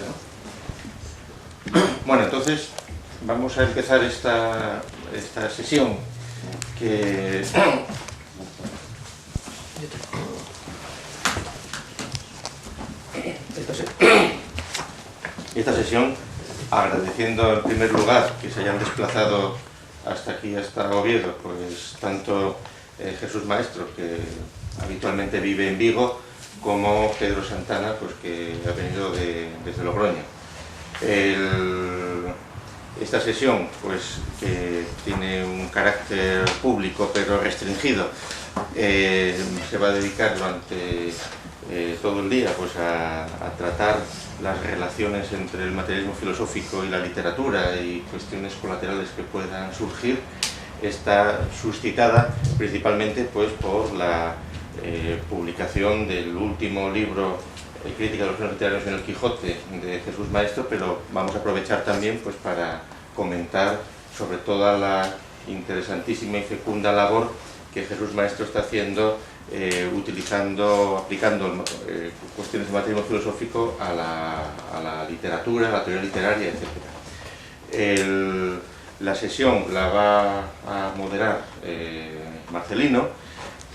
¿no? Bueno, entonces vamos a empezar esta sesión que... Esta sesión, agradeciendo en primer lugar que se hayan desplazado hasta aquí, hasta Oviedo, pues tanto Jesús Maestro, que habitualmente vive en Vigo, como Pedro Santana, pues que ha venido desde Logroño. Esta sesión, pues que tiene un carácter público pero restringido, se va a dedicar durante todo el día pues a tratar las relaciones entre el materialismo filosófico y la literatura y cuestiones colaterales que puedan surgir. Está suscitada principalmente pues por la publicación del último libro, Crítica de los géneros literarios en el Quijote, de Jesús Maestro, pero vamos a aprovechar también pues para comentar sobre toda la interesantísima y fecunda labor que Jesús Maestro está haciendo aplicando cuestiones de materialismo filosófico a la literatura, a la teoría literaria, etc. La sesión la va a moderar Marcelino.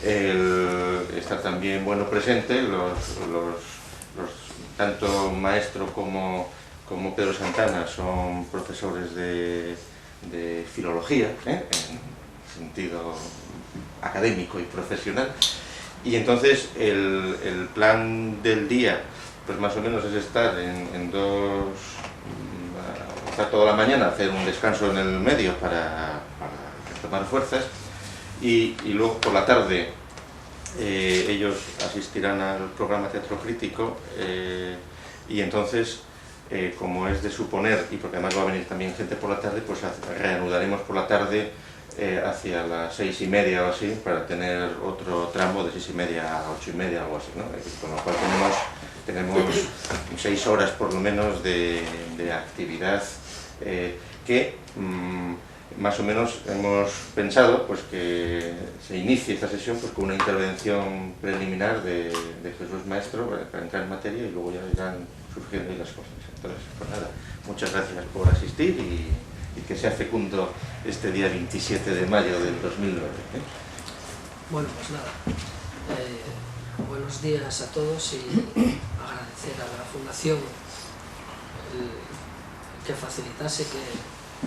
Está también presente tanto Maestro como Pedro Santana son profesores de filología, en sentido académico y profesional, y entonces el plan del día pues más o menos es estar estar toda la mañana, hacer un descanso en el medio para tomar fuerzas, y luego por la tarde ellos asistirán al programa Teatro Crítico, y entonces como es de suponer, y porque además va a venir también gente por la tarde, pues reanudaremos por la tarde hacia las 6:30 o así, para tener otro tramo de 6:30 a 8:30, algo así, ¿no? Con lo cual tenemos 6 horas por lo menos de actividad que más o menos hemos pensado pues que se inicie esta sesión pues con una intervención preliminar de Jesús Maestro para entrar en materia, y luego ya irán surgiendo ahí las cosas. Entonces, pues nada, muchas gracias por asistir y que sea fecundo este día 27 de mayo del 2009. Bueno, pues nada, buenos días a todos, y agradecer a la Fundación que facilitase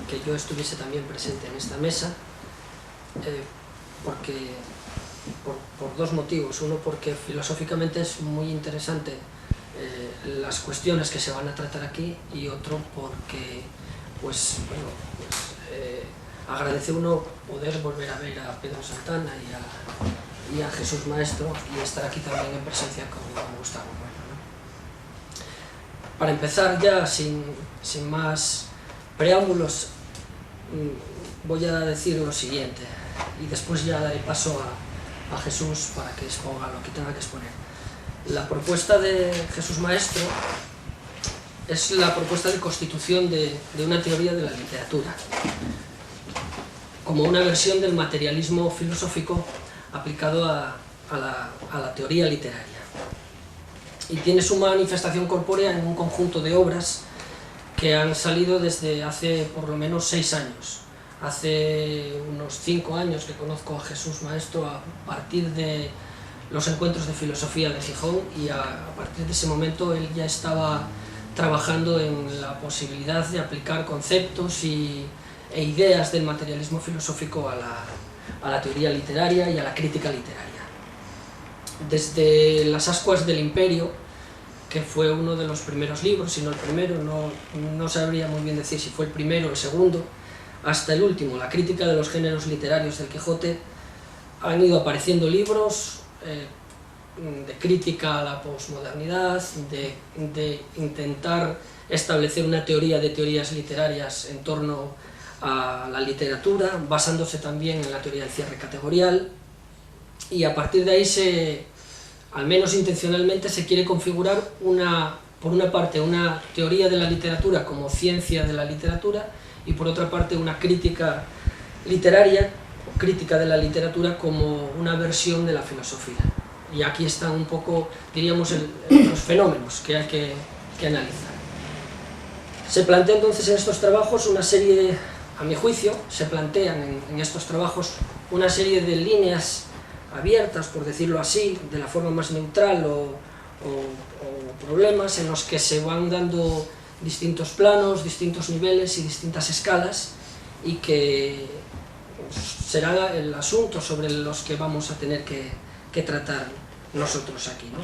que yo estuviese también presente en esta mesa, porque por dos motivos. Uno, porque filosóficamente es muy interesante las cuestiones que se van a tratar aquí, y otro porque agradece uno poder volver a ver a Pedro Santana y a Jesús Maestro, y estar aquí también en presencia con Gustavo. Para empezar ya, sin más preámbulos, voy a decir lo siguiente, y después ya daré paso a Jesús para que exponga lo que tenga que exponer. La propuesta de Jesús Maestro es la propuesta de constitución de una teoría de la literatura, como una versión del materialismo filosófico aplicado a la teoría literaria. Y tiene su manifestación corpórea en un conjunto de obras que han salido desde hace por lo menos 6 años. Hace unos 5 años que conozco a Jesús Maestro a partir de los encuentros de filosofía de Gijón, y a partir de ese momento él ya estaba trabajando en la posibilidad de aplicar conceptos e ideas del materialismo filosófico a la teoría literaria y a la crítica literaria. Desde Las ascuas del imperio, que fue uno de los primeros libros, si no el primero, no sabría muy bien decir si fue el primero o el segundo, hasta el último, La crítica de los géneros literarios del Quijote, han ido apareciendo libros de crítica a la posmodernidad, de intentar establecer una teoría de teorías literarias en torno a la literatura, basándose también en la teoría del cierre categorial, y a partir de ahí al menos intencionalmente, se quiere configurar por una parte una teoría de la literatura como ciencia de la literatura, y por otra parte una crítica literaria o crítica de la literatura como una versión de la filosofía. Y aquí están un poco, diríamos, los fenómenos que hay que analizar. Se plantea entonces en estos trabajos una serie, a mi juicio, se plantean en estos trabajos una serie de líneas abiertas, por decirlo así, de la forma más neutral o problemas en los que se van dando distintos planos, distintos niveles y distintas escalas, y que será el asunto sobre los que vamos a tener que tratar nosotros aquí, ¿no?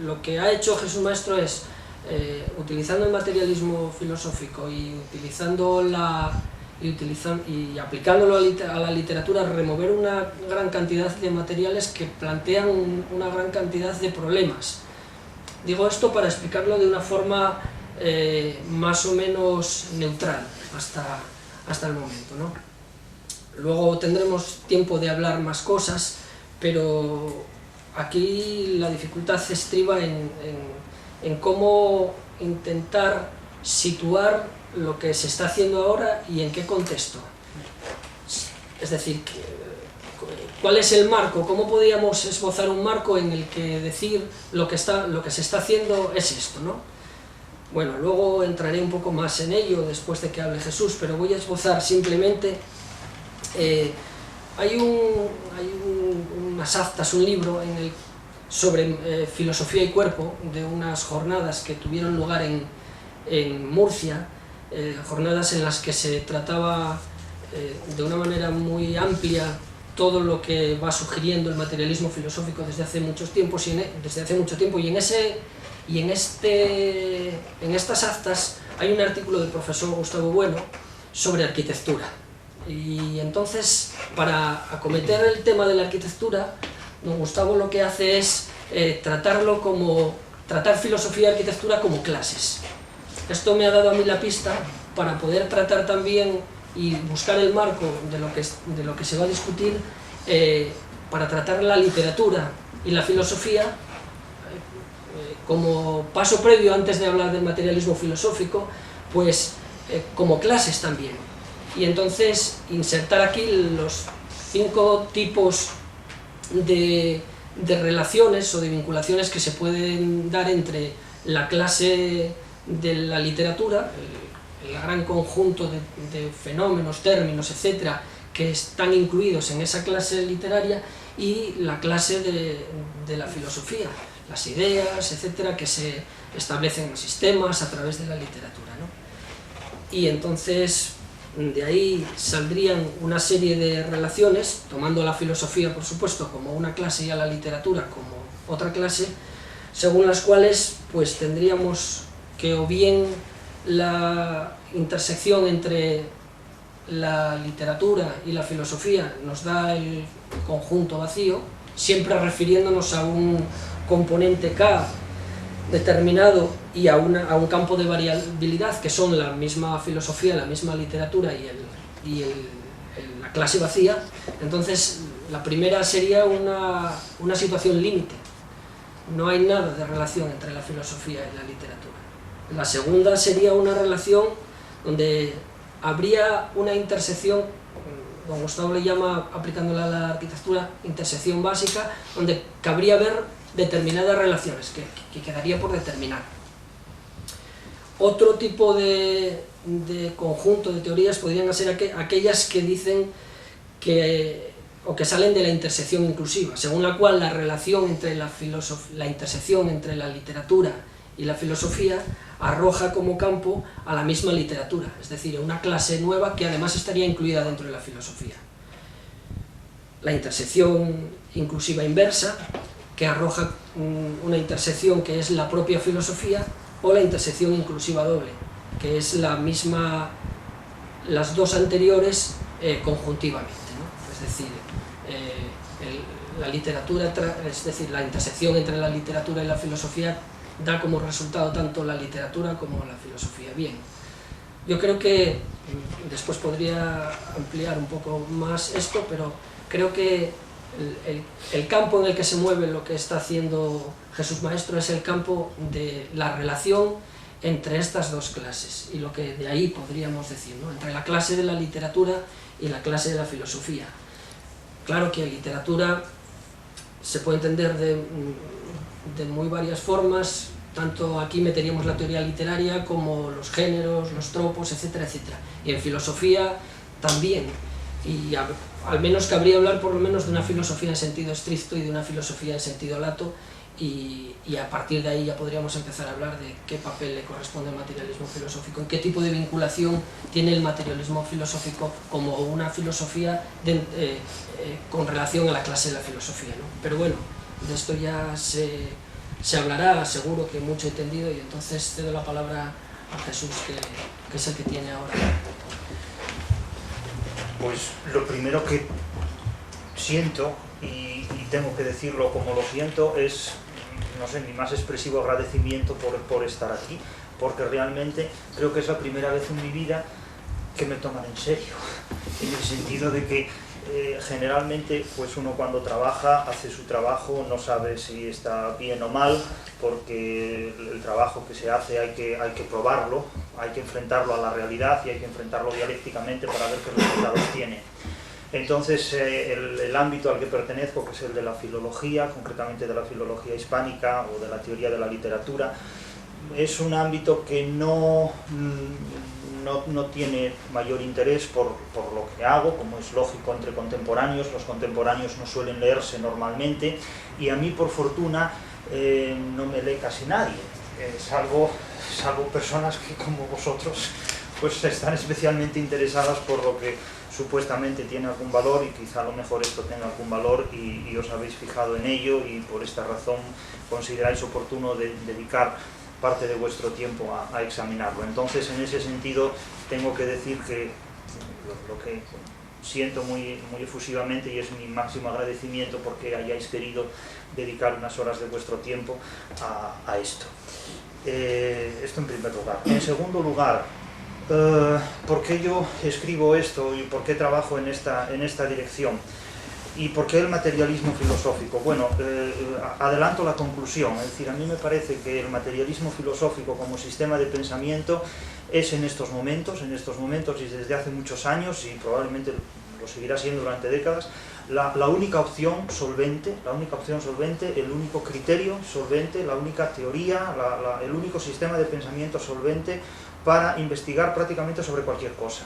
Lo que ha hecho Jesús Maestro es, utilizando el materialismo filosófico y aplicándolo a la literatura, remover una gran cantidad de materiales que plantean una gran cantidad de problemas. Digo esto para explicarlo de una forma más o menos neutral hasta el momento, ¿no? Luego tendremos tiempo de hablar más cosas, pero aquí la dificultad estriba en cómo intentar situar lo que se está haciendo ahora y en qué contexto. Es decir, ¿cuál es el marco? ¿Cómo podríamos esbozar un marco en el que decir lo que se está haciendo es esto, ¿no? Bueno, luego entraré un poco más en ello después de que hable Jesús, pero voy a esbozar simplemente. Hay unas actas, un libro sobre filosofía y cuerpo, de unas jornadas que tuvieron lugar en Murcia, jornadas en las que se trataba de una manera muy amplia todo lo que va sugiriendo el materialismo filosófico desde hace mucho tiempo, y en estas actas hay un artículo del profesor Gustavo Bueno sobre arquitectura. Y entonces, para acometer el tema de la arquitectura, don Gustavo lo que hace es tratar filosofía y arquitectura como clases. Esto me ha dado a mí la pista para poder tratar también y buscar el marco de lo que se va a discutir, para tratar la literatura y la filosofía como paso previo, antes de hablar del materialismo filosófico, pues como clases también. Y entonces insertar aquí los 5 tipos de relaciones o de vinculaciones que se pueden dar entre la clase de la literatura, el gran conjunto de fenómenos, términos, etcétera, que están incluidos en esa clase literaria, y la clase de la filosofía, las ideas, etcétera, que se establecen en los sistemas a través de la literatura, ¿no? Y entonces de ahí saldrían una serie de relaciones, tomando la filosofía, por supuesto, como una clase y a la literatura como otra clase, según las cuales pues tendríamos que, o bien la intersección entre la literatura y la filosofía nos da el conjunto vacío, siempre refiriéndonos a un componente K determinado y a un campo de variabilidad que son la misma filosofía, la misma literatura y la clase vacía. Entonces la primera sería una situación límite, no hay nada de relación entre la filosofía y la literatura. La segunda sería una relación donde habría una intersección, don Gustavo le llama, aplicándola a la arquitectura, intersección básica, donde cabría ver determinadas relaciones que quedaría por determinar. Otro tipo de conjunto de teorías podrían ser aquellas que dicen o que salen de la intersección inclusiva, según la cual la relación entre la intersección entre la literatura y la filosofía arroja como campo a la misma literatura, es decir, una clase nueva que además estaría incluida dentro de la filosofía. La intersección inclusiva inversa, que arroja una intersección que es la propia filosofía, o la intersección inclusiva doble, que es la misma, las dos anteriores conjuntivamente, ¿no? Es decir, la literatura, es decir, la intersección entre la literatura y la filosofía da como resultado tanto la literatura como la filosofía. Bien, yo creo que después podría ampliar un poco más esto, pero creo que el campo en el que se mueve lo que está haciendo Jesús Maestro es el campo de la relación entre estas dos clases, y lo que de ahí podríamos decir, ¿no? Entre la clase de la literatura y la clase de la filosofía. Claro que literatura se puede entender de muy varias formas, tanto aquí meteríamos la teoría literaria como los géneros, los tropos, etcétera, etcétera. Y en filosofía también, y al menos cabría hablar por lo menos de una filosofía en sentido estricto y de una filosofía en sentido lato, y a partir de ahí ya podríamos empezar a hablar de qué papel le corresponde al materialismo filosófico y qué tipo de vinculación tiene el materialismo filosófico como una filosofía con relación a la clase de la filosofía, ¿no? Pero bueno, de esto ya se hablará, seguro que mucho entendido, y entonces cedo la palabra a Jesús, que es el que tiene ahora. Pues lo primero que siento, y tengo que decirlo como lo siento, es, no sé, mi más expresivo agradecimiento por estar aquí, porque realmente creo que es la primera vez en mi vida que me toman en serio, en el sentido de que generalmente pues uno cuando trabaja, hace su trabajo, no sabe si está bien o mal, porque el trabajo que se hace hay que probarlo, hay que enfrentarlo a la realidad y hay que enfrentarlo dialécticamente para ver qué resultados tiene. Entonces el ámbito al que pertenezco, que es el de la filología, concretamente de la filología hispánica o de la teoría de la literatura, es un ámbito que no tiene mayor interés por lo que hago, como es lógico entre contemporáneos. Los contemporáneos no suelen leerse normalmente y a mí, por fortuna, no me lee casi nadie, salvo personas que, como vosotros, pues están especialmente interesadas por lo que supuestamente tiene algún valor, y quizá a lo mejor esto tenga algún valor y os habéis fijado en ello, y por esta razón consideráis oportuno dedicar parte de vuestro tiempo a examinarlo. Entonces, en ese sentido, tengo que decir que lo que siento muy efusivamente, y es mi máximo agradecimiento porque hayáis querido dedicar unas horas de vuestro tiempo a esto. Esto en primer lugar. En segundo lugar, ¿por qué yo escribo esto y por qué trabajo en esta dirección? ¿Y por qué el materialismo filosófico? Bueno, adelanto la conclusión, es decir, a mí me parece que el materialismo filosófico como sistema de pensamiento es en estos momentos y desde hace muchos años, y probablemente lo seguirá siendo durante décadas, la única opción solvente, el único criterio solvente, la única teoría, el único sistema de pensamiento solvente para investigar prácticamente sobre cualquier cosa,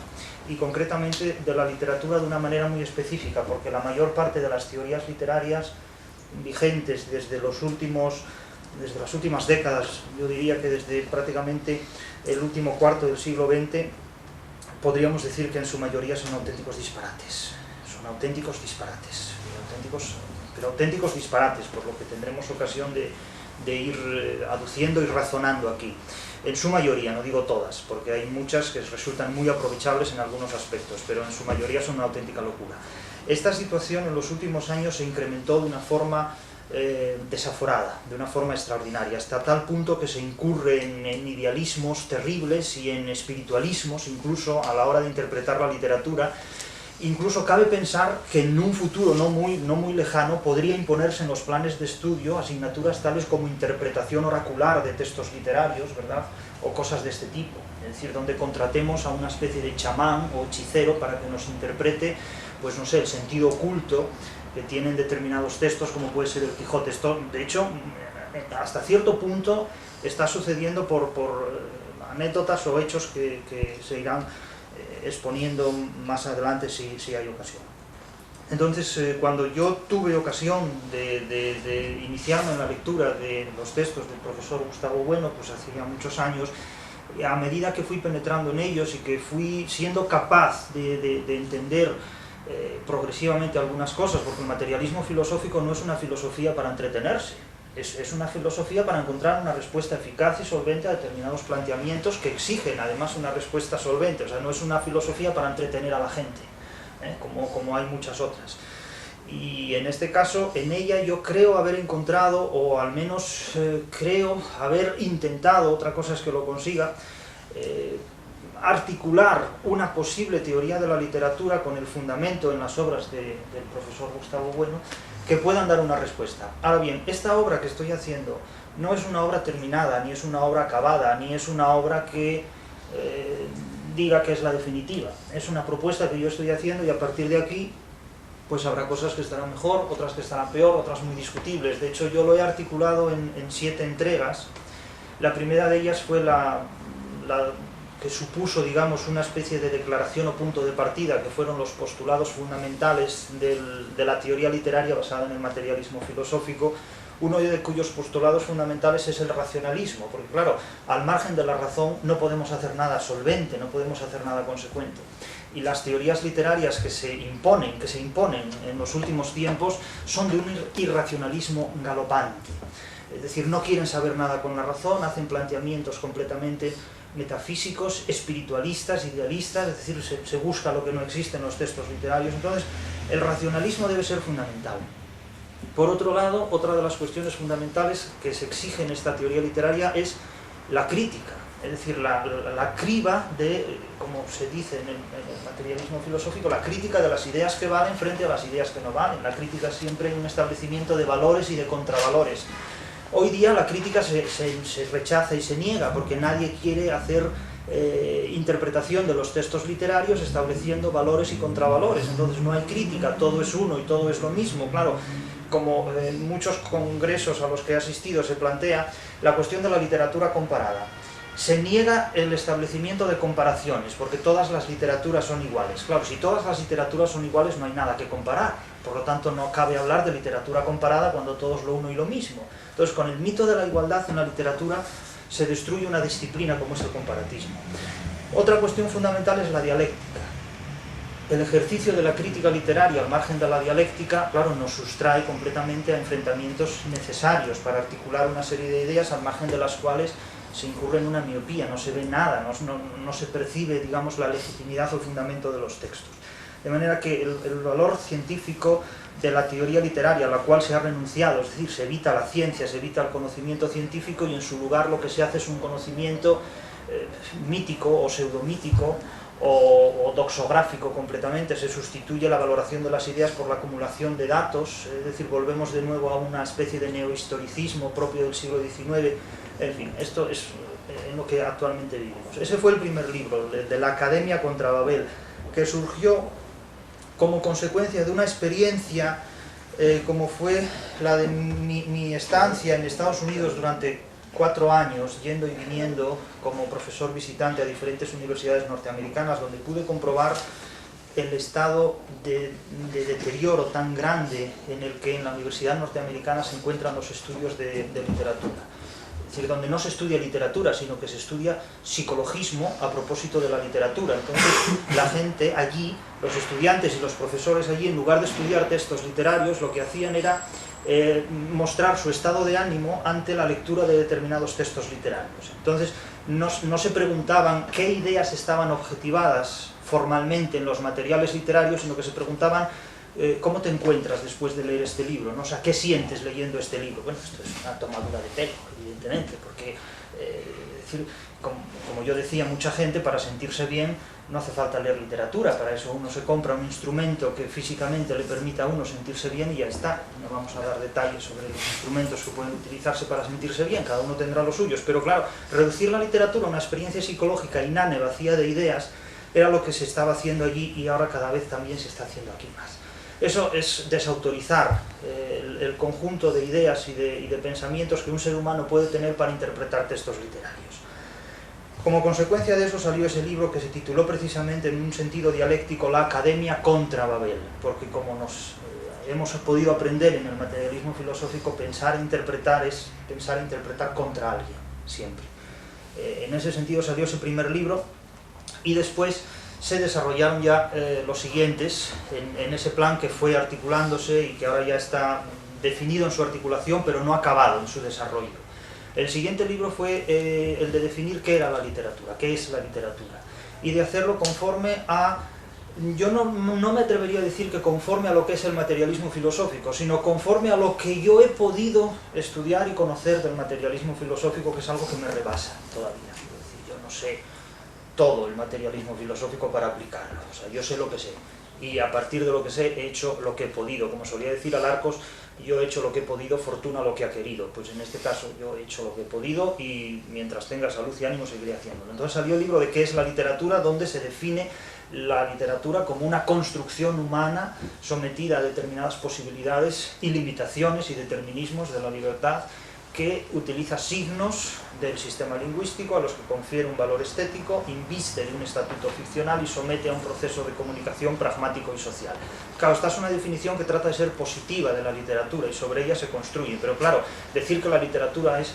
y concretamente de la literatura de una manera muy específica, porque la mayor parte de las teorías literarias vigentes desde las últimas décadas, yo diría que desde prácticamente el último cuarto del siglo XX, podríamos decir que en su mayoría son auténticos disparates, pero auténticos disparates, por lo que tendremos ocasión de ir aduciendo y razonando aquí. En su mayoría, no digo todas, porque hay muchas que resultan muy aprovechables en algunos aspectos, pero en su mayoría son una auténtica locura. Esta situación en los últimos años se incrementó de una forma desaforada, de una forma extraordinaria, hasta tal punto que se incurre en idealismos terribles y en espiritualismos, incluso a la hora de interpretar la literatura. Incluso cabe pensar que en un futuro no muy lejano podría imponerse en los planes de estudio asignaturas tales como interpretación oracular de textos literarios, ¿verdad?, o cosas de este tipo. Es decir, donde contratemos a una especie de chamán o hechicero para que nos interprete, pues no sé, el sentido oculto que tienen determinados textos, como puede ser el Quijote. Esto, de hecho, hasta cierto punto está sucediendo por anécdotas o hechos que se irán exponiendo más adelante si hay ocasión. Entonces, cuando yo tuve ocasión de iniciarme en la lectura de los textos del profesor Gustavo Bueno, pues hacía muchos años, y a medida que fui penetrando en ellos y que fui siendo capaz de entender progresivamente algunas cosas, porque el materialismo filosófico no es una filosofía para entretenerse, es una filosofía para encontrar una respuesta eficaz y solvente a determinados planteamientos que exigen además una respuesta solvente. O sea, no es una filosofía para entretener a la gente, como hay muchas otras. Y en este caso, en ella yo creo haber encontrado, o al menos creo haber intentado, otra cosa es que lo consiga, articular una posible teoría de la literatura con el fundamento en las obras del profesor Gustavo Bueno, que puedan dar una respuesta. Ahora bien, esta obra que estoy haciendo no es una obra terminada, ni es una obra acabada, ni es una obra que diga que es la definitiva. Es una propuesta que yo estoy haciendo, y a partir de aquí pues habrá cosas que estarán mejor, otras que estarán peor, otras muy discutibles. De hecho, yo lo he articulado en 7 entregas, La primera de ellas fue la que supuso, digamos, una especie de declaración o punto de partida, que fueron los postulados fundamentales de la teoría literaria basada en el materialismo filosófico, uno de cuyos postulados fundamentales es el racionalismo, porque claro, al margen de la razón no podemos hacer nada solvente, no podemos hacer nada consecuente. Y las teorías literarias que se imponen en los últimos tiempos son de un irracionalismo galopante. Es decir, no quieren saber nada con la razón, hacen planteamientos completamente metafísicos, espiritualistas, idealistas, es decir, se busca lo que no existe en los textos literarios. Entonces, el racionalismo debe ser fundamental. Por otro lado, otra de las cuestiones fundamentales que se exige en esta teoría literaria es la crítica, es decir, la criba de, como se dice en el materialismo filosófico, la crítica de las ideas que valen frente a las ideas que no valen. La crítica es siempre un establecimiento de valores y de contravalores. Hoy día la crítica se rechaza y se niega porque nadie quiere hacer interpretación de los textos literarios estableciendo valores y contravalores. Entonces no hay crítica, todo es uno y todo es lo mismo. Claro, como en muchos congresos a los que he asistido se plantea la cuestión de la literatura comparada. Se niega el establecimiento de comparaciones, porque todas las literaturas son iguales. Claro, si todas las literaturas son iguales no hay nada que comparar, por lo tanto no cabe hablar de literatura comparada cuando todo es lo uno y lo mismo. Entonces, con el mito de la igualdad en la literatura se destruye una disciplina como es el comparatismo. Otra cuestión fundamental es la dialéctica. El ejercicio de la crítica literaria al margen de la dialéctica, claro, nos sustrae completamente a enfrentamientos necesarios para articular una serie de ideas al margen de las cuales se incurre en una miopía, no se ve nada, no se percibe, digamos, la legitimidad o el fundamento de los textos. De manera que el valor científico de la teoría literaria a la cual se ha renunciado, es decir, se evita la ciencia, se evita el conocimiento científico y en su lugar lo que se hace es un conocimiento mítico o pseudomítico o doxográfico completamente, se sustituye la valoración de las ideas por la acumulación de datos, es decir, volvemos de nuevo a una especie de neohistoricismo propio del siglo XIX. En fin, esto es en lo que actualmente vivimos. Ese fue el primer libro, de la Academia contra Babel, que surgió como consecuencia de una experiencia como fue la de mi estancia en Estados Unidos durante 4 años, yendo y viniendo como profesor visitante a diferentes universidades norteamericanas, donde pude comprobar el estado de deterioro tan grande en el que en la universidad norteamericana se encuentran los estudios de literatura. Es decir, donde no se estudia literatura, sino que se estudia psicologismo a propósito de la literatura. Entonces, la gente allí, los estudiantes y los profesores allí, en lugar de estudiar textos literarios, lo que hacían era mostrar su estado de ánimo ante la lectura de determinados textos literarios. Entonces, no se preguntaban qué ideas estaban objetivadas formalmente en los materiales literarios, sino que se preguntaban ¿cómo te encuentras después de leer este libro? ¿No? O sea, ¿qué sientes leyendo este libro? Bueno, esto es una tomadura de pelo, evidentemente, porque decir, como yo decía, mucha gente para sentirse bien no hace falta leer literatura, para eso uno se compra un instrumento que físicamente le permita a uno sentirse bien y ya está. No vamos a dar detalles sobre los instrumentos que pueden utilizarse para sentirse bien, cada uno tendrá los suyos, pero claro, reducir la literatura a una experiencia psicológica inane, vacía de ideas, era lo que se estaba haciendo allí y ahora cada vez también se está haciendo aquí más. Eso es desautorizar el conjunto de ideas y de pensamientos que un ser humano puede tener para interpretar textos literarios. Como consecuencia de eso salió ese libro que se tituló precisamente en un sentido dialéctico La Academia contra Babel, porque como nos hemos podido aprender en el materialismo filosófico, pensar e interpretar es pensar e interpretar contra alguien, siempre. En ese sentido salió ese primer libro y después se desarrollaron ya los siguientes en ese plan que fue articulándose y que ahora ya está definido en su articulación, pero no acabado en su desarrollo. El siguiente libro fue el de definir qué era la literatura, qué es la literatura, y de hacerlo conforme a, yo no me atrevería a decir que conforme a lo que es el materialismo filosófico, sino conforme a lo que yo he podido estudiar y conocer del materialismo filosófico, que es algo que me rebasa todavía. Es decir, yo no sé todo el materialismo filosófico para aplicarlo, o sea, yo sé lo que sé, y a partir de lo que sé he hecho lo que he podido, como solía decir Alarcos, yo he hecho lo que he podido, fortuna lo que ha querido. Pues en este caso yo he hecho lo que he podido y mientras tenga salud y ánimo seguiré haciéndolo. Entonces salió el libro de qué es la literatura, donde se define la literatura como una construcción humana sometida a determinadas posibilidades y limitaciones y determinismos de la libertad que utiliza signos del sistema lingüístico a los que confiere un valor estético, inviste de un estatuto ficcional y somete a un proceso de comunicación pragmático y social. Claro, esta es una definición que trata de ser positiva de la literatura y sobre ella se construye, pero claro, decir que la literatura es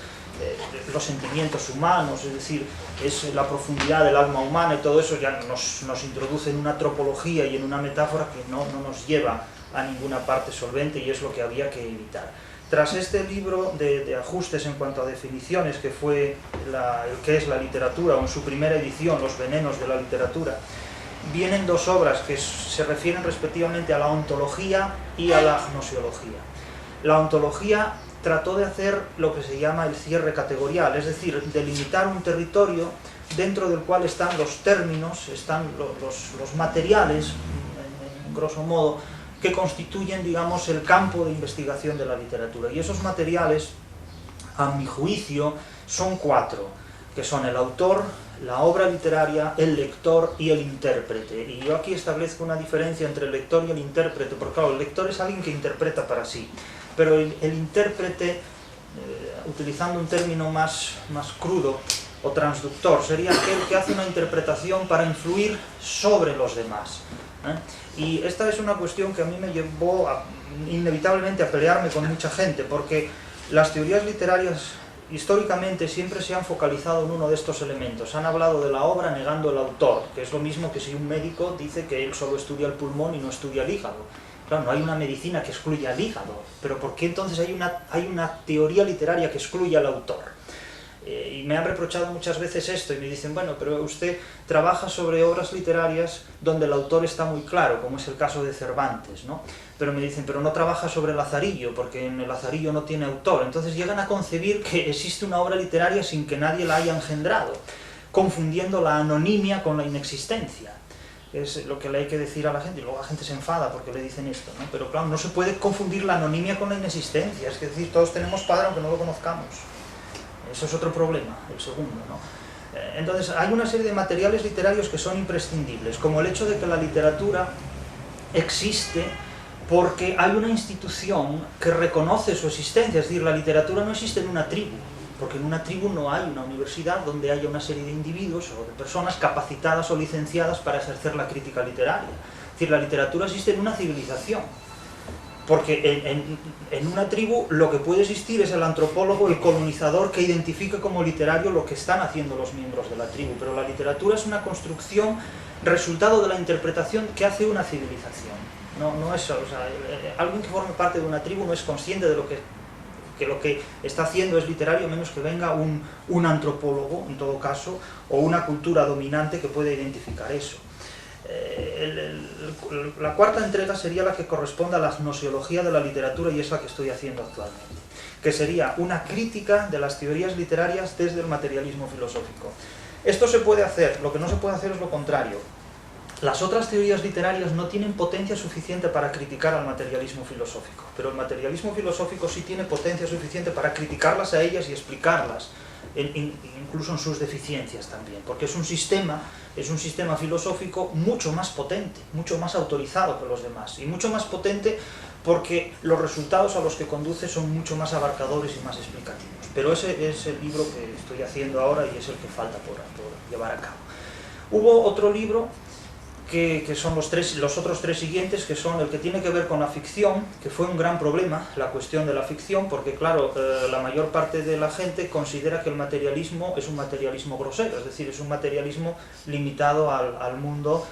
los sentimientos humanos, es decir, es la profundidad del alma humana y todo eso ya nos introduce en una tropología y en una metáfora que no nos lleva a ninguna parte solvente y es lo que había que evitar. Tras este libro de ajustes en cuanto a definiciones, que fue ¿qué es la literatura? O en su primera edición, Los venenos de la literatura, vienen dos obras que se refieren respectivamente a la ontología y a la gnosiología. La ontología trató de hacer lo que se llama el cierre categorial, es decir, delimitar un territorio dentro del cual están los términos, están los materiales, en grosso modo, que constituyen, digamos, el campo de investigación de la literatura. Y esos materiales, a mi juicio, son cuatro, que son el autor, la obra literaria, el lector y el intérprete. Y yo aquí establezco una diferencia entre el lector y el intérprete, porque claro, el lector es alguien que interpreta para sí, pero el intérprete, utilizando un término más crudo o transductor, sería aquel que hace una interpretación para influir sobre los demás. Y esta es una cuestión que a mí me llevó inevitablemente a pelearme con mucha gente, porque las teorías literarias históricamente siempre se han focalizado en uno de estos elementos. Han hablado de la obra negando el autor, que es lo mismo que si un médico dice que él solo estudia el pulmón y no estudia el hígado. Claro, no hay una medicina que excluya el hígado, pero ¿por qué entonces hay una teoría literaria que excluye al autor? Y me han reprochado muchas veces esto y me dicen, bueno, pero usted trabaja sobre obras literarias donde el autor está muy claro, como es el caso de Cervantes, ¿no? Pero me dicen, pero no trabaja sobre el Lazarillo, porque en el Lazarillo no tiene autor. Entonces llegan a concebir que existe una obra literaria sin que nadie la haya engendrado, confundiendo la anonimia con la inexistencia. Es lo que le hay que decir a la gente, y luego la gente se enfada porque le dicen esto, ¿no? Pero claro, no se puede confundir la anonimia con la inexistencia, es decir, todos tenemos padre aunque no lo conozcamos. Eso es otro problema, el segundo, ¿no? Entonces, hay una serie de materiales literarios que son imprescindibles, como el hecho de que la literatura existe porque hay una institución que reconoce su existencia, es decir, la literatura no existe en una tribu, porque en una tribu no hay una universidad donde haya una serie de individuos o de personas capacitadas o licenciadas para ejercer la crítica literaria. Es decir, la literatura existe en una civilización. Porque en una tribu lo que puede existir es el antropólogo, el colonizador que identifique como literario lo que están haciendo los miembros de la tribu, pero la literatura es una construcción resultado de la interpretación que hace una civilización. No es, o sea, alguien que forme parte de una tribu no es consciente de lo que está haciendo es literario, a menos que venga un antropólogo, en todo caso, o una cultura dominante que pueda identificar eso. La cuarta entrega sería la que corresponde a la gnosiología de la literatura y es la que estoy haciendo actualmente, que sería una crítica de las teorías literarias desde el materialismo filosófico. Esto se puede hacer, lo que no se puede hacer es lo contrario. Las otras teorías literarias no tienen potencia suficiente para criticar al materialismo filosófico, pero el materialismo filosófico sí tiene potencia suficiente para criticarlas a ellas y explicarlas, incluso en sus deficiencias también, porque es un sistema filosófico mucho más potente, mucho más autorizado que los demás, y mucho más potente porque los resultados a los que conduce son mucho más abarcadores y más explicativos. Pero ese es el libro que estoy haciendo ahora y es el que falta por llevar a cabo. Hubo otro libro que son los otros tres siguientes, que son el que tiene que ver con la ficción, que fue un gran problema, la cuestión de la ficción, porque claro, la mayor parte de la gente considera que el materialismo es un materialismo grosero, es decir, es un materialismo limitado al mundo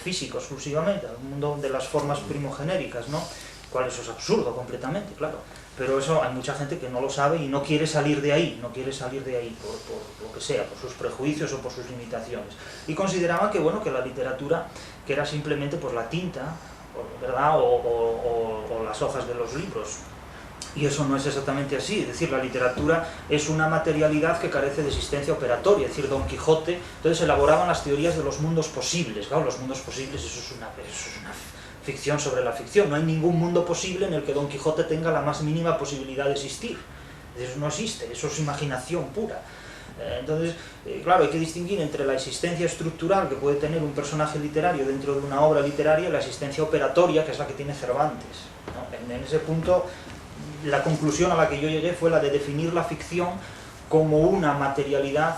físico exclusivamente, al mundo de las formas primogenéricas, ¿no? Cual eso es absurdo completamente, claro. Pero eso hay mucha gente que no lo sabe y no quiere salir de ahí, por lo que sea, por sus prejuicios o por sus limitaciones. Y consideraban que, bueno, que la literatura, que era simplemente pues, la tinta, ¿verdad? O las hojas de los libros. Y eso no es exactamente así, es decir, la literatura es una materialidad que carece de existencia operatoria, es decir, Don Quijote, entonces elaboraban las teorías de los mundos posibles, claro, los mundos posibles, eso es una ficción sobre la ficción, no hay ningún mundo posible en el que Don Quijote tenga la más mínima posibilidad de existir, eso no existe, eso es imaginación pura. Entonces, claro, hay que distinguir entre la existencia estructural que puede tener un personaje literario dentro de una obra literaria y la existencia operatoria, que es la que tiene Cervantes, ¿no? En ese punto la conclusión a la que yo llegué fue la de definir la ficción como una materialidad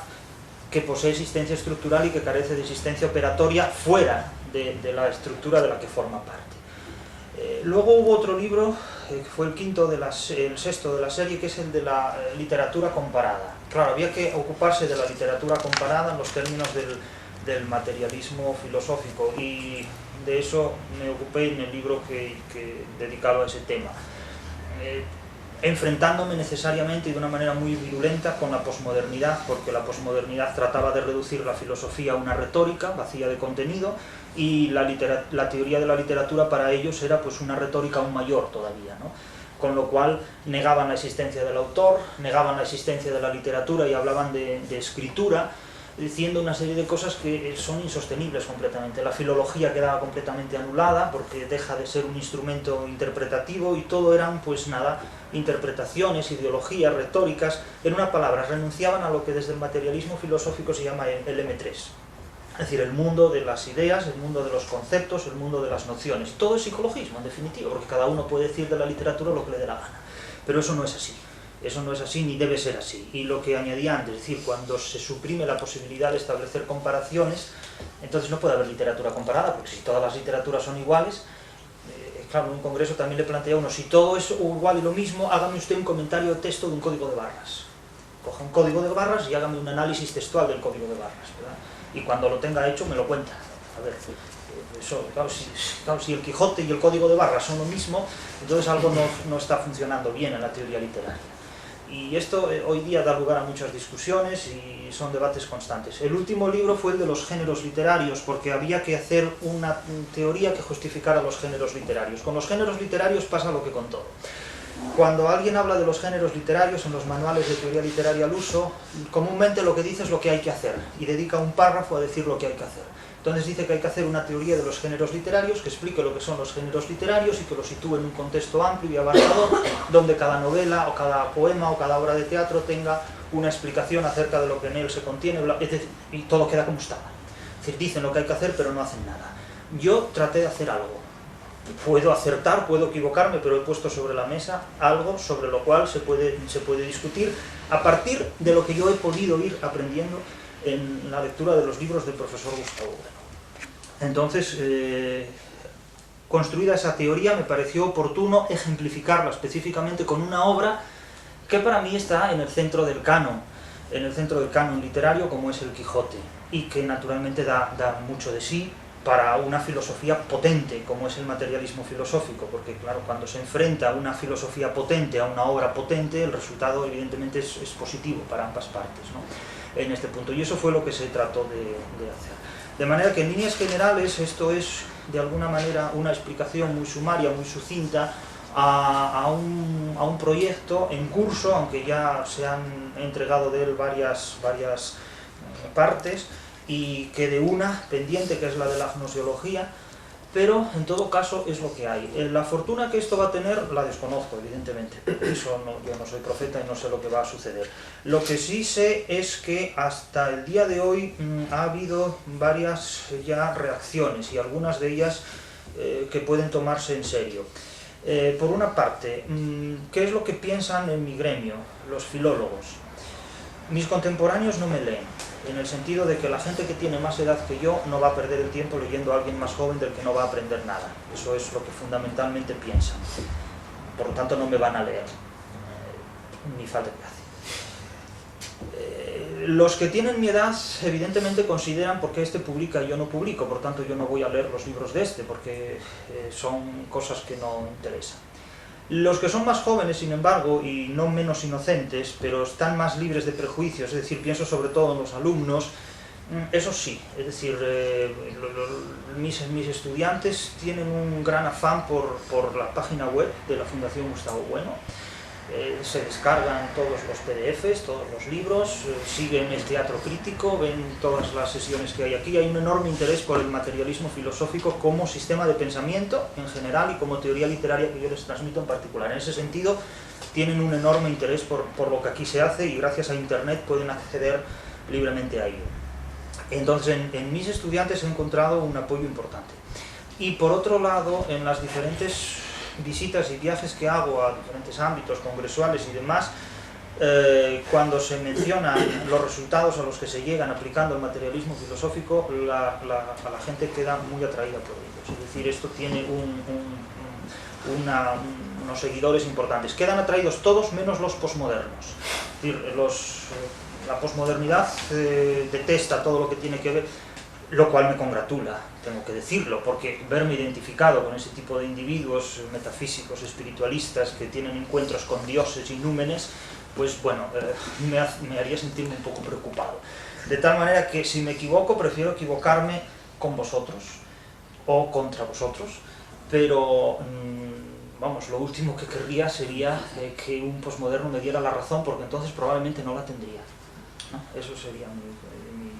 que posee existencia estructural y que carece de existencia operatoria fuera de la estructura de la que forma parte. Luego hubo otro libro, que fue el sexto de la serie, que es el de la literatura comparada. Claro, había que ocuparse de la literatura comparada en los términos del materialismo filosófico, y de eso me ocupé en el libro que dedicado a ese tema, enfrentándome necesariamente y de una manera muy virulenta con la posmodernidad, porque la posmodernidad trataba de reducir la filosofía a una retórica vacía de contenido, y la teoría de la literatura para ellos era pues una retórica aún mayor todavía, ¿no? Con lo cual negaban la existencia del autor, negaban la existencia de la literatura y hablaban de escritura, diciendo una serie de cosas que son insostenibles completamente. La filología quedaba completamente anulada porque deja de ser un instrumento interpretativo, y todo eran, pues nada, interpretaciones, ideologías, retóricas. En una palabra, renunciaban a lo que desde el materialismo filosófico se llama el M3. Es decir, el mundo de las ideas, el mundo de los conceptos, el mundo de las nociones. Todo es psicologismo, en definitiva, porque cada uno puede decir de la literatura lo que le dé la gana. Pero eso no es así. Eso no es así ni debe ser así. Y lo que añadía antes, es decir, cuando se suprime la posibilidad de establecer comparaciones, entonces no puede haber literatura comparada, porque si todas las literaturas son iguales, claro, en un congreso también le plantea a uno, si todo es igual y lo mismo, hágame usted un comentario de texto de un código de barras. Coja un código de barras y hágame un análisis textual del código de barras, ¿verdad? Y cuando lo tenga hecho me lo cuenta. A ver, eso, claro, si el Quijote y el código de barras son lo mismo, entonces algo no está funcionando bien en la teoría literaria. Y esto hoy día da lugar a muchas discusiones y son debates constantes. El último libro fue el de los géneros literarios, porque había que hacer una teoría que justificara los géneros literarios. Con los géneros literarios pasa lo que con todo. Cuando alguien habla de los géneros literarios en los manuales de teoría literaria al uso, comúnmente lo que dice es lo que hay que hacer, y dedica un párrafo a decir lo que hay que hacer. Entonces dice que hay que hacer una teoría de los géneros literarios que explique lo que son los géneros literarios y que los sitúe en un contexto amplio y abarcador, donde cada novela o cada poema o cada obra de teatro tenga una explicación acerca de lo que en él se contiene, y todo queda como estaba. Es decir, dicen lo que hay que hacer pero no hacen nada. Yo traté de hacer algo. Puedo acertar, puedo equivocarme, pero he puesto sobre la mesa algo sobre lo cual se puede discutir a partir de lo que yo he podido ir aprendiendo en la lectura de los libros del profesor Gustavo Bueno. Entonces, construida esa teoría, me pareció oportuno ejemplificarla específicamente con una obra que para mí está en el centro del canon literario, como es el Quijote, y que naturalmente da mucho de sí para una filosofía potente, como es el materialismo filosófico, porque claro, cuando se enfrenta una filosofía potente a una obra potente, el resultado evidentemente es positivo para ambas partes, ¿no? En este punto, y eso fue lo que se trató de hacer. De manera que en líneas generales esto es de alguna manera una explicación muy sumaria, muy sucinta a un proyecto en curso, aunque ya se han entregado de él varias partes, y que de una pendiente, que es la de la gnosiología, pero en todo caso es lo que hay. La fortuna que esto va a tener la desconozco, evidentemente. Eso yo no soy profeta y no sé lo que va a suceder. Lo que sí sé es que hasta el día de hoy ha habido varias ya reacciones, y algunas de ellas que pueden tomarse en serio. Por una parte, ¿qué es lo que piensan en mi gremio, los filólogos? Mis contemporáneos no me leen, en el sentido de que la gente que tiene más edad que yo no va a perder el tiempo leyendo a alguien más joven del que no va a aprender nada. Eso es lo que fundamentalmente piensan. Por lo tanto, no me van a leer, ni falta que hace. Los que tienen mi edad, evidentemente consideran por qué este publica y yo no publico, por tanto yo no voy a leer los libros de este, porque son cosas que no interesan. Los que son más jóvenes, sin embargo, y no menos inocentes, pero están más libres de prejuicios, es decir, pienso sobre todo en los alumnos, eso sí, es decir, mis estudiantes tienen un gran afán por la página web de la Fundación Gustavo Bueno. Se descargan todos los PDFs, todos los libros, siguen el teatro crítico, ven todas las sesiones que hay aquí. Hay un enorme interés por el materialismo filosófico como sistema de pensamiento en general y como teoría literaria que yo les transmito en particular. En ese sentido, tienen un enorme interés por lo que aquí se hace, y gracias a Internet pueden acceder libremente a ello. Entonces, en mis estudiantes he encontrado un apoyo importante. Y por otro lado, en las diferentes visitas y viajes que hago a diferentes ámbitos congresuales y demás, cuando se mencionan los resultados a los que se llegan aplicando el materialismo filosófico, a la gente queda muy atraída por ellos. Es decir, esto tiene unos seguidores importantes. Quedan atraídos todos menos los posmodernos. Es decir, la posmodernidad detesta todo lo que tiene que ver, lo cual me congratula, tengo que decirlo, porque verme identificado con ese tipo de individuos metafísicos, espiritualistas, que tienen encuentros con dioses y númenes, pues bueno, me haría sentirme un poco preocupado. De tal manera que si me equivoco, prefiero equivocarme con vosotros o contra vosotros, pero vamos, lo último que querría sería que un posmoderno me diera la razón, porque entonces probablemente no la tendría, ¿no? Eso sería mi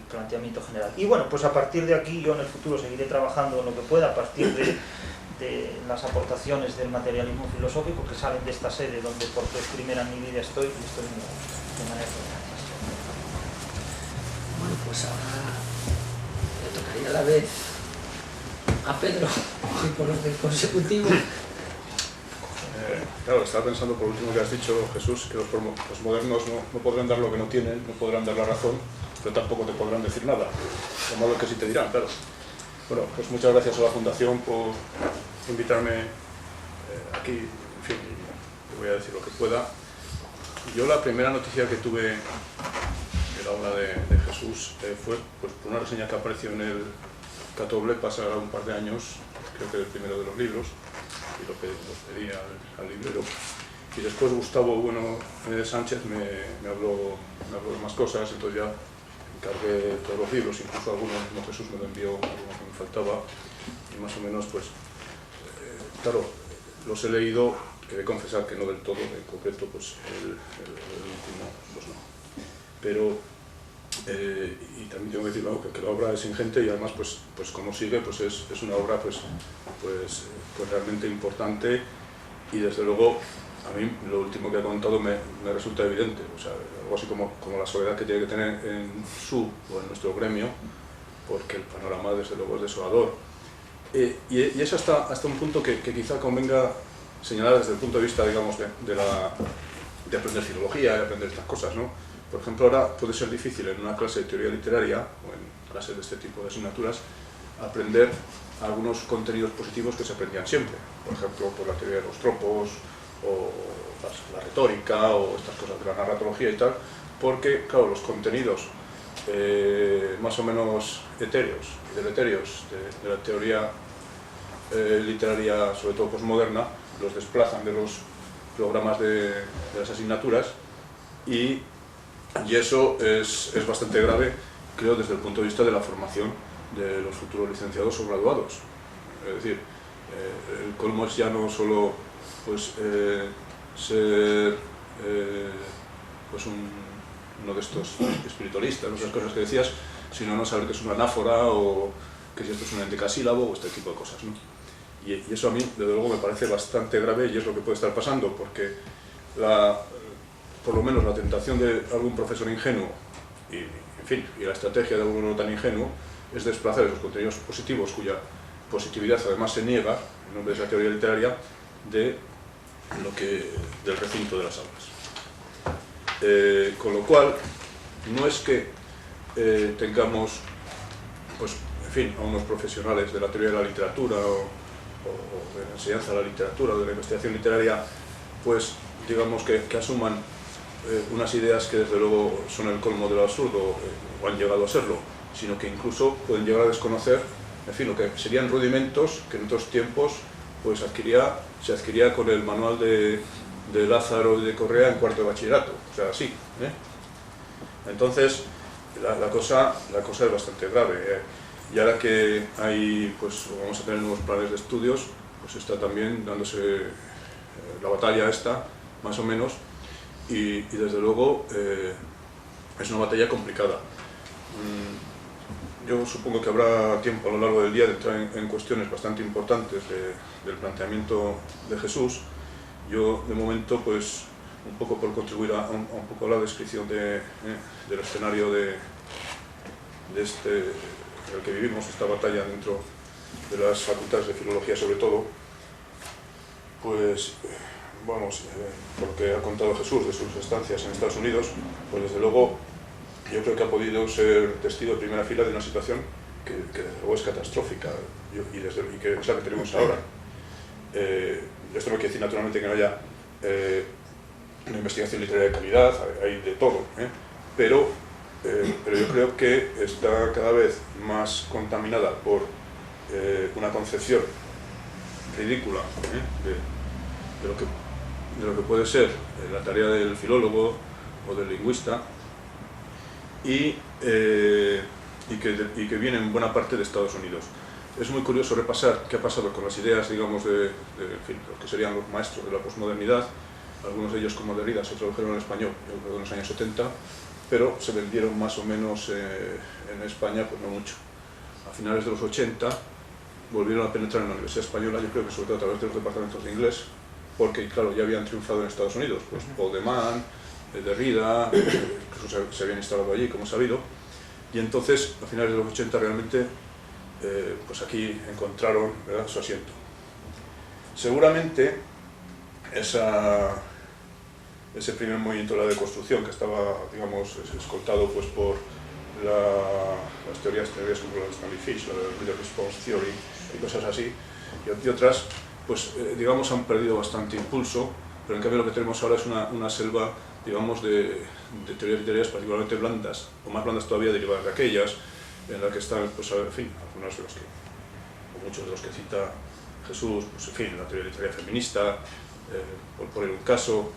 planteamiento general. Y bueno, pues a partir de aquí yo en el futuro seguiré trabajando en lo que pueda a partir de las aportaciones del materialismo filosófico que salen de esta sede donde por vez primera en mi vida estoy, y estoy muy de manera general. Bueno, pues ahora le tocaría la vez a Pedro, y por orden consecutivo. Claro, estaba pensando por último que has dicho, Jesús, que los modernos no podrán dar lo que no tienen, no podrán dar la razón, pero tampoco te podrán decir nada. Lo malo es que sí te dirán, claro. Bueno, pues muchas gracias a la Fundación por invitarme aquí, en fin, te voy a decir lo que pueda. Yo la primera noticia que tuve de la obra de Jesús fue pues, por una reseña que apareció en el Catoble, pasa un par de años, creo que el primero de los libros, y lo pedí al librero. Y después Gustavo Sánchez me habló de más cosas, entonces ya encargué todos los libros, incluso algunos, como Jesús me lo envió, algunos que me faltaba, y más o menos, pues, claro, los he leído, he de confesar que no del todo, en concreto, pues, el último, pues no. Pero, y también tengo que decir que la obra es ingente y además, pues como sigue, pues es una obra, pues realmente importante y desde luego, a mí lo último que ha contado me resulta evidente, o sea, algo así como la soledad que tiene que tener en su o en nuestro gremio, porque el panorama desde luego es desolador. Y es hasta un punto que quizá convenga señalar desde el punto de vista, digamos, de aprender filología, de aprender estas cosas, ¿no? Por ejemplo, ahora puede ser difícil en una clase de teoría literaria, o en clases de este tipo de asignaturas, aprender algunos contenidos positivos que se aprendían siempre. Por ejemplo, por la teoría de los tropos, o la retórica, o estas cosas de la narratología y tal, porque, claro, los contenidos más o menos etéreos y deletéreos de la teoría literaria, sobre todo posmoderna, los desplazan de los programas de las asignaturas y eso es bastante grave, creo, desde el punto de vista de la formación de los futuros licenciados o graduados. Es decir, el colmo es ya no solo pues, ser pues uno de estos espiritualistas, esas cosas que decías, sino no saber que es una anáfora o que si esto es un endecasílabo o este tipo de cosas, ¿no? Y eso a mí, desde luego, me parece bastante grave y es lo que puede estar pasando, porque por lo menos la tentación de algún profesor ingenuo y, en fin, y la estrategia de alguno no tan ingenuo es desplazar esos contenidos positivos cuya positividad además se niega, en nombre de esa teoría literaria, del recinto de las aulas. Con lo cual, no es que tengamos, pues, en fin, a unos profesionales de la teoría de la literatura o de la enseñanza de la literatura o de la investigación literaria, pues, digamos que asuman unas ideas que desde luego son el colmo de lo absurdo o han llegado a serlo, sino que incluso pueden llegar a desconocer, en fin, lo que serían rudimentos que en otros tiempos pues se adquiría con el manual de Lázaro y de Correa en cuarto de bachillerato, o sea, así, ¿eh? Entonces, la cosa es bastante grave, y ahora que pues vamos a tener nuevos planes de estudios, pues está también dándose la batalla esta, más o menos, y desde luego es una batalla complicada. Yo supongo que habrá tiempo a lo largo del día de entrar en cuestiones bastante importantes del planteamiento de Jesús. Yo, de momento, pues, un poco por contribuir a un poco a la descripción del escenario del que vivimos, esta batalla dentro de las facultades de filología sobre todo, Pues, vamos, por lo que ha contado Jesús de sus estancias en Estados Unidos, pues desde luego yo creo que ha podido ser testigo de primera fila de una situación que desde luego es catastrófica y que es la que tenemos ahora. Esto no quiere decir naturalmente que no haya una investigación literaria de calidad, hay de todo, pero yo creo que está cada vez más contaminada por una concepción ridícula de lo que puede ser la tarea del filólogo o del lingüista y que viene en buena parte de Estados Unidos. Es muy curioso repasar qué ha pasado con las ideas, digamos, de los que serían los maestros de la posmodernidad. Algunos de ellos, como Derrida, se tradujeron al español en los años 70, pero se vendieron más o menos en España, pues no mucho. A finales de los 80 volvieron a penetrar en la Universidad Española, yo creo que sobre todo a través de los departamentos de inglés, porque claro, ya habían triunfado en Estados Unidos, pues Paul de Man, Derrida, incluso se habían instalado allí, como sabido, y entonces a finales de los 80 realmente pues aquí encontraron, ¿verdad?, su asiento. Seguramente ese primer movimiento de la deconstrucción que estaba, digamos, escoltado pues por las teorías como la de Stanley Fish, la de Reader Response Theory y cosas así, y otras, pues digamos han perdido bastante impulso, pero en cambio lo que tenemos ahora es una selva, digamos, de teorías literarias particularmente blandas, o más blandas todavía derivadas de aquellas, en la que están, pues en fin, algunos de los que, o muchos de los que cita Jesús, pues en fin, la teoría literaria feminista, por poner un caso,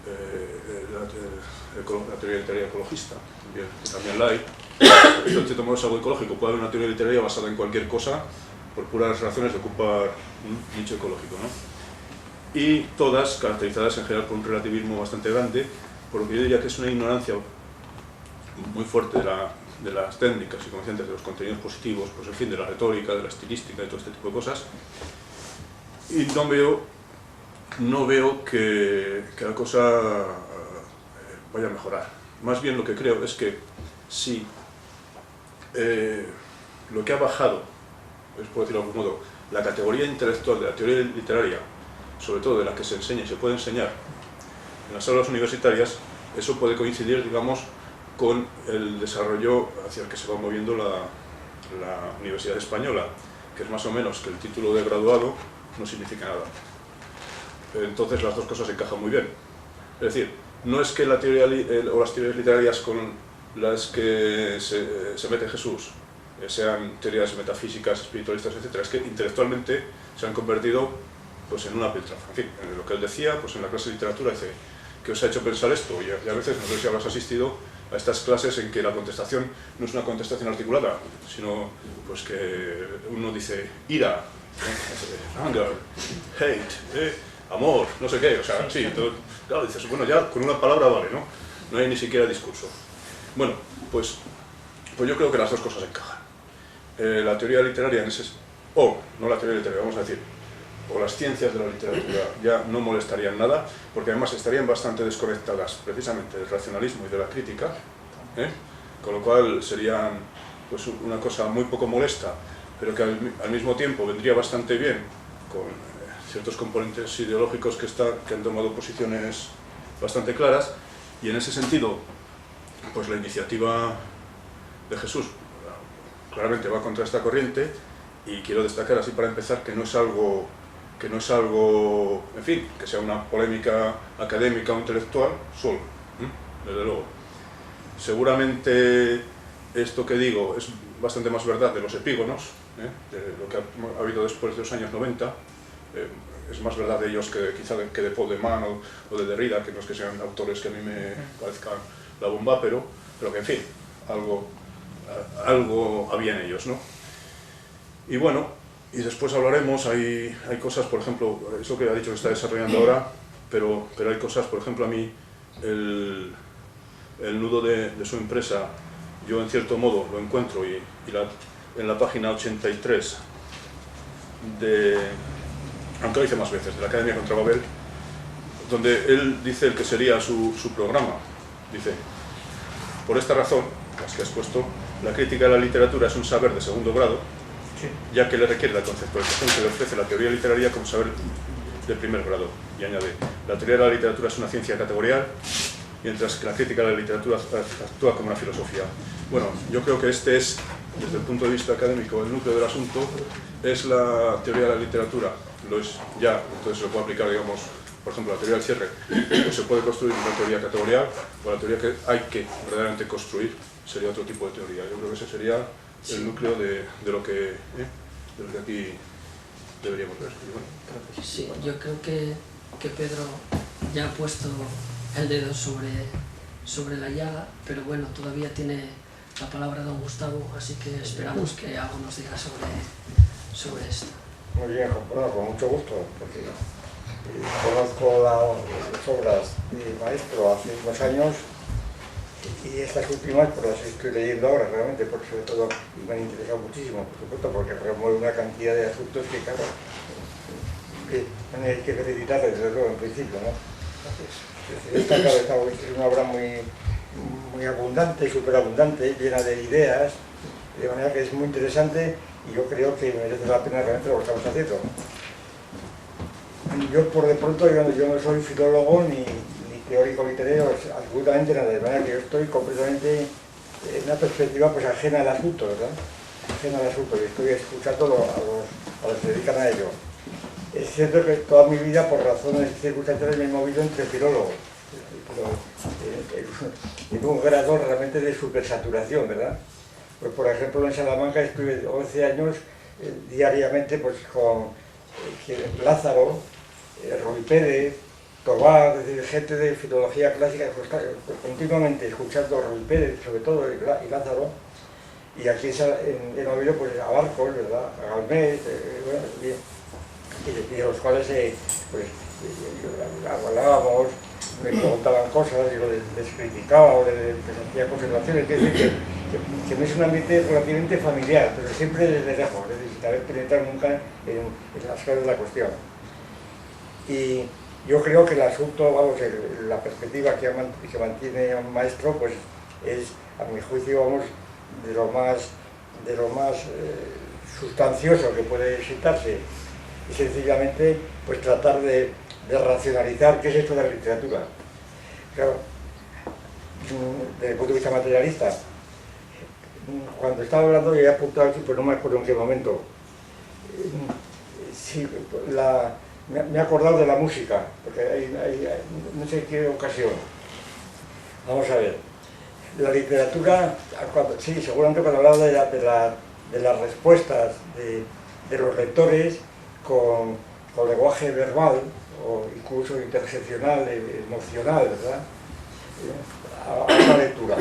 la teoría literaria ecologista, que también la hay. Esto en cierto modo es algo ecológico, puede haber una teoría literaria basada en cualquier cosa, por puras razones de ocupar un nicho ecológico, ¿no? Y todas caracterizadas en general por un relativismo bastante grande, por lo que yo diría que es una ignorancia muy fuerte de las técnicas y como decía antes, de los contenidos positivos, pues en fin, de la retórica, de la estilística y todo este tipo de cosas. Y no veo que la cosa vaya a mejorar. Más bien lo que creo es que si lo que ha bajado, por decirlo de algún modo, la categoría intelectual de la teoría literaria, sobre todo de la que se enseña y se puede enseñar en las aulas universitarias, eso puede coincidir, digamos, con el desarrollo hacia el que se va moviendo la Universidad Española, que es más o menos que el título de graduado no significa nada. Entonces las dos cosas encajan muy bien. Es decir, no es que la teoría o las teorías literarias con las que se mete Jesús sean teorías metafísicas, espiritualistas, etc. Es que intelectualmente se han convertido pues, en una piltrafa. En fin, en lo que él decía, pues en la clase de literatura dice que os ha hecho pensar esto, y a veces no sé si habrás asistido a estas clases en que la contestación no es una contestación articulada, sino pues que uno dice ira, anger, hate, amor, no sé qué, o sea, sí, entonces, claro, dices, bueno, ya con una palabra vale, ¿no? No hay ni siquiera discurso. Bueno, pues yo creo que las dos cosas encajan. La teoría literaria, no la teoría literaria, vamos a decir, o las ciencias de la literatura ya no molestarían nada, porque además estarían bastante desconectadas precisamente del racionalismo y de la crítica, con lo cual serían pues, una cosa muy poco molesta, pero que al mismo tiempo vendría bastante bien con ciertos componentes ideológicos que han tomado posiciones bastante claras, y en ese sentido, pues la iniciativa de Jesús claramente va contra esta corriente, y quiero destacar así para empezar que no es algo, en fin, que sea una polémica académica o intelectual solo, desde luego. Seguramente esto que digo es bastante más verdad de los epígonos, de lo que ha habido después de los años 90, es más verdad de ellos que quizá que de Paul de Man o de Derrida, que no es que sean autores que a mí me parezcan la bomba, pero que en fin, algo había en ellos, ¿no? Y bueno, y después hablaremos, hay cosas, por ejemplo, eso que ha dicho que está desarrollando ahora, pero hay cosas, por ejemplo, a mí, el nudo de su empresa, yo en cierto modo lo encuentro, y en la página 83 aunque lo dice más veces, de la Academia contra Babel, donde él dice el que sería su programa. Dice, por esta razón, las que has puesto, la crítica de la literatura es un saber de segundo grado, ya que le requiere la conceptualización que le ofrece la teoría literaria como saber de primer grado. Y añade, la teoría de la literatura es una ciencia categorial, mientras que la crítica de la literatura actúa como una filosofía. Bueno, yo creo que este es, desde el punto de vista académico, el núcleo del asunto, es la teoría de la literatura, lo es ya, entonces se lo puede aplicar, digamos, por ejemplo, la teoría del cierre, pues se puede construir una teoría categorial, o la teoría que hay que verdaderamente construir sería otro tipo de teoría. Yo creo que ese sería el núcleo de lo que aquí deberíamos ver. Y bueno, sí, yo creo que Pedro ya ha puesto el dedo sobre la llaga, pero bueno, todavía tiene la palabra don Gustavo, así que esperamos que algo nos diga sobre esto. Muy bien, bueno, con mucho gusto, porque conozco las obras de maestro hace unos años y estas últimas pues las estoy leyendo ahora realmente, porque sobre todo me han interesado muchísimo, por supuesto, porque remueve una cantidad de asuntos que, claro, hay que felicitar desde luego en principio, ¿no? Esta, claro, es una obra muy abundante, súper abundante, llena de ideas, de manera que es muy interesante y yo creo que merece la pena realmente lo que estamos haciendo. Yo por de pronto yo no soy filólogo ni teórico literario, absolutamente nada, de manera que yo estoy completamente en una perspectiva pues ajena al asunto, ¿verdad? Ajena al asunto, y estoy escuchando a los que se dedican a ello. Es cierto que toda mi vida, por razones circunstanciales, me he movido entre filólogos, pero en un grado realmente de supersaturación, ¿verdad? Pues por ejemplo en Salamanca estuve 11 años diariamente pues con Lázaro, Ruy Pérez, Tobar, es decir, gente de filología clásica, pues, continuamente escuchando a Ruy Pérez, sobre todo, y Lázaro, y aquí en Oviedo pues a Barcos, ¿verdad? A Galmés, bueno, y de los cuales pues, hablábamos, me preguntaban cosas, yo les criticaba o les hacía conservaciones, es decir, que me es un ambiente relativamente familiar, pero siempre desde lejos, es decir, sin haber penetrado nunca en las claves de la cuestión. Y yo creo que el asunto, vamos, la perspectiva que mantiene un maestro, pues es, a mi juicio, vamos, de lo más sustancioso que puede citarse, y sencillamente pues tratar de racionalizar qué es esto de la literatura. Claro, desde el punto de vista materialista, cuando estaba hablando, yo he apuntado aquí, pero no me acuerdo en qué momento, sí, me he acordado de la música, porque no sé en qué ocasión. Vamos a ver, la literatura, sí, seguramente cuando hablaba de las respuestas de los lectores con lenguaje verbal o incluso interjeccional, emocional, ¿verdad? A la lectura.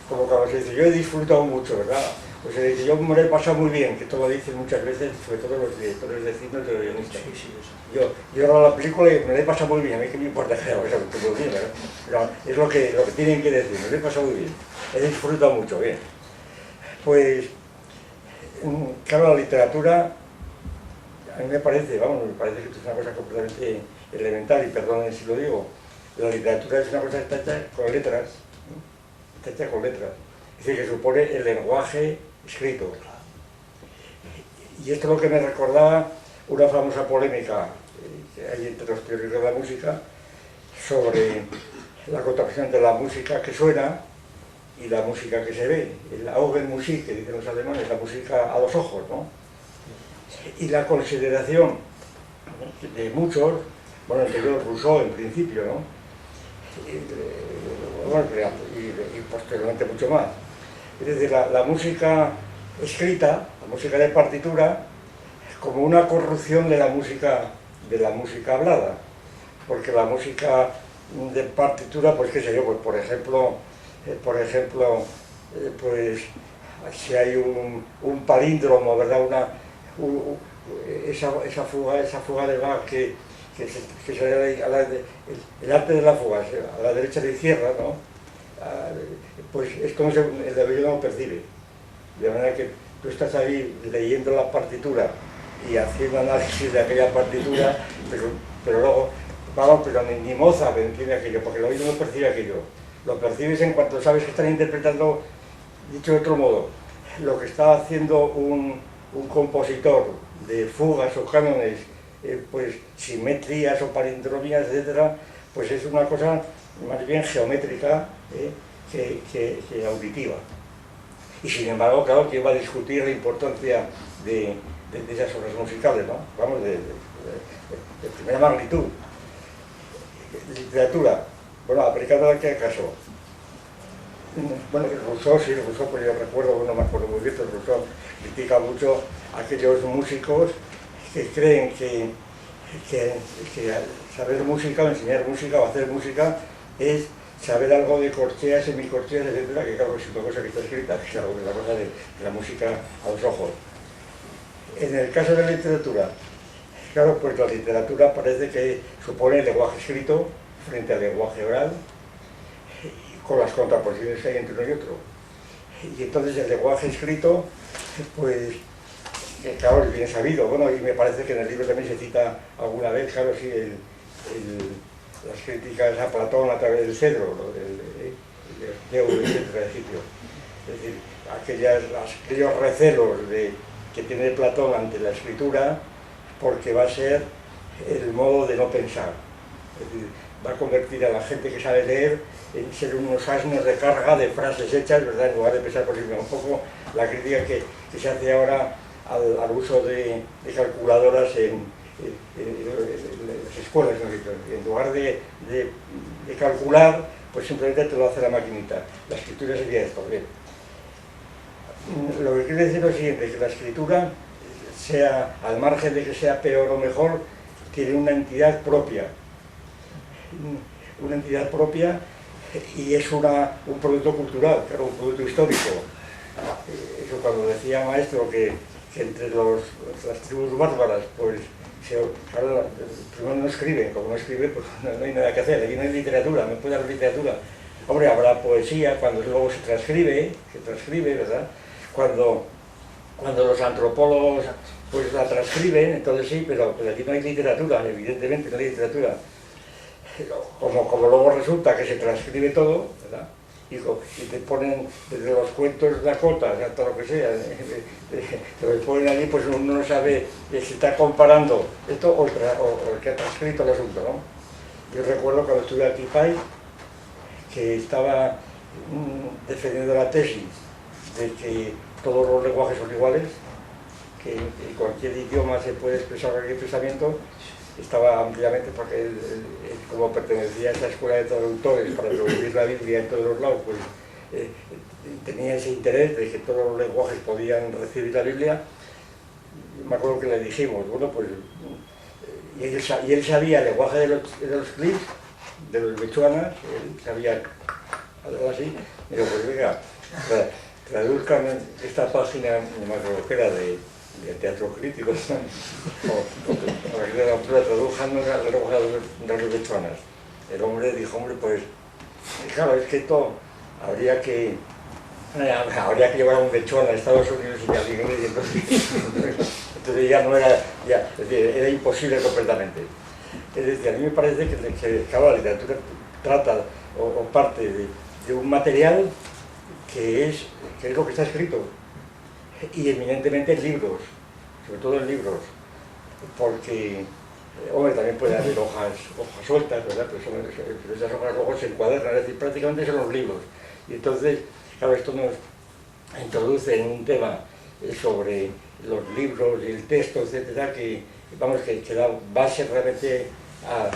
Como cuando se dice, yo he disfrutado mucho, ¿verdad? Pues se dice, yo me lo he pasado muy bien, que esto lo dicen muchas veces, sobre todo los directores de cine y los guionistas. Yo hago la película y me lo he pasado muy bien, a mí que me importa que haga muy bien, ¿verdad? Pero es lo que tienen que decir, me lo he pasado muy bien, he disfrutado mucho, bien. Pues, claro, la literatura, a mí me parece, vamos, me parece que esto es una cosa completamente elemental, y perdonen si lo digo, la literatura es una cosa que está hecha con letras, ¿no? Está hecha con letras. Es decir, que supone el lenguaje escrito. Y esto es lo que me recordaba una famosa polémica que hay entre los teóricos de la música sobre la contraposición de la música que suena y la música que se ve. El Augenmusik, que dicen los alemanes, la música a los ojos, ¿no? Y la consideración de muchos, bueno, entre ellos Rousseau en principio, ¿no? Y posteriormente mucho más. Es decir, la música escrita, la música de partitura, como una corrupción de la música hablada. Porque la música de partitura, pues qué sé yo, pues por ejemplo, pues si hay un palíndromo, ¿verdad? Esa fuga de Bach que se el arte de la fuga, a la derecha de izquierda, ¿no? Pues es como si el de no lo percibe. De manera que tú estás ahí leyendo la partitura y haciendo análisis de aquella partitura, pero luego, vamos, pero ni Mozart entiende aquello, porque el oído no percibe aquello. Lo percibes en cuanto sabes que están interpretando, dicho de otro modo, lo que está haciendo un compositor de fugas o cánones pues simetrías o palindromias, etcétera, pues es una cosa más bien geométrica que auditiva. Y sin embargo, claro, que iba a discutir la importancia de esas obras musicales, ¿no? Vamos, de primera magnitud. Literatura, bueno, aplicada a qué caso. Bueno, Rousseau, sí, Rousseau, pues yo recuerdo, no me acuerdo muy bien, pero Rousseau critica mucho a aquellos músicos que creen que saber música, o enseñar música, o hacer música, es saber algo de corcheas, semicorcheas, etcétera, que claro, es una cosa que está escrita, que claro, es la cosa de la música a los ojos. En el caso de la literatura, claro, pues la literatura parece que supone el lenguaje escrito frente al lenguaje oral, con las contraposiciones que hay entre uno y otro. Y entonces el lenguaje escrito, pues, claro, es bien sabido, bueno, y me parece que en el libro también se cita alguna vez, claro, sí, las críticas a Platón a través del cedro, el etcétera, egipcio. Es decir, aquellos recelos que tiene Platón ante la escritura, porque va a ser el modo de no pensar. Es decir, va a convertir a la gente que sabe leer en ser unos asnos de carga de frases hechas, ¿verdad?, en lugar de pensar por sí mismo. Un poco la crítica que se hace ahora al uso de calculadoras en las escuelas, ¿no? En lugar de calcular, pues simplemente te lo hace la maquinita. La escritura sería esto. Bien. Lo que quiere decir es lo siguiente, que la escritura, sea al margen de que sea peor o mejor, tiene una entidad propia. Una entidad propia y es un producto cultural, claro, un producto histórico. Eso cuando decía Maestro que entre las tribus bárbaras, pues, claro, primero no escriben, como no escriben, pues no hay nada que hacer, aquí no hay literatura, no puede haber literatura. Hombre, habrá poesía cuando luego se transcribe, ¿verdad? Cuando los antropólogos pues la transcriben, entonces sí, pero aquí no hay literatura, evidentemente no hay literatura. Como luego resulta que se transcribe todo, ¿verdad? Y te ponen desde los cuentos Dakota, hasta lo que sea, te lo ponen allí, pues uno no sabe si está comparando esto o el que ha transcrito el asunto, ¿no? Yo recuerdo cuando estuve aquí que estaba defendiendo la tesis de que todos los lenguajes son iguales, que en cualquier idioma se puede expresar cualquier pensamiento. Estaba ampliamente, porque él, como pertenecía a esa escuela de traductores para traducir la Biblia en todos los lados, pues tenía ese interés de que todos los lenguajes podían recibir la Biblia. Me acuerdo que le dijimos, bueno, pues, y él sabía el lenguaje de los clips, de los bechuanas, él sabía algo así, y digo, pues venga, traduzcan esta página, no me acuerdo que era de teatro crítico, o la autora tradujan la lenguaje de los bechuanas. El hombre dijo, hombre, pues, claro, es que esto habría que llevar a un bechuana a Estados Unidos y al inglés, y entonces ya no era, es decir, era imposible completamente. Es decir, a mí me parece que claro, la literatura trata o parte de un material que es lo que está escrito, y eminentemente en libros, sobre todo en libros, porque, hombre, también puede haber hojas sueltas, ¿verdad? Pero esas hojas luego se encuadran, es decir, prácticamente son los libros. Y entonces, claro, esto nos introduce en un tema sobre los libros y el texto, etcétera, que da base realmente a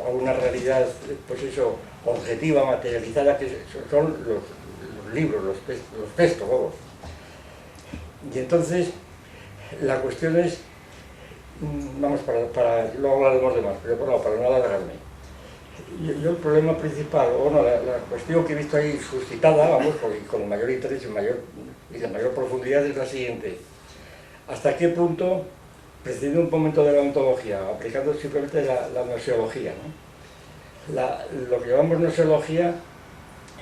una realidad, pues eso, objetiva, materializada, que son los libros, los textos, vamos. Y entonces, la cuestión es, vamos, luego hablaremos de más, pero bueno, para no alargarme. Yo el problema principal, bueno, la cuestión que he visto ahí suscitada, vamos, con el mayor interés y la mayor profundidad es la siguiente. ¿Hasta qué punto, prescindiendo un momento de la ontología, aplicando simplemente la gnoseología, ¿no? Lo que llamamos gnoseología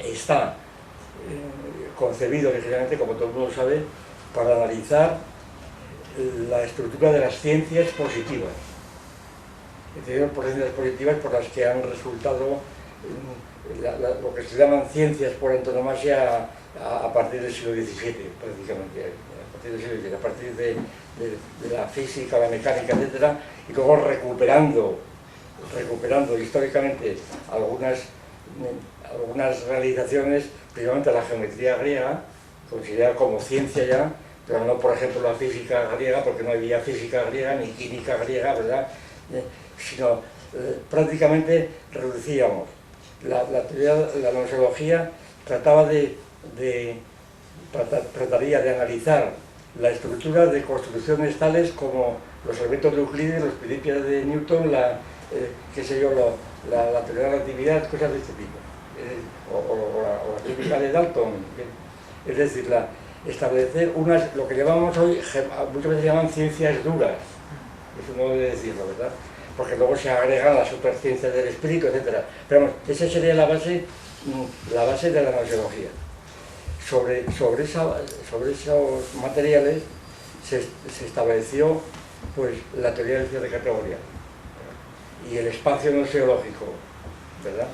está concebido originalmente, como todo el mundo sabe, para analizar la estructura de las ciencias positivas. Es decir, por ciencias positivas por las que han resultado lo que se llaman ciencias por antonomasia a partir del siglo XVII, prácticamente, a partir de la física, la mecánica, etcétera, y luego recuperando históricamente algunas realizaciones, principalmente la geometría griega, considerada como ciencia ya, pero no, por ejemplo, la física griega, porque no había física griega ni química griega, ¿verdad? Sino prácticamente reducíamos. La gnoseología trataría de analizar la estructura de construcciones tales como los elementos de Euclides, los principios de Newton, la teoría de la relatividad, cosas de este tipo, o la química de Dalton. Es decir, establecer lo que llamamos hoy, muchas veces llaman ciencias duras, eso no debe decirlo, ¿verdad? Porque luego se agregan las superciencias del espíritu, etc. Pero vamos, esa sería la base de la gnoseología. Sobre esos materiales se estableció pues, la teoría del cierre de categoría y el espacio gnoseológico, ¿verdad?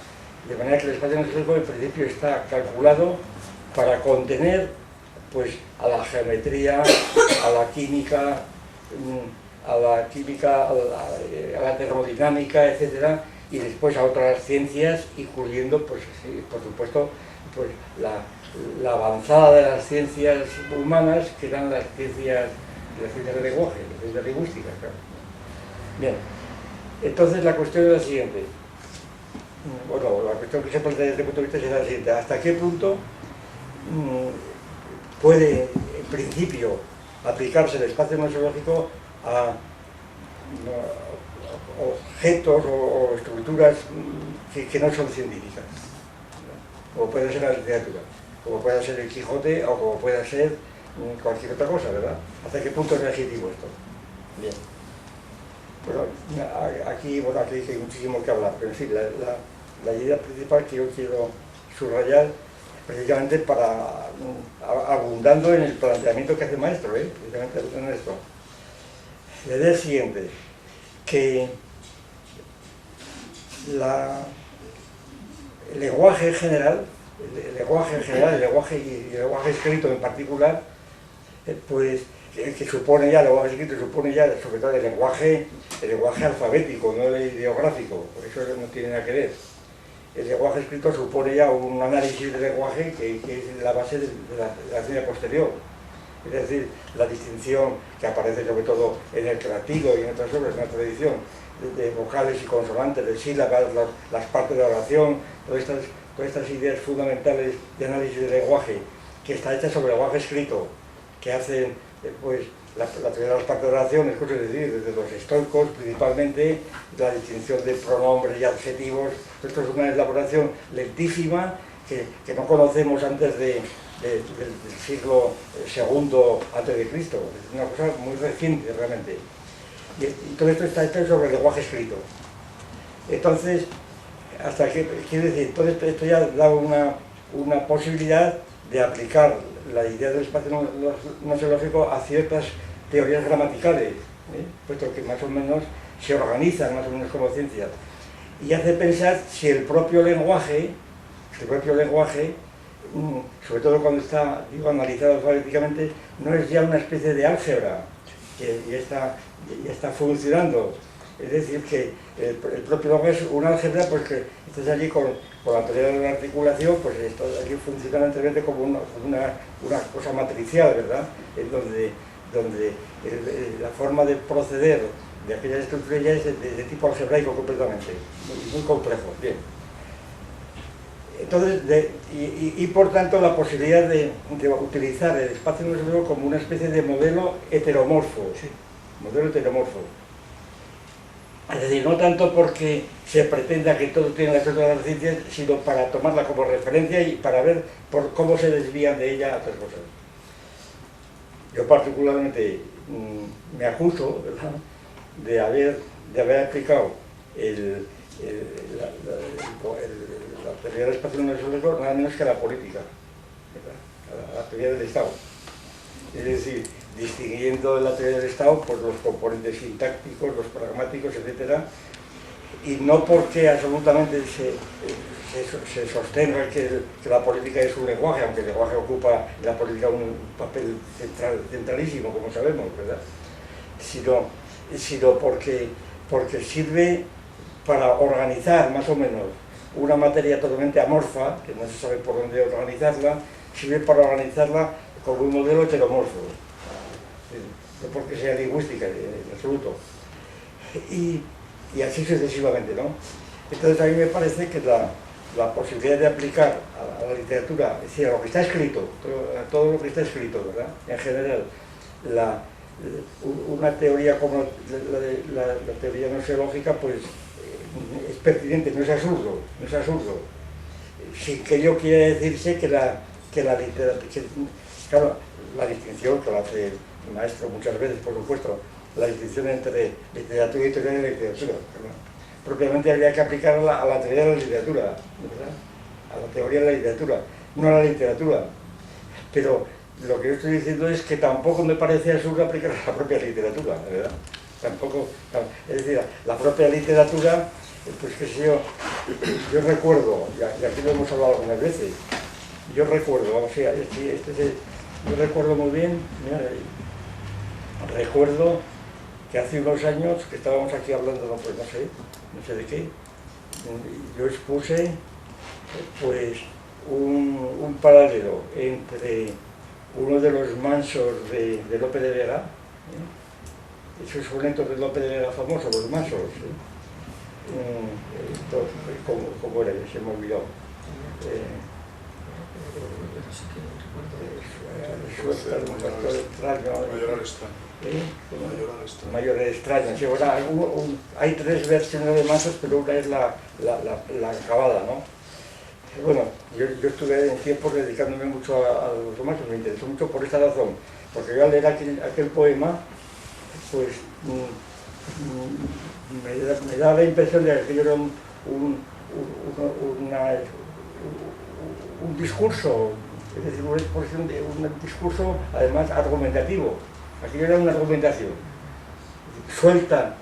De manera que el espacio gnoseológico en principio está calculado para contener pues, a la geometría, a la química, a la termodinámica, etcétera, y después a otras ciencias, incluyendo, pues, por supuesto, pues, la avanzada de las ciencias humanas, que eran las ciencias del lenguaje, las ciencias lingüísticas, claro. Bien, entonces la cuestión es la siguiente. Bueno, la cuestión que se plantea desde este punto de vista es la siguiente. ¿Hasta qué punto puede, en principio, aplicarse el espacio gnoseológico a objetos o estructuras que no son científicas, como puede ser la literatura, como puede ser el Quijote o como puede ser cualquier otra cosa, ¿verdad? ¿Hasta qué punto es legítimo esto? Bien. Bueno, aquí hay muchísimo que hablar, pero en fin, la idea principal que yo quiero subrayar precisamente abundando en el planteamiento que hace el maestro, precisamente en esto. La idea es siguiente, que el lenguaje en general, el lenguaje escrito en particular, pues que supone ya, el lenguaje escrito supone ya, sobre todo el lenguaje alfabético, no el ideográfico, por eso no tiene nada que ver. El lenguaje escrito supone ya un análisis del lenguaje que es la base de la ciencia posterior. Es decir, la distinción que aparece sobre todo en el creativo y en otras obras, en la tradición, de vocales y consonantes, de sílabas, las partes de oración, todas estas ideas fundamentales de análisis del lenguaje, que está hecha sobre el lenguaje escrito, que hacen pues, la teoría de las partes de oración, es decir, desde los estoicos principalmente, la distinción de pronombres y adjetivos. Esto es una elaboración lentísima que no conocemos antes del siglo II a.C. Es una cosa muy reciente realmente. Y todo esto está hecho sobre el lenguaje escrito. Entonces, quiere decir, todo esto ya da una posibilidad de aplicar la idea del espacio gnoseológico a ciertas teorías gramaticales, puesto que más o menos se organizan más o menos como ciencias. Y hace pensar si el propio lenguaje, sobre todo cuando está analizado alfabéticamente, no es ya una especie de álgebra que ya está funcionando. Es decir, que el propio lenguaje es un álgebra, pues que estás allí con la teoría de la articulación, pues esto allí funciona anteriormente como una cosa matricial, ¿verdad? En donde la forma de proceder de aquellas estructuras ya es de tipo algebraico completamente, muy complejo. Bien. Entonces, por tanto, la posibilidad de utilizar el espacio gnoseológico como una especie de modelo heteromorfo. Sí. Modelo heteromorfo. Es decir, no tanto porque se pretenda que todo tiene la estructura de las ciencias, sino para tomarla como referencia y para ver cómo se desvían de ella otras cosas. Yo particularmente me acuso, ¿verdad?, de haber aplicado la teoría del espacio gnoseológico nada menos que a la política, ¿verdad?, a la teoría del Estado. Es decir, distinguiendo en la teoría del Estado pues, los componentes sintácticos, los pragmáticos, etc. y no porque absolutamente se sostenga que la política es un lenguaje, aunque el lenguaje ocupa en la política un papel centralísimo, como sabemos, ¿verdad? Sino porque sirve para organizar más o menos una materia totalmente amorfa, que no se sabe por dónde organizarla, sirve para organizarla como un modelo heteromorfo, no porque sea lingüística en absoluto, y así sucesivamente, ¿no? Entonces a mí me parece que la posibilidad de aplicar a la literatura, es decir, a lo que está escrito, a todo lo que está escrito, ¿verdad? En general, una teoría como la teoría gnoseológica, pues es pertinente, no es absurdo, sin que ello quiera decirse que la literatura, claro, la distinción que lo hace el maestro muchas veces, por supuesto, la distinción entre literatura y teoría de la literatura, ¿verdad? Propiamente habría que aplicarla a la teoría de la literatura, ¿verdad? A la teoría de la literatura, no a la literatura. Pero lo que yo estoy diciendo es que tampoco me parece absurdo aplicar a la propia literatura, ¿verdad? Tampoco, es decir, la propia literatura, pues qué sé yo recuerdo, y aquí lo hemos hablado algunas veces, yo recuerdo, vamos a ver, yo recuerdo muy bien, mira, recuerdo que hace unos años que estábamos aquí hablando, pues no sé de qué, yo expuse pues un paralelo entre uno de los mansos de Lope de Vega, esos sonetos de Lope de Vega famosos, los mansos, ¿cómo era? Se me olvidó. Mayor extraño. Sí, hay tres versiones de mansos, pero una es la acabada, ¿no? Bueno, yo estuve en tiempo dedicándome mucho a los romances, me interesó mucho por esta razón, porque yo al leer aquel poema, pues me da la impresión de que yo era un discurso, es decir, una exposición de un discurso además argumentativo. Aquello era una argumentación. Suelta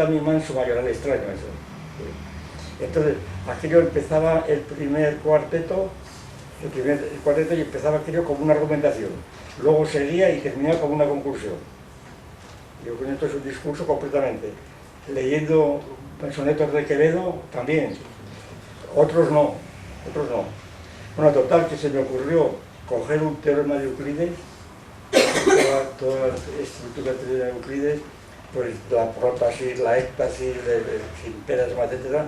mi manso mayoral extraño, eso. Entonces, aquello empezaba el primer cuarteto y empezaba aquello como una argumentación. Luego seguía y terminaba como una conclusión. Yo con esto es un discurso completamente. Leyendo sonetos de Quevedo también. Otros no. Bueno, total, que se me ocurrió coger un teorema de Euclides, toda la estructura de Euclides, pues la prótasis, la éctasis, sin peras, etc.,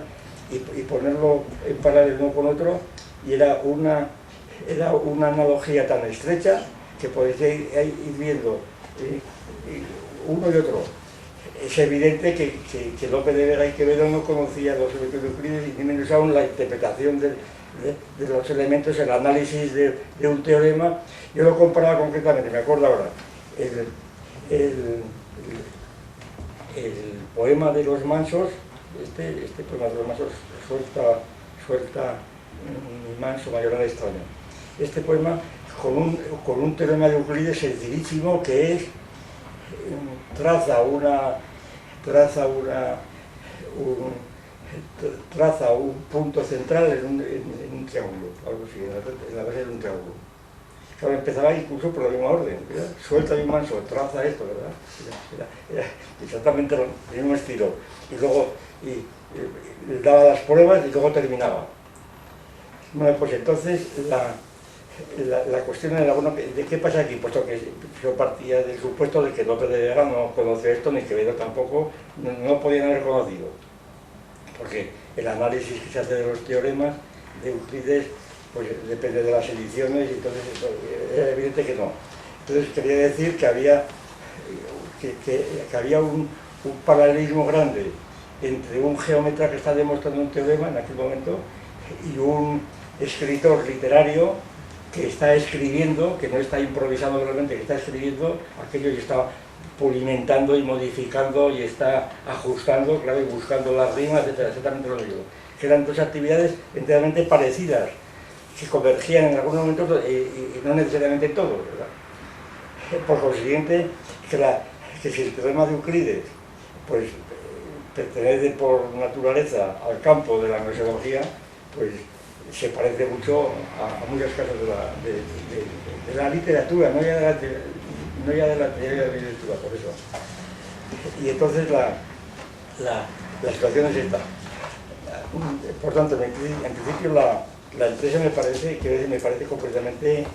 y ponerlo en paralelo uno con otro, y era una analogía tan estrecha que podéis ir viendo uno y otro. Es evidente que Lope de Vega y Quevedo no conocían los elementos de Euclides y ni menos aún la interpretación de los elementos, el análisis de un teorema. Yo lo comparaba concretamente, me acuerdo ahora, el poema de los mansos, este poema de los mansos, suelta mi manso mayoral extraño. Este poema con un teorema de Euclides sencillísimo, que es traza un punto central en un triángulo, algo así, en la base de un triángulo. Claro, empezaba incluso por la misma orden, ¿verdad? Suelta mi manso, traza esto, ¿verdad? Era exactamente el mismo estilo. Y luego daba las pruebas y luego terminaba. Bueno, pues entonces la cuestión era, bueno, ¿de qué pasa aquí? Puesto que yo partía del supuesto de que Lope de Vega no conoció esto, ni Quevedo tampoco, no podían haber conocido. Porque el análisis que se hace de los teoremas de Euclides, pues depende de las ediciones, y entonces era evidente que no. Entonces quería decir que había un paralelismo grande entre un geómetra que está demostrando un teorema en aquel momento y un escritor literario que está escribiendo, que no está improvisando realmente, que está escribiendo aquello y está pulimentando y modificando y está ajustando, claro, y buscando las rimas, etcétera, exactamente lo mismo. Que eran dos actividades enteramente parecidas, que convergían en algunos momentos y no necesariamente en todos, ¿verdad? Por consiguiente, que si el teorema de Euclides pues pertenece por naturaleza al campo de la gnoseología, pues se parece mucho a muchas cosas de la literatura, no ya de la teoría de la literatura, por eso. Y entonces la situación es esta. Por tanto, en principio la empresa me parece completamente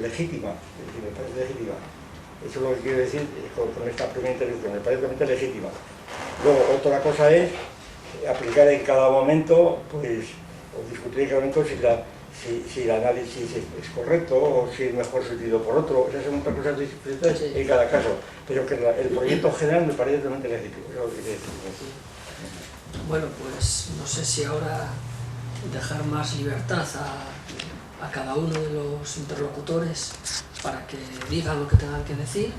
legítima, me parece legítima. Eso es lo que quiero decir con esta primera intervención, me parece completamente legítima. Luego, otra cosa es aplicar en cada momento, pues, o discutir en cada momento si el análisis es correcto o si es mejor sustituido por otro. Esas son otras cosas distintas en cada caso, pero que el proyecto general me parece totalmente legítimo. Eso es lo que quiero decir. Bueno, pues no sé si ahora dejar más libertad a cada uno de los interlocutores para que digan lo que tengan que decir.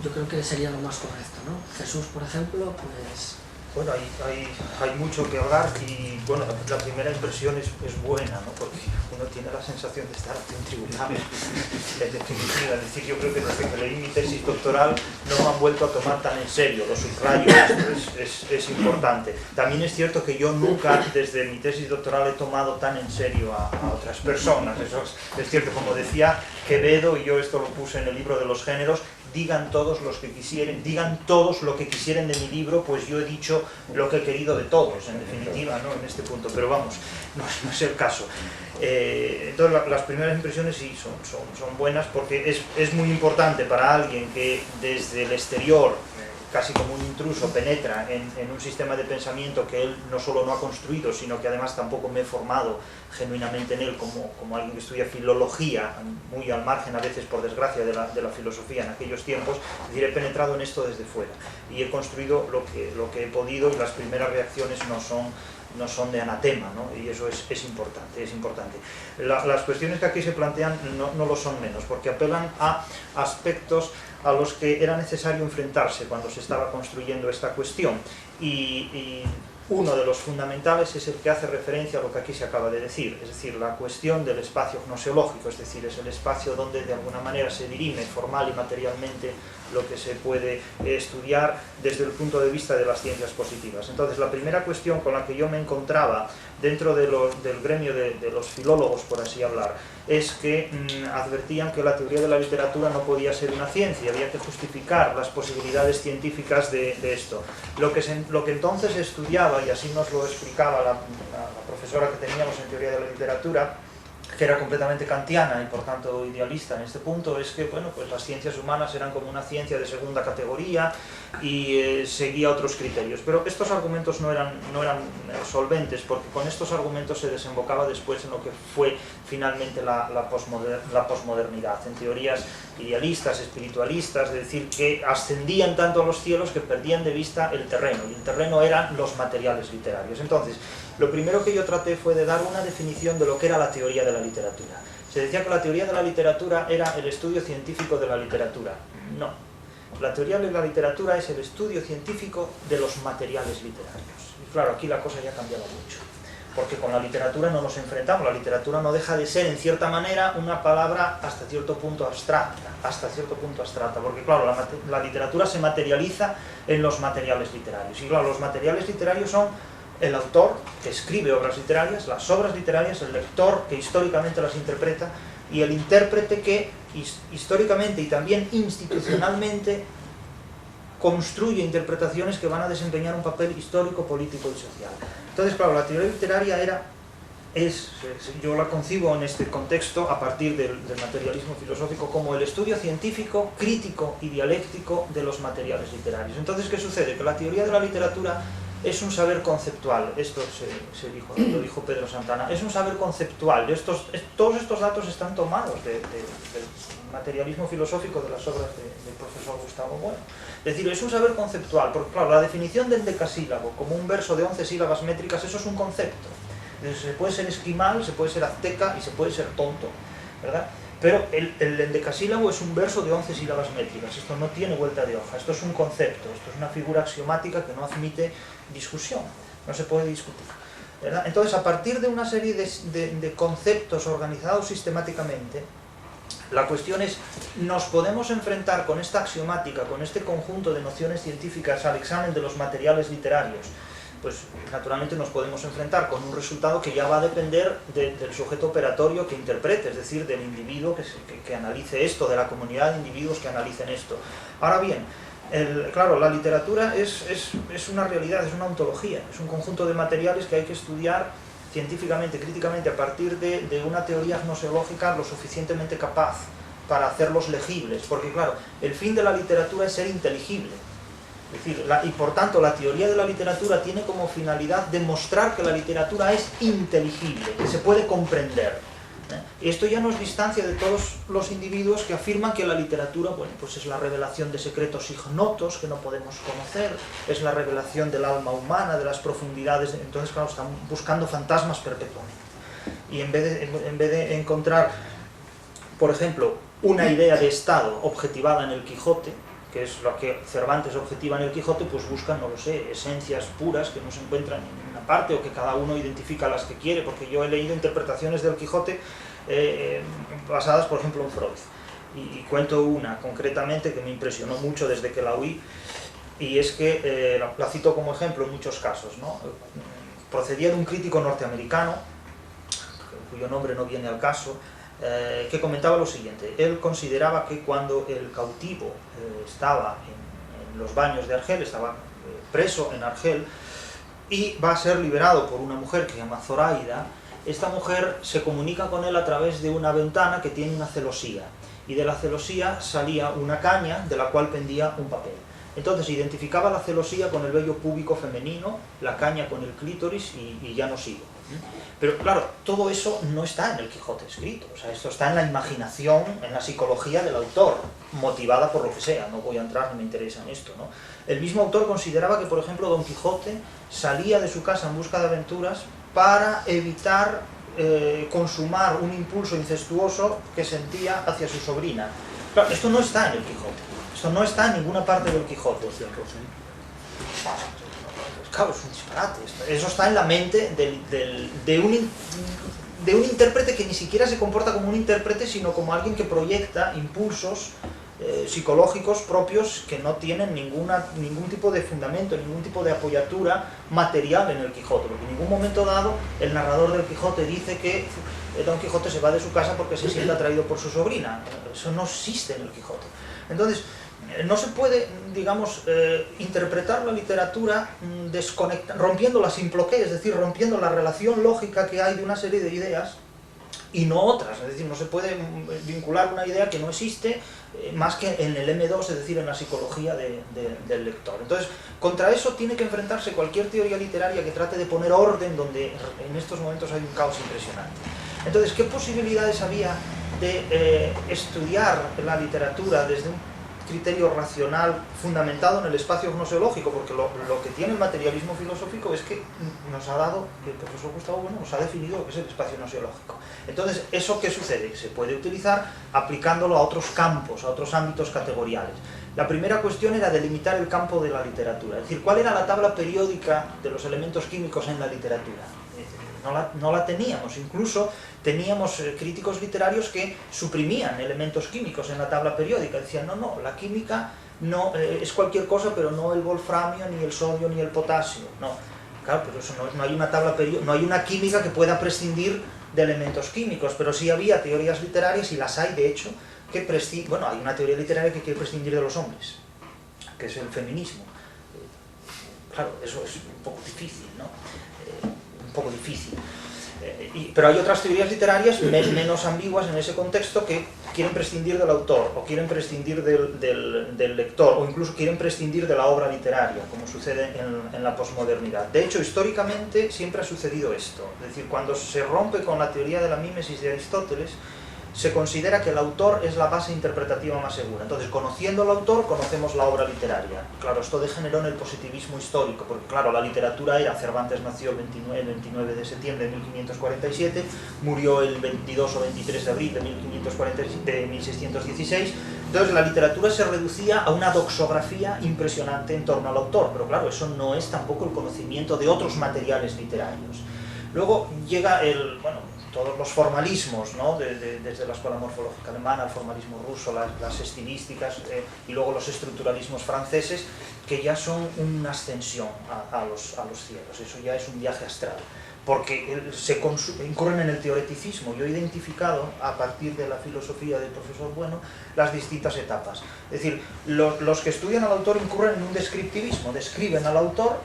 Yo creo que sería lo más correcto, ¿no? Jesús, por ejemplo, pues... Bueno, hay mucho que hablar y bueno, la primera impresión es buena, ¿no? Porque uno tiene la sensación de estar ante un tribunal, en definitiva. Es decir, yo creo que desde que leí mi tesis doctoral no me han vuelto a tomar tan en serio, lo subrayo, esto es importante. También es cierto que yo nunca desde mi tesis doctoral he tomado tan en serio a otras personas, eso es cierto, como decía Quevedo, y yo esto lo puse en el libro de los géneros, digan todos lo que quisieren de mi libro, pues yo he dicho lo que he querido de todos, en definitiva, ¿no? En este punto, pero vamos, no es el caso. Entonces las primeras impresiones sí son buenas, porque es muy importante para alguien que desde el exterior, casi como un intruso, penetra en un sistema de pensamiento que él no solo no ha construido, sino que además tampoco me he formado genuinamente en él como alguien que estudia filología, muy al margen a veces, por desgracia, de la filosofía en aquellos tiempos. Es decir, he penetrado en esto desde fuera y he construido lo que he podido, y las primeras reacciones no son de anatema, ¿no? Y eso es importante. Las cuestiones que aquí se plantean no lo son menos, porque apelan a aspectos a los que era necesario enfrentarse cuando se estaba construyendo esta cuestión, y uno de los fundamentales es el que hace referencia a lo que aquí se acaba de decir, es decir, la cuestión del espacio gnoseológico, es decir, es el espacio donde de alguna manera se dirime formal y materialmente lo que se puede estudiar desde el punto de vista de las ciencias positivas. Entonces, la primera cuestión con la que yo me encontraba dentro del gremio de los filólogos, por así hablar, es que advertían que la teoría de la literatura no podía ser una ciencia, había que justificar las posibilidades científicas de esto. Lo que entonces se estudiaba, y así nos lo explicaba la profesora que teníamos en teoría de la literatura, que era completamente kantiana y por tanto idealista en este punto, es que bueno, pues las ciencias humanas eran como una ciencia de segunda categoría y seguía otros criterios. Pero estos argumentos no eran solventes, porque con estos argumentos se desembocaba después en lo que fue finalmente la posmodernidad, en teorías idealistas, espiritualistas, es decir, que ascendían tanto a los cielos que perdían de vista el terreno, y el terreno eran los materiales literarios. Entonces, lo primero que yo traté fue de dar una definición de lo que era la teoría de la literatura. Se decía que la teoría de la literatura era el estudio científico de la literatura. No. La teoría de la literatura es el estudio científico de los materiales literarios. Y claro, aquí la cosa ya ha cambiado mucho, porque con la literatura no nos enfrentamos. La literatura no deja de ser, en cierta manera, una palabra hasta cierto punto abstracta, porque claro, la literatura se materializa en los materiales literarios. Y claro, los materiales literarios son el autor, que escribe obras literarias, las obras literarias, el lector, que históricamente las interpreta, y el intérprete, que históricamente y también institucionalmente construye interpretaciones que van a desempeñar un papel histórico, político y social. Entonces, claro, la teoría literaria yo la concibo en este contexto, a partir del materialismo filosófico, como el estudio científico, crítico y dialéctico de los materiales literarios. Entonces, ¿qué sucede? Que la teoría de la literatura es un saber conceptual, esto lo dijo Pedro Santana, es un saber conceptual. Todos estos datos están tomados del materialismo filosófico de las obras del profesor Gustavo Bueno. Es decir, es un saber conceptual, porque claro, la definición del decasílabo como un verso de 11 sílabas métricas, eso es un concepto. Se puede ser esquimal, se puede ser azteca y se puede ser tonto, ¿verdad? Pero el endecasílabo es un verso de 11 sílabas métricas, esto no tiene vuelta de hoja, esto es un concepto, esto es una figura axiomática que no admite discusión, no se puede discutir, ¿verdad? Entonces, a partir de una serie de conceptos organizados sistemáticamente, La cuestión es, ¿nos podemos enfrentar con esta axiomática, con este conjunto de nociones científicas al examen de los materiales literarios? Pues naturalmente nos podemos enfrentar con un resultado que ya va a depender del sujeto operatorio que interprete, es decir, del individuo que analice esto, de la comunidad de individuos que analicen esto. Ahora bien, claro, la literatura es una realidad, es una ontología, es un conjunto de materiales que hay que estudiar científicamente, críticamente, a partir de una teoría gnoseológica lo suficientemente capaz para hacerlos legibles, porque claro, el fin de la literatura es ser inteligible. Es decir, y por tanto la teoría de la literatura tiene como finalidad demostrar que la literatura es inteligible, que se puede comprender. Y esto ya nos distancia de todos los individuos que afirman que la literatura, bueno, pues es la revelación de secretos ignotos que no podemos conocer, es la revelación del alma humana, de las profundidades, entonces claro, están buscando fantasmas perpetuamente. Y en vez de encontrar, por ejemplo, una idea de Estado objetivada en el Quijote, que es lo que Cervantes objetiva en el Quijote, pues buscan, no lo sé, esencias puras que no se encuentran en ninguna parte o que cada uno identifica las que quiere, porque yo he leído interpretaciones del Quijote basadas, por ejemplo, en Freud. Y cuento una concretamente que me impresionó mucho desde que la oí, y es que la cito como ejemplo en muchos casos, ¿no? Procedía de un crítico norteamericano, cuyo nombre no viene al caso, que comentaba lo siguiente. Él consideraba que cuando el cautivo estaba en los baños de Argel, estaba preso en Argel, y va a ser liberado por una mujer que se llama Zoraida, esta mujer se comunica con él a través de una ventana que tiene una celosía, y de la celosía salía una caña de la cual pendía un papel. Entonces identificaba la celosía con el vello púbico femenino, la caña con el clítoris y ya no sigo. Pero claro, todo eso no está en el Quijote escrito, o sea, esto está en la imaginación, en la psicología del autor, motivada por lo que sea, no voy a entrar ni me interesa en esto, ¿no? El mismo autor consideraba que, por ejemplo, Don Quijote salía de su casa en busca de aventuras para evitar consumar un impulso incestuoso que sentía hacia su sobrina. Claro, esto no está en el Quijote, esto no está en ninguna parte del Quijote. Claro, es un disparate. Eso está en la mente de un intérprete que ni siquiera se comporta como un intérprete, sino como alguien que proyecta impulsos psicológicos propios que no tienen ningún tipo de fundamento, ningún tipo de apoyatura material en el Quijote. Porque en ningún momento dado el narrador del Quijote dice que Don Quijote se va de su casa porque se siente atraído por su sobrina. Eso no existe en el Quijote. Entonces, no se puede, digamos, interpretar la literatura rompiendo la simploqué, es decir, rompiendo la relación lógica que hay de una serie de ideas y no otras. Es decir, no se puede vincular una idea que no existe más que en el M2, es decir, en la psicología del lector. Entonces, contra eso tiene que enfrentarse cualquier teoría literaria que trate de poner orden donde en estos momentos hay un caos impresionante. Entonces, ¿qué posibilidades había de estudiar la literatura desde un criterio racional fundamentado en el espacio gnoseológico? Porque lo que tiene el materialismo filosófico es que nos ha dado, el profesor Gustavo Bueno nos ha definido lo que es el espacio gnoseológico. Entonces, ¿eso qué sucede? Se puede utilizar aplicándolo a otros campos, a otros ámbitos categoriales. La primera cuestión era delimitar el campo de la literatura, es decir, ¿cuál era la tabla periódica de los elementos químicos en la literatura? No la teníamos, incluso teníamos críticos literarios que suprimían elementos químicos en la tabla periódica, decían, no, la química no es cualquier cosa, pero no el wolframio, ni el sodio, ni el potasio, no. Claro, pero eso no hay una tabla periódica, no hay una química que pueda prescindir de elementos químicos, pero sí había teorías literarias, y las hay de hecho, que bueno, hay una teoría literaria que quiere prescindir de los hombres, que es el feminismo. Claro, eso es un poco difícil, ¿no? Poco difícil. Pero hay otras teorías literarias menos ambiguas en ese contexto que quieren prescindir del autor, o quieren prescindir del lector, o incluso quieren prescindir de la obra literaria, como sucede en la posmodernidad. De hecho, históricamente siempre ha sucedido esto. Es decir, cuando se rompe con la teoría de la mímesis de Aristóteles, se considera que el autor es la base interpretativa más segura. Entonces, conociendo al autor, conocemos la obra literaria. Claro, esto degeneró en el positivismo histórico, porque claro, la literatura era, Cervantes nació el 29 de septiembre de 1547, murió el 22 o 23 de abril de 1616, entonces la literatura se reducía a una doxografía impresionante en torno al autor, pero claro, eso no es tampoco el conocimiento de otros materiales literarios. Luego llega todos los formalismos, ¿no? Desde la escuela morfológica alemana, el formalismo ruso, las estilísticas y luego los estructuralismos franceses, que ya son una ascensión a los cielos, eso ya es un viaje astral, porque incurren en el teoreticismo. Yo he identificado, a partir de la filosofía del profesor Bueno, las distintas etapas. Es decir, los que estudian al autor incurren en un descriptivismo, describen al autor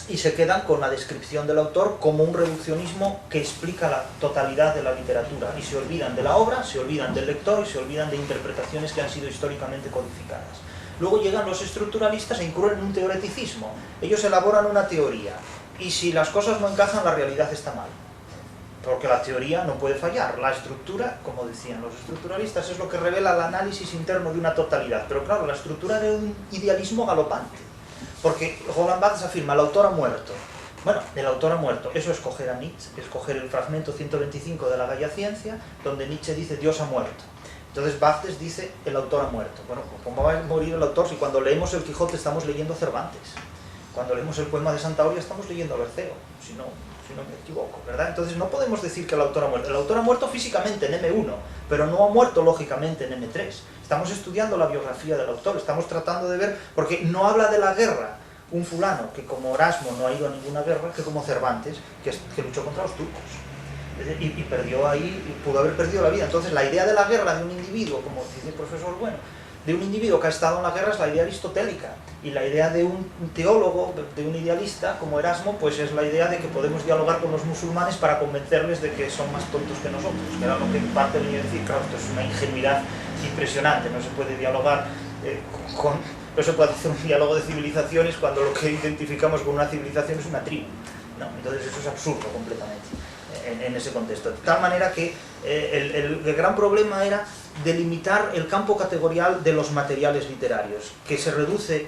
y se quedan con la descripción del autor como un reduccionismo que explica la totalidad de la literatura, y se olvidan de la obra, se olvidan del lector y se olvidan de interpretaciones que han sido históricamente codificadas. Luego llegan los estructuralistas e incurren en un teoreticismo. Ellos elaboran una teoría, y si las cosas no encajan, la realidad está mal, porque la teoría no puede fallar. La estructura, como decían los estructuralistas, es lo que revela el análisis interno de una totalidad, pero claro, la estructura de un idealismo galopante, porque Roland Barthes afirma: el autor ha muerto. Bueno, el autor ha muerto, eso es coger a Nietzsche, es coger el fragmento 125 de la Gaia Ciencia, donde Nietzsche dice Dios ha muerto. Entonces Barthes dice el autor ha muerto. Bueno, ¿cómo va a morir el autor si cuando leemos el Quijote estamos leyendo Cervantes? Cuando leemos el poema de Santa Oria estamos leyendo a Berceo, si no me equivoco, ¿verdad? Entonces no podemos decir que el autor ha muerto. El autor ha muerto físicamente en M1, pero no ha muerto lógicamente en M3. Estamos estudiando la biografía del autor, estamos tratando de ver, porque no habla de la guerra un fulano que como Erasmo no ha ido a ninguna guerra, que como Cervantes, que luchó contra los turcos. Y perdió ahí, y pudo haber perdido la vida. Entonces la idea de la guerra de un individuo, como dice el profesor Bueno, de un individuo que ha estado en la guerra, es la idea aristotélica, y la idea de un teólogo, de un idealista como Erasmo, pues es la idea de que podemos dialogar con los musulmanes para convencerles de que son más tontos que nosotros, que era lo que en parte venía a decir. Claro, esto es una ingenuidad impresionante, no se puede dialogar no se puede hacer un diálogo de civilizaciones cuando lo que identificamos con una civilización es una tribu, ¿no? Entonces eso es absurdo completamente en ese contexto, de tal manera que el gran problema era delimitar el campo categorial de los materiales literarios, que se reduce,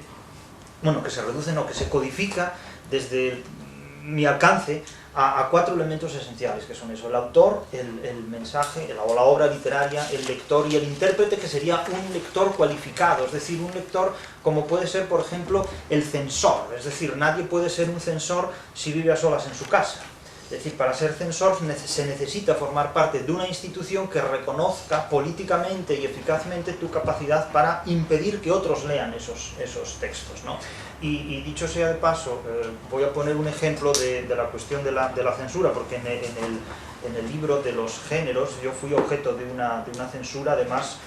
que se codifica desde mi alcance a 4 elementos esenciales, que son eso: el autor, el mensaje, o la obra literaria, el lector y el intérprete, que sería un lector cualificado, es decir, un lector como puede ser, por ejemplo, el censor. Es decir, nadie puede ser un censor si vive a solas en su casa. Es decir, para ser censor se necesita formar parte de una institución que reconozca políticamente y eficazmente tu capacidad para impedir que otros lean esos textos, ¿no? Y dicho sea de paso, voy a poner un ejemplo de la cuestión de la censura, porque en el libro de los géneros yo fui objeto de una censura. Además,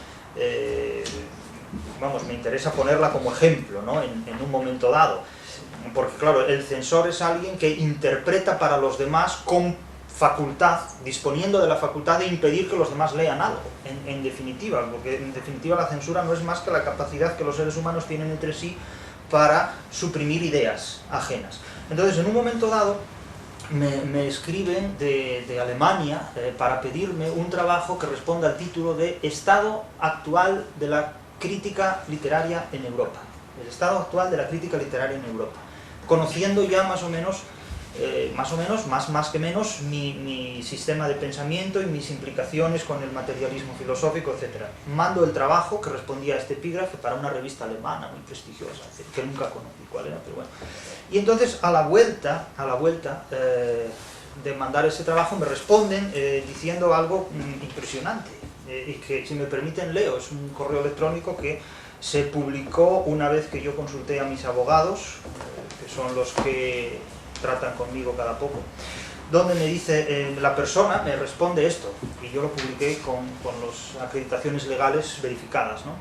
me interesa ponerla como ejemplo, ¿no? en un momento dado. Porque claro, el censor es alguien que interpreta para los demás con facultad, disponiendo de la facultad de impedir que los demás lean algo, en definitiva, porque en definitiva la censura no es más que la capacidad que los seres humanos tienen entre sí para suprimir ideas ajenas. Entonces, en un momento dado, me escriben de Alemania para pedirme un trabajo que responda al título de Estado actual de la crítica literaria en Europa. El estado actual de la crítica literaria en Europa, conociendo ya más que menos, mi sistema de pensamiento y mis implicaciones con el materialismo filosófico, etc. Mando el trabajo que respondía a este epígrafe para una revista alemana muy prestigiosa, que nunca conocí cuál era, pero bueno. Y entonces, a la vuelta de mandar ese trabajo, me responden diciendo algo impresionante, y que, si me permiten, leo. Es un correo electrónico que se publicó una vez que yo consulté a mis abogados, que son los que tratan conmigo cada poco, donde me dice, la persona me responde esto, y yo lo publiqué con las acreditaciones legales verificadas, ¿no?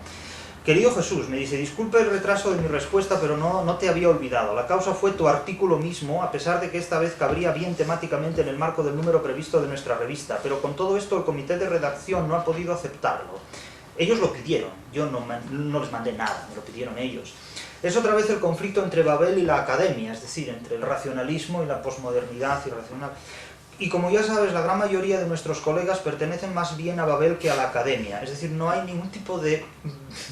Querido Jesús, me dice, disculpe el retraso de mi respuesta, pero no te había olvidado. La causa fue tu artículo mismo, a pesar de que esta vez cabría bien temáticamente en el marco del número previsto de nuestra revista, pero con todo esto el comité de redacción no ha podido aceptarlo. Ellos lo pidieron, yo no les mandé nada, me lo pidieron ellos. Es otra vez el conflicto entre Babel y la academia, es decir, entre el racionalismo y la posmodernidad irracional. Y como ya sabes, la gran mayoría de nuestros colegas pertenecen más bien a Babel que a la academia. Es decir, no hay ningún tipo de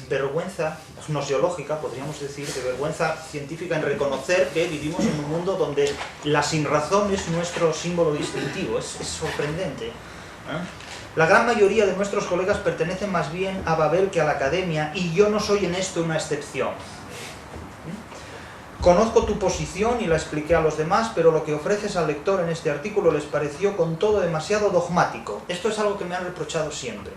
vergüenza gnoseológica, podríamos decir, de vergüenza científica en reconocer que vivimos en un mundo donde la sinrazón es nuestro símbolo distintivo. Es sorprendente, ¿eh? La gran mayoría de nuestros colegas pertenecen más bien a Babel que a la academia, y yo no soy en esto una excepción. Conozco tu posición y la expliqué a los demás, pero lo que ofreces al lector en este artículo les pareció con todo demasiado dogmático. Esto es algo que me han reprochado siempre.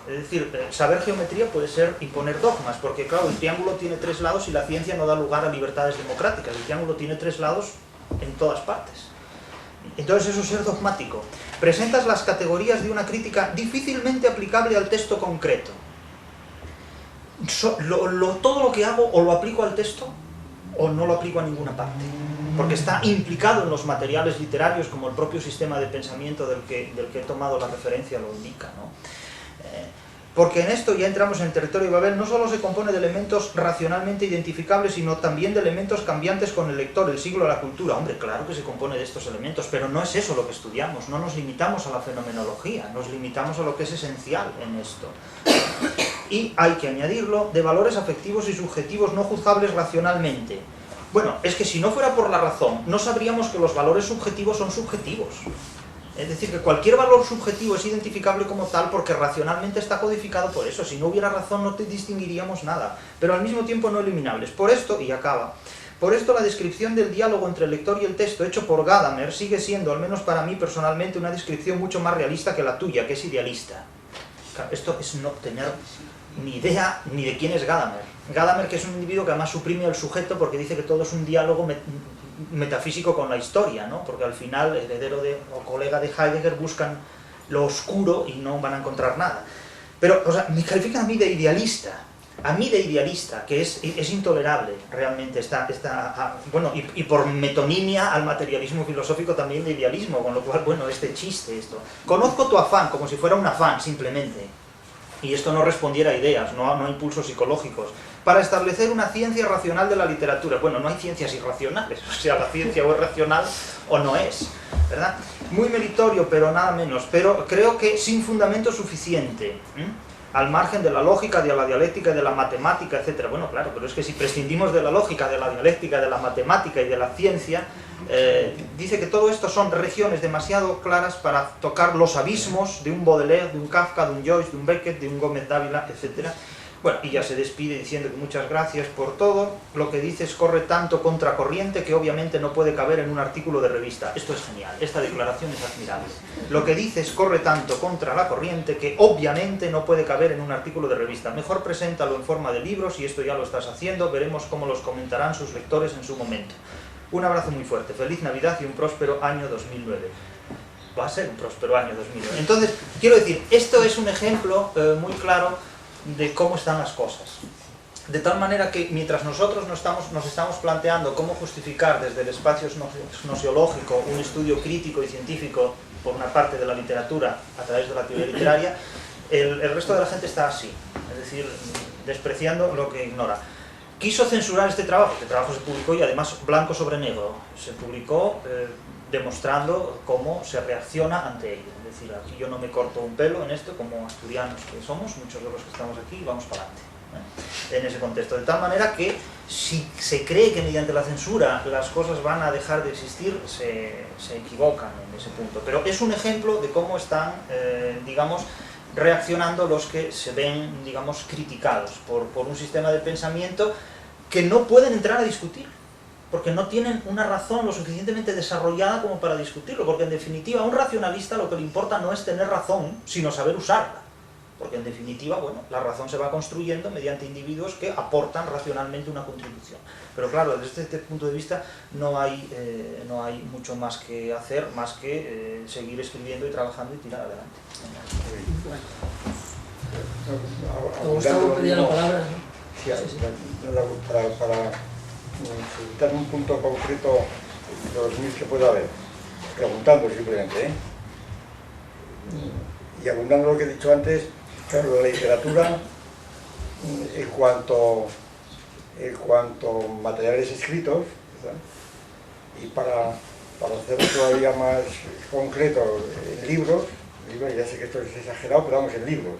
Es decir, saber geometría puede ser imponer dogmas, porque claro, el triángulo tiene 3 lados y la ciencia no da lugar a libertades democráticas. El triángulo tiene 3 lados en todas partes. Entonces eso es ser dogmático. Presentas las categorías de una crítica difícilmente aplicable al texto concreto. Todo lo que hago o lo aplico al texto o no lo aplico a ninguna parte, porque está implicado en los materiales literarios, como el propio sistema de pensamiento del que he tomado la referencia lo indica, ¿no? Porque en esto ya entramos en el territorio de Babel. No solo se compone de elementos racionalmente identificables, sino también de elementos cambiantes con el lector, el siglo, la cultura. Hombre, claro que se compone de estos elementos, pero no es eso lo que estudiamos. No nos limitamos a la fenomenología, nos limitamos a lo que es esencial en esto. Y hay que añadirlo, de valores afectivos y subjetivos no juzgables racionalmente. Bueno, es que si no fuera por la razón, no sabríamos que los valores subjetivos son subjetivos. Es decir, que cualquier valor subjetivo es identificable como tal porque racionalmente está codificado por eso. Si no hubiera razón no te distinguiríamos nada, pero al mismo tiempo no eliminables. Por esto, y acaba, por esto la descripción del diálogo entre el lector y el texto hecho por Gadamer sigue siendo, al menos para mí personalmente, una descripción mucho más realista que la tuya, que es idealista. Claro, esto es no tener ni idea ni de quién es Gadamer. Gadamer, que es un individuo que además suprime al sujeto porque dice que todo es un diálogo metafísico con la historia, ¿no? Porque al final, heredero o colega de Heidegger, buscan lo oscuro y no van a encontrar nada. Pero, o sea, me califican a mí de idealista, que es intolerable realmente, bueno, y por metonimia al materialismo filosófico también de idealismo, con lo cual, bueno, este chiste, esto. Conozco tu afán, como si fuera un afán, simplemente, y esto no respondiera a ideas, no a impulsos psicológicos, para establecer una ciencia racional de la literatura. Bueno, no hay ciencias irracionales, o sea, la ciencia o es racional o no es, ¿verdad? Muy meritorio, pero nada menos, pero creo que sin fundamento suficiente, al margen de la lógica, de la dialéctica, de la matemática, etc. Bueno, claro, pero es que si prescindimos de la lógica, de la dialéctica, de la matemática y de la ciencia, dice que todo esto son regiones demasiado claras para tocar los abismos de un Baudelaire, de un Kafka, de un Joyce, de un Beckett, de un Gómez Dávila, etc. Bueno, y ya se despide diciendo que muchas gracias por todo. Lo que dices corre tanto contracorriente que obviamente no puede caber en un artículo de revista. Esto es genial, esta declaración es admirable. Lo que dices corre tanto contra la corriente que obviamente no puede caber en un artículo de revista. Mejor preséntalo en forma de libros, y esto ya lo estás haciendo. Veremos cómo los comentarán sus lectores en su momento. Un abrazo muy fuerte, feliz Navidad y un próspero año 2009. Va a ser un próspero año 2009. Entonces, quiero decir, esto es un ejemplo muy claro de cómo están las cosas. De tal manera que mientras nosotros nos estamos planteando cómo justificar desde el espacio gnosiológico un estudio crítico y científico por una parte de la literatura a través de la teoría literaria, el resto de la gente está así, es decir, despreciando lo que ignora. Quiso censurar este trabajo se publicó y además blanco sobre negro, se publicó demostrando cómo se reacciona ante ello. Es decir, aquí yo no me corto un pelo en esto, como asturianos que somos, muchos de los que estamos aquí, vamos para adelante, en ese contexto. De tal manera que si se cree que mediante la censura las cosas van a dejar de existir, se equivocan en ese punto. Pero es un ejemplo de cómo están, digamos, reaccionando los que se ven, digamos, criticados por un sistema de pensamiento que no pueden entrar a discutir, porque no tienen una razón lo suficientemente desarrollada como para discutirlo, porque en definitiva a un racionalista lo que le importa no es tener razón, sino saber usarla, porque en definitiva, bueno, la razón se va construyendo mediante individuos que aportan racionalmente una contribución. Pero claro, desde este punto de vista no hay mucho más que hacer, más que seguir escribiendo y trabajando y tirar adelante. Gustavo pedía la palabra, ¿no? Sí, para citar un punto concreto de los mil que pueda haber, preguntando simplemente, y abundando lo que he dicho antes, claro, la literatura, en cuanto a materiales escritos, ¿verdad? Y para hacerlo todavía más concreto, en libros, ya sé que esto es exagerado, pero vamos, en libros.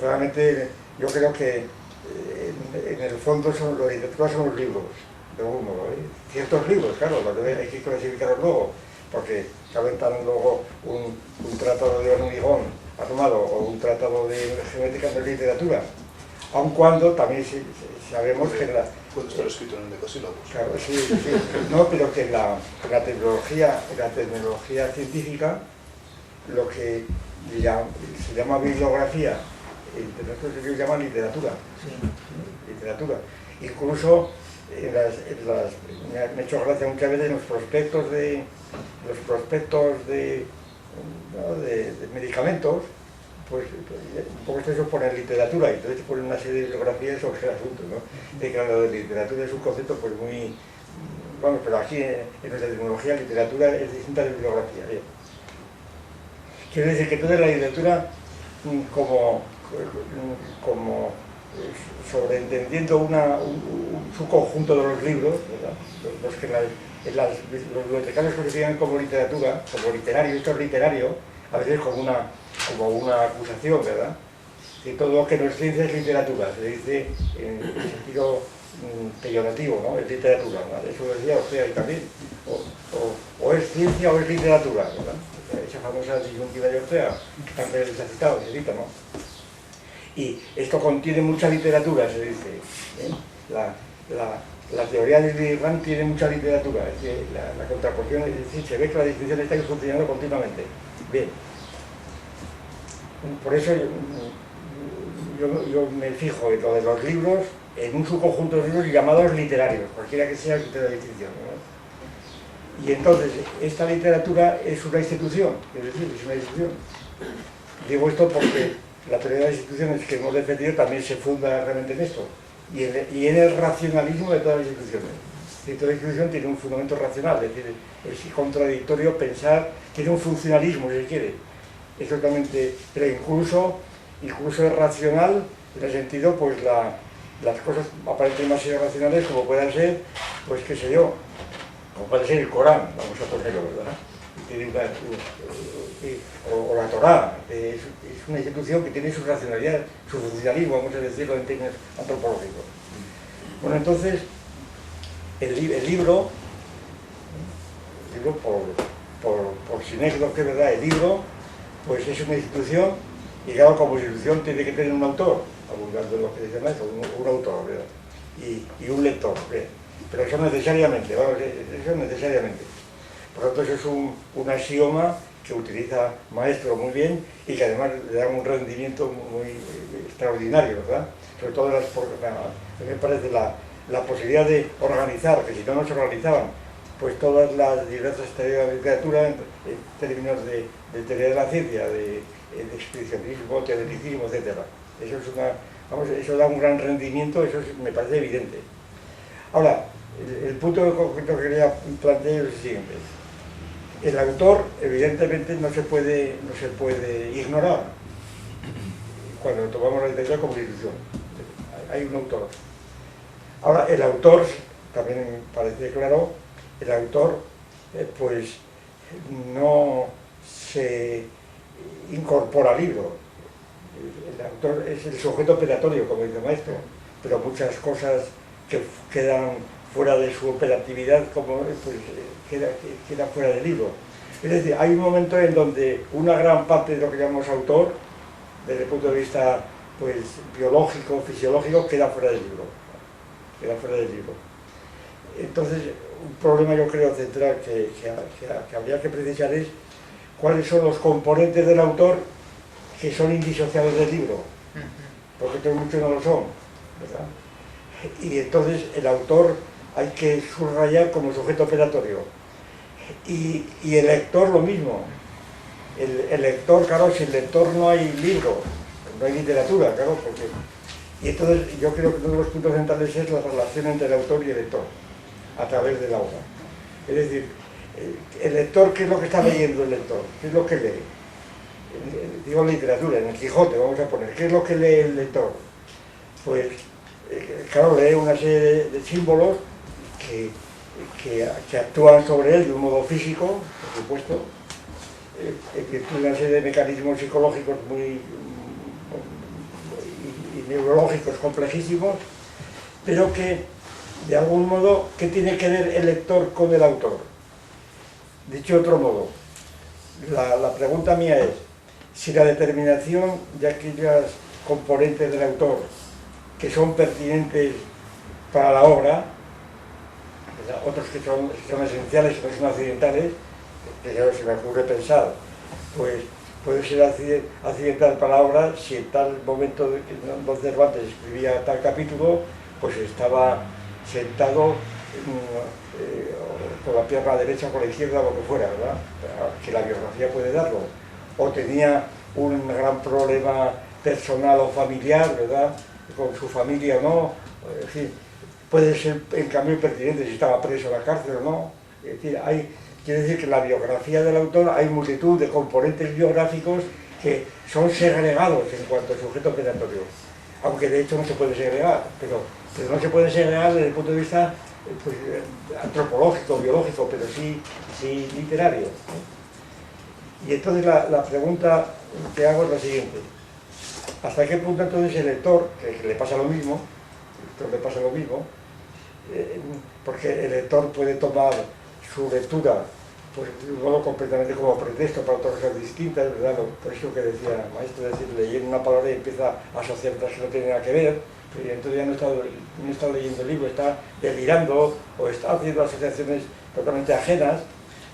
Realmente yo creo que en el fondo la literatura son los libros de uno, ciertos libros, claro, hay que clasificarlos luego, porque caben luego un tratado de hormigón armado o un tratado de geométrica de literatura. aun cuando también sabemos que puede estar escrito en el decasílabos. Claro, sí, no, pero que la tecnología científica, lo que se llama bibliografía, nosotros se llama literatura. Sí. Literatura. Incluso me ha hecho gracia muchas veces en los prospectos de medicamentos, pues un poco eso poner literatura, y entonces ponen una serie de bibliografías sobre el asunto, ¿no? De que lo de literatura es un concepto pues muy... Bueno, pero aquí en nuestra tecnología literatura es distinta de bibliografía. ¿Bien? Quiere decir que toda la literatura como sobreentendiendo su conjunto de los libros, ¿verdad? Los que los bibliotecarios consideran como literatura, como literario, esto es literario, a veces como una acusación, ¿verdad? Que todo lo que no es ciencia es literatura, se dice en sentido peyorativo, ¿no? Es literatura, ¿no? Eso decía Ortega también, o es ciencia o es literatura, ¿verdad? Esa famosa disyuntiva de Ortega, que también se ha citado, se cita, ¿no? Y esto contiene mucha literatura, se dice, ¿eh? La teoría de Willy Brandt tiene mucha literatura, es decir, la contraposición, es decir, se ve que la distinción está funcionando continuamente. Bien. Por eso yo me fijo en lo de los libros, en un subconjunto de libros llamados literarios, cualquiera que sea el criterio de distinción, ¿no? Y entonces, esta literatura es una institución, es decir, es una institución. Digo esto porque la teoría de las instituciones que hemos defendido también se funda realmente en esto, y en el racionalismo de todas las instituciones. Y toda institución tiene un fundamento racional, es decir, es contradictorio pensar, tiene un funcionalismo, si se quiere. Es totalmente, pero incluso es racional en el sentido, pues las cosas aparentemente más irracionales como puedan ser, pues qué sé yo, como puede ser el Corán, vamos a ponerlo, ¿verdad? O la Torá, es una institución que tiene su racionalidad, su funcionalismo, vamos a decirlo en términos antropológicos. Bueno, entonces, el libro por sinécdoque, ¿verdad? El libro, pues es una institución, y claro, como institución tiene que tener un autor, abundando en lo que dice Maestro, un autor, ¿verdad? Y un lector, ¿verdad? Pero eso necesariamente, vamos, eso necesariamente. Por lo tanto, eso es un axioma que utiliza Maestro muy bien y que además le da un rendimiento muy extraordinario, ¿verdad? Sobre todo a mí me parece la posibilidad de organizar, que si no se organizaban, pues todas las diversas teorías de la literatura en términos de teoría de la ciencia, de expedicionismo, teoreticismo, etc. Eso da un gran rendimiento, eso me parece evidente. Ahora, el punto concreto que quería plantear es el siguiente. El autor, evidentemente, no se puede ignorar cuando tomamos la literatura como institución. Hay un autor. Ahora, el autor, también me parece claro, el autor, pues, no se incorpora al libro. El autor es el sujeto operatorio, como dice Maestro, pero muchas cosas que quedan fuera de su operatividad, como pues, queda fuera del libro. Es decir, hay un momento en donde una gran parte de lo que llamamos autor, desde el punto de vista pues, biológico, fisiológico, queda fuera del libro. Queda fuera del libro. Entonces, un problema yo creo central que habría que precisar es cuáles son los componentes del autor que son indisociables del libro, porque todos muchos no lo son, ¿verdad? Y entonces el autor hay que subrayar como sujeto operatorio. Y el lector lo mismo. El lector, claro, sin lector no hay libro, no hay literatura, claro, porque... Y entonces yo creo que uno de los puntos centrales es la relación entre el autor y el lector, a través de la obra. Es decir, el lector, ¿qué es lo que está leyendo el lector? ¿Qué es lo que lee? Digo literatura, en el Quijote vamos a poner, ¿qué es lo que lee el lector? Pues, claro, lee una serie de símbolos que actúan sobre él de un modo físico, por supuesto, que tiene una serie de mecanismos psicológicos y neurológicos complejísimos, pero que, de algún modo, ¿qué tiene que ver el lector con el autor? Dicho de otro modo, la pregunta mía es, si la determinación de aquellas componentes del autor que son pertinentes para la obra, otros que son esenciales, que no son accidentales, que ya se me ocurre pensar, pues puede ser accidental para la obra si en tal momento don Cervantes escribía tal capítulo, pues estaba sentado con la pierna derecha o con la izquierda, lo que fuera, ¿verdad? Que la biografía puede darlo. O tenía un gran problema personal o familiar, ¿verdad? Con su familia o no, en fin, puede ser en cambio pertinente si estaba preso en la cárcel o no. Es decir, quiere decir que en la biografía del autor hay multitud de componentes biográficos que son segregados en cuanto a sujeto penatorio, aunque de hecho no se puede segregar, pero no se puede segregar desde el punto de vista pues, antropológico, biológico, pero sí literario. Y entonces la pregunta que hago es la siguiente: ¿hasta qué punto entonces el lector, que le pasa lo mismo, porque el lector puede tomar su lectura pues luego completamente como pretexto para otras cosas distintas, ¿verdad? Por eso que decía el maestro, es decir, leyendo una palabra y empieza a asociar otras que no tienen nada que ver, y entonces ya no está leyendo el libro, está delirando o está haciendo asociaciones totalmente ajenas.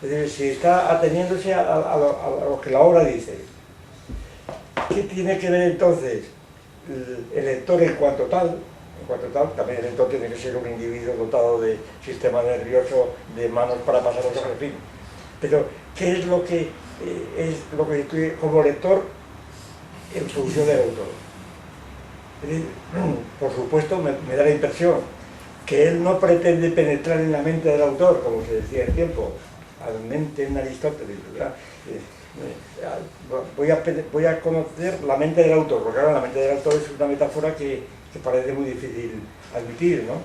Es decir, si está ateniéndose a lo que la obra dice. ¿Qué tiene que ver entonces el lector en cuanto tal? También el lector tiene que ser un individuo dotado de sistema nervioso, de manos para pasar los ojos, en fin. Pero, ¿qué es lo que estoy como lector en función del autor? Por supuesto, me da la impresión que él no pretende penetrar en la mente del autor, como se decía en tiempo, a la mente en Aristóteles, ¿verdad? Voy a conocer la mente del autor, porque ahora la mente del autor es una metáfora que parece muy difícil admitir, ¿no?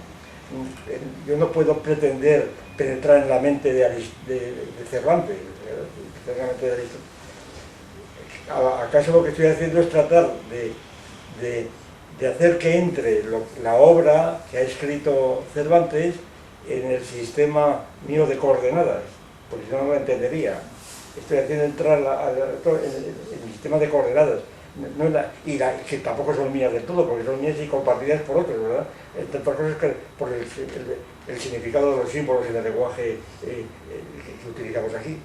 Yo no puedo pretender penetrar en la mente de Cervantes, en la mente de Aristóteles. ¿Acaso lo que estoy haciendo es tratar de hacer que entre la obra que ha escrito Cervantes en el sistema mío de coordenadas? Porque si no, no lo entendería. Estoy haciendo entrar en el sistema de coordenadas, que tampoco son mías del todo, porque son mías y compartidas por otros, ¿verdad? Entre otras cosas que por el significado de los símbolos en el lenguaje que utilizamos aquí.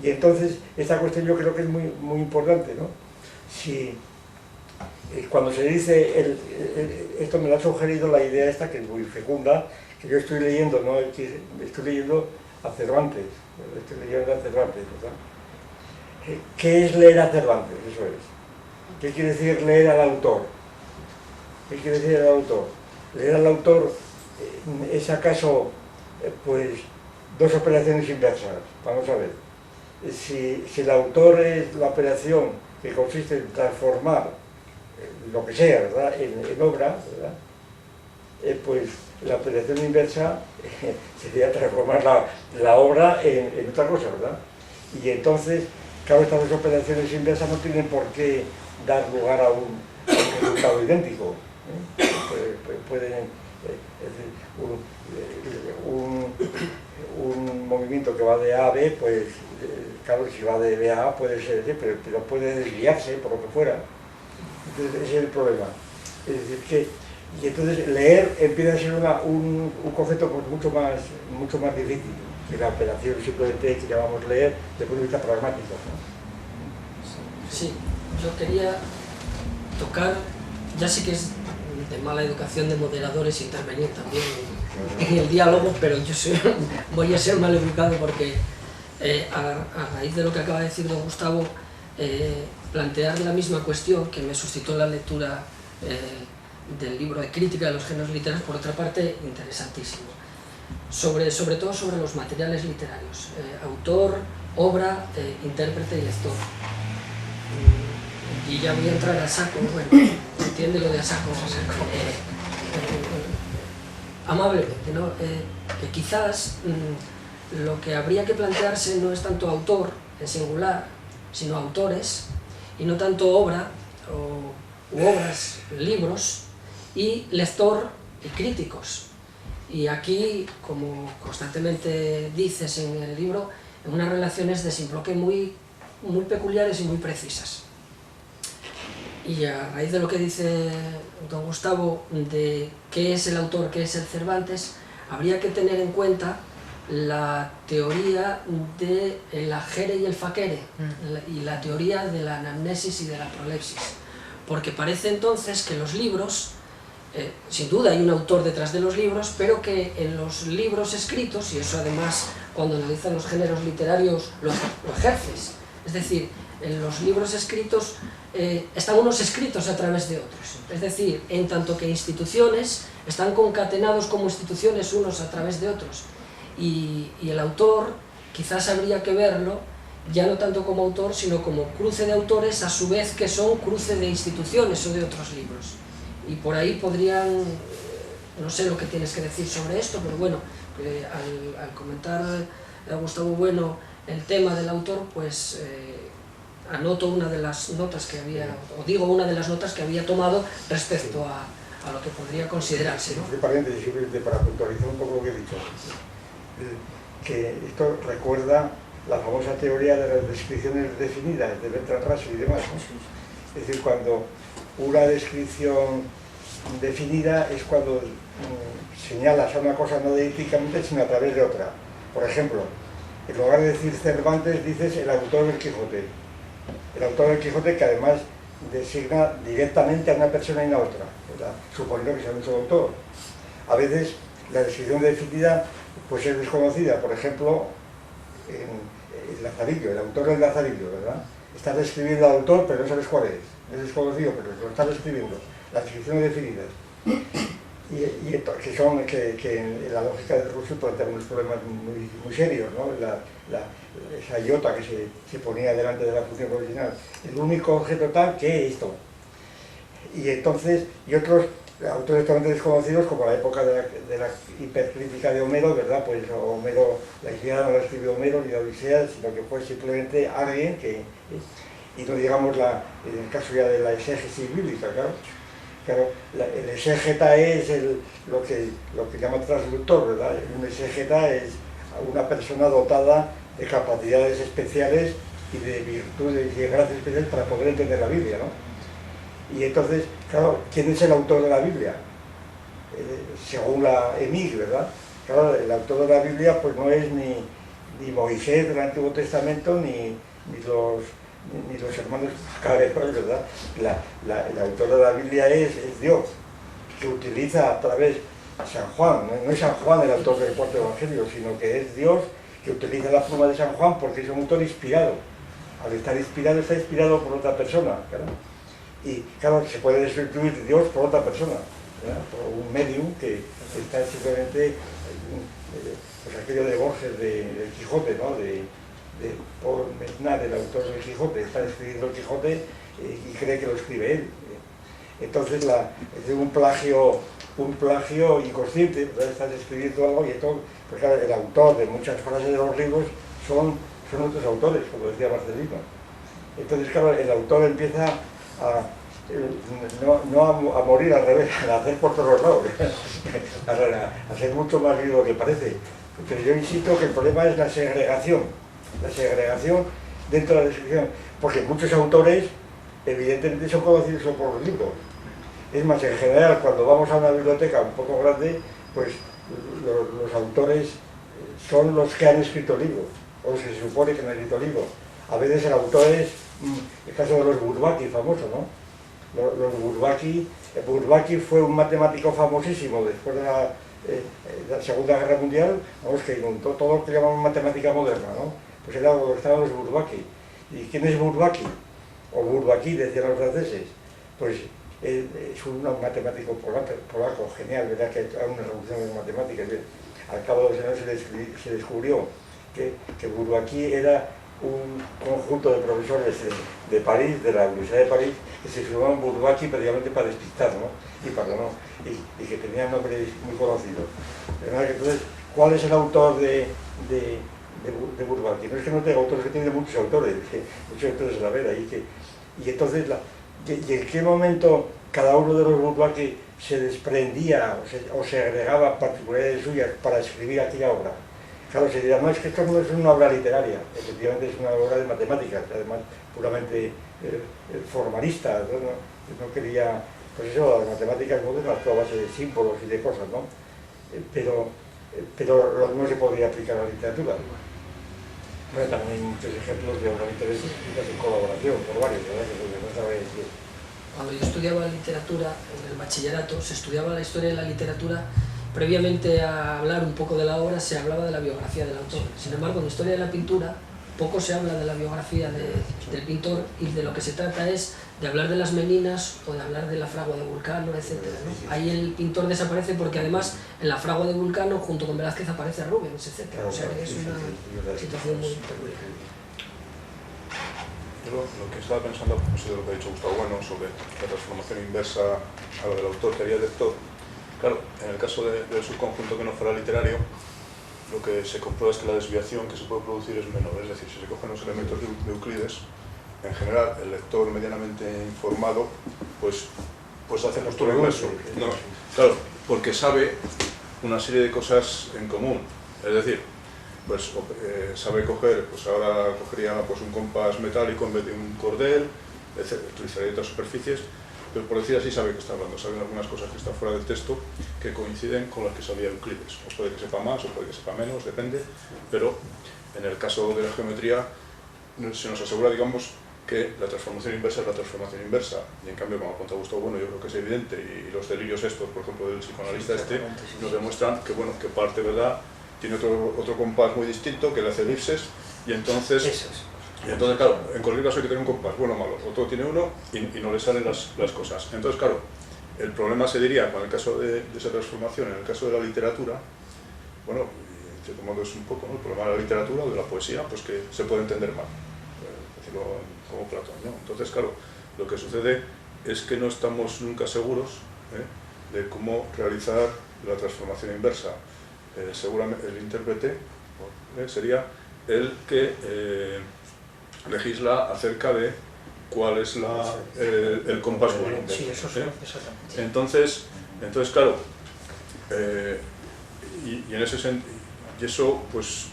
Y entonces, esta cuestión yo creo que es muy, muy importante, ¿no? Si cuando se dice, esto me lo ha sugerido la idea esta, que es muy fecunda, que yo estoy leyendo, ¿no? Estoy leyendo a Cervantes, ¿verdad? ¿Qué es leer a Cervantes? Eso es. ¿Qué quiere decir leer al autor? Leer al autor es acaso, pues, dos operaciones inversas. Vamos a ver. Si el autor es la operación que consiste en transformar lo que sea, ¿verdad?, en obra, ¿verdad?, pues la operación inversa sería transformar la obra en otra cosa, ¿verdad? Y entonces, claro, estas dos operaciones inversas no tienen por qué dar lugar a un resultado idéntico. Pueden, un movimiento que va de A a B, pues claro, si va de B a A puede ser, pero puede desviarse por lo que fuera. Entonces ese es el problema. Es decir, y entonces leer empieza a ser un concepto pues, mucho más difícil que la operación simplemente que llamamos leer desde el punto de vista pragmático, ¿no? Sí, yo quería tocar, ya sé que es de mala educación de moderadores intervenir también en el diálogo, pero yo voy a ser mal educado porque a raíz de lo que acaba de decir don Gustavo, plantear la misma cuestión que me suscitó la lectura del libro de crítica de los géneros literarios, por otra parte, interesantísimo. Sobre todo sobre los materiales literarios, autor, obra, intérprete y lector. Y ya voy a entrar a saco, bueno, entiende lo de a saco, amablemente, ¿no? Que quizás lo que habría que plantearse no es tanto autor en singular, sino autores, y no tanto obra u obras, libros, y lector y críticos. Y aquí, como constantemente dices en el libro, en unas relaciones de desenfoque muy peculiares y muy precisas. Y a raíz de lo que dice don Gustavo de qué es el autor, qué es el Cervantes, habría que tener en cuenta la teoría del ajere y el fakere, y la teoría de la anamnesis y de la prolepsis. Porque parece entonces que los libros, sin duda hay un autor detrás de los libros, pero que en los libros escritos, y eso además cuando analizan los géneros literarios lo ejerces, es decir, en los libros escritos están unos escritos a través de otros, es decir, en tanto que instituciones están concatenados como instituciones unos a través de otros, y el autor quizás habría que verlo ya no tanto como autor, sino como cruce de autores a su vez que son cruce de instituciones o de otros libros. Y por ahí podrían, no sé lo que tienes que decir sobre esto, pero bueno, al comentar a Gustavo Bueno el tema del autor, pues anoto una de las notas que había, o digo una de las notas que había tomado respecto a lo que podría considerarse, ¿no? De paréntesis, simplemente para puntualizar un poco lo que he dicho, que esto recuerda la famosa teoría de las descripciones definidas de Bertrand Russell y demás, ¿no? Es decir, cuando una descripción definida es cuando señalas a una cosa no deíticamente sino a través de otra. Por ejemplo, en lugar de decir Cervantes dices el autor del Quijote. El autor del Quijote, que además designa directamente a una persona y no a otra, ¿verdad? Suponiendo que sea un solo autor. A veces la descripción definida pues es desconocida. Por ejemplo, el Lazarillo, el autor del Lazarillo, ¿verdad? Estás describiendo al autor, pero no sabes cuál es. Es desconocido, pero lo estás describiendo. Las descripciones definidas. Que en la lógica del Russell plantea unos problemas muy serios, ¿no? Esa iota que se ponía delante de la función original. El único objeto tal que es esto. Y entonces, y otros autores totalmente desconocidos, como la época de la hipercrítica de Homero, ¿verdad? Pues Homero, la Ilíada no la escribió Homero ni la Odisea, sino que fue simplemente alguien que... Y no digamos en el caso ya de la exégesis bíblica, claro. Claro, el exégeta es lo que llama traductor, ¿verdad? Un exégeta es una persona dotada de capacidades especiales y de virtudes y de gracias especiales para poder entender la Biblia, ¿no? Y entonces, claro, ¿quién es el autor de la Biblia? Según la EMIG, ¿verdad? Claro, el autor de la Biblia pues no es ni Moisés del Antiguo Testamento ni los hermanos cabreros, ¿verdad? El autor de la Biblia es Dios, que utiliza a través de San Juan. No es San Juan el autor del cuarto evangelio, sino que es Dios que utiliza la pluma de San Juan porque es un autor inspirado. Al estar inspirado, está inspirado por otra persona, ¿verdad? Y claro, se puede sustituir Dios por otra persona, ¿verdad? Por un medium que está simplemente, pues aquello de Borges, del Quijote, ¿no? Por Mesnar, el autor del Quijote, está escribiendo el Quijote y cree que lo escribe él. Entonces es un plagio inconsciente, ¿verdad? Estás escribiendo algo y esto, pues claro, el autor de muchas frases de los libros son otros autores, como decía Marcelino. Entonces, claro, el autor empieza no a morir al revés, a hacer por todos lados, a ser mucho más vivo que parece. Pero yo insisto que el problema es la segregación dentro de la descripción, porque muchos autores evidentemente son conocidos por los libros. Es más, en general, cuando vamos a una biblioteca un poco grande, pues los autores son los que han escrito libros, o se supone que han escrito libros. A veces el autor es, el caso de los Bourbaki, famoso, ¿no? Los Bourbaki fue un matemático famosísimo después de la Segunda Guerra Mundial, vamos, que inventó todo lo que llamamos matemática moderna, ¿no? Pues era lo que estaban los Bourbaki. ¿Y quién es Bourbaki? O Bourbaki, decían los franceses. Pues es un matemático polaco, genial, ¿verdad? Que ha una revolución en matemáticas. Al cabo de los años se descubrió que Bourbaki era un conjunto de profesores de París, de la Universidad de París, que se llamaban Bourbaki prácticamente para despistar, ¿no? Y que tenían nombres muy conocidos. Entonces, ¿cuál es el autor de Bourbaki? No es que no tenga autores, que tiene muchos autores a la vera. Y entonces, ¿y en qué momento cada uno de los Bourbaki se desprendía o se agregaba particularidades suyas para escribir aquella obra? Claro, se dirá, no, es que esto no es una obra literaria, efectivamente es una obra de matemáticas, además puramente formalista, ¿no? no quería, pues eso, las matemáticas modernas, toda base de símbolos y de cosas, ¿no? Pero lo mismo se podría aplicar a la literatura. Bueno, también hay muchos ejemplos de organizaciones en colaboración, por varios, ¿verdad? Que no sabe decir. Cuando yo estudiaba literatura, en el bachillerato, se estudiaba la historia de la literatura. Previamente a hablar un poco de la obra, se hablaba de la biografía del autor. Sin embargo, en la historia de la pintura, poco se habla de la biografía del pintor, y de lo que se trata es de hablar de las Meninas o de hablar de la fragua de Vulcano, etc., ¿no? Ahí el pintor desaparece porque además en la fragua de Vulcano, junto con Velázquez, aparece Rubens, etc. O sea que es una situación muy peculiar. Yo lo que estaba pensando, pues, de lo que ha dicho Gustavo Bueno sobre la transformación inversa a lo del autor que haría el lector. Claro, en el caso del subconjunto que no fuera literario, lo que se comprueba es que la desviación que se puede producir es menor. Es decir, si se cogen los elementos de Euclides, en general el lector medianamente informado pues hace justo lo inverso. No, claro, porque sabe una serie de cosas en común. Es decir, pues sabe coger, pues ahora cogería pues un compás metálico en vez de un cordel, utilizaría otras superficies, pero por decir así sabe que está hablando, sabe algunas cosas que están fuera del texto que coinciden con las que sabía Euclides. O puede que sepa más o puede que sepa menos, depende, pero en el caso de la geometría se nos asegura, digamos, que la transformación inversa es la transformación inversa, y en cambio, como apunta Gustavo Bueno, yo creo que es evidente, y los delirios estos, por ejemplo, del psicoanalista nos demuestran que, bueno, que parte, ¿verdad?, tiene otro compás muy distinto, que le hace elipses, y entonces, claro, en cualquier caso hay que tener un compás, bueno o malo, otro tiene uno y no le salen las cosas. Entonces, claro, el problema se diría, con el caso de esa transformación, en el caso de la literatura, bueno, en cierto modo es un poco, ¿no?, el problema de la literatura o de la poesía, pues que se puede entender mal, decirlo como Platón, ¿no? Entonces, claro, lo que sucede es que no estamos nunca seguros de cómo realizar la transformación inversa. Seguramente el intérprete sería el que legisla acerca de cuál es el compás bueno. Sí, eso es exactamente. Entonces claro, y en ese sentido, y eso pues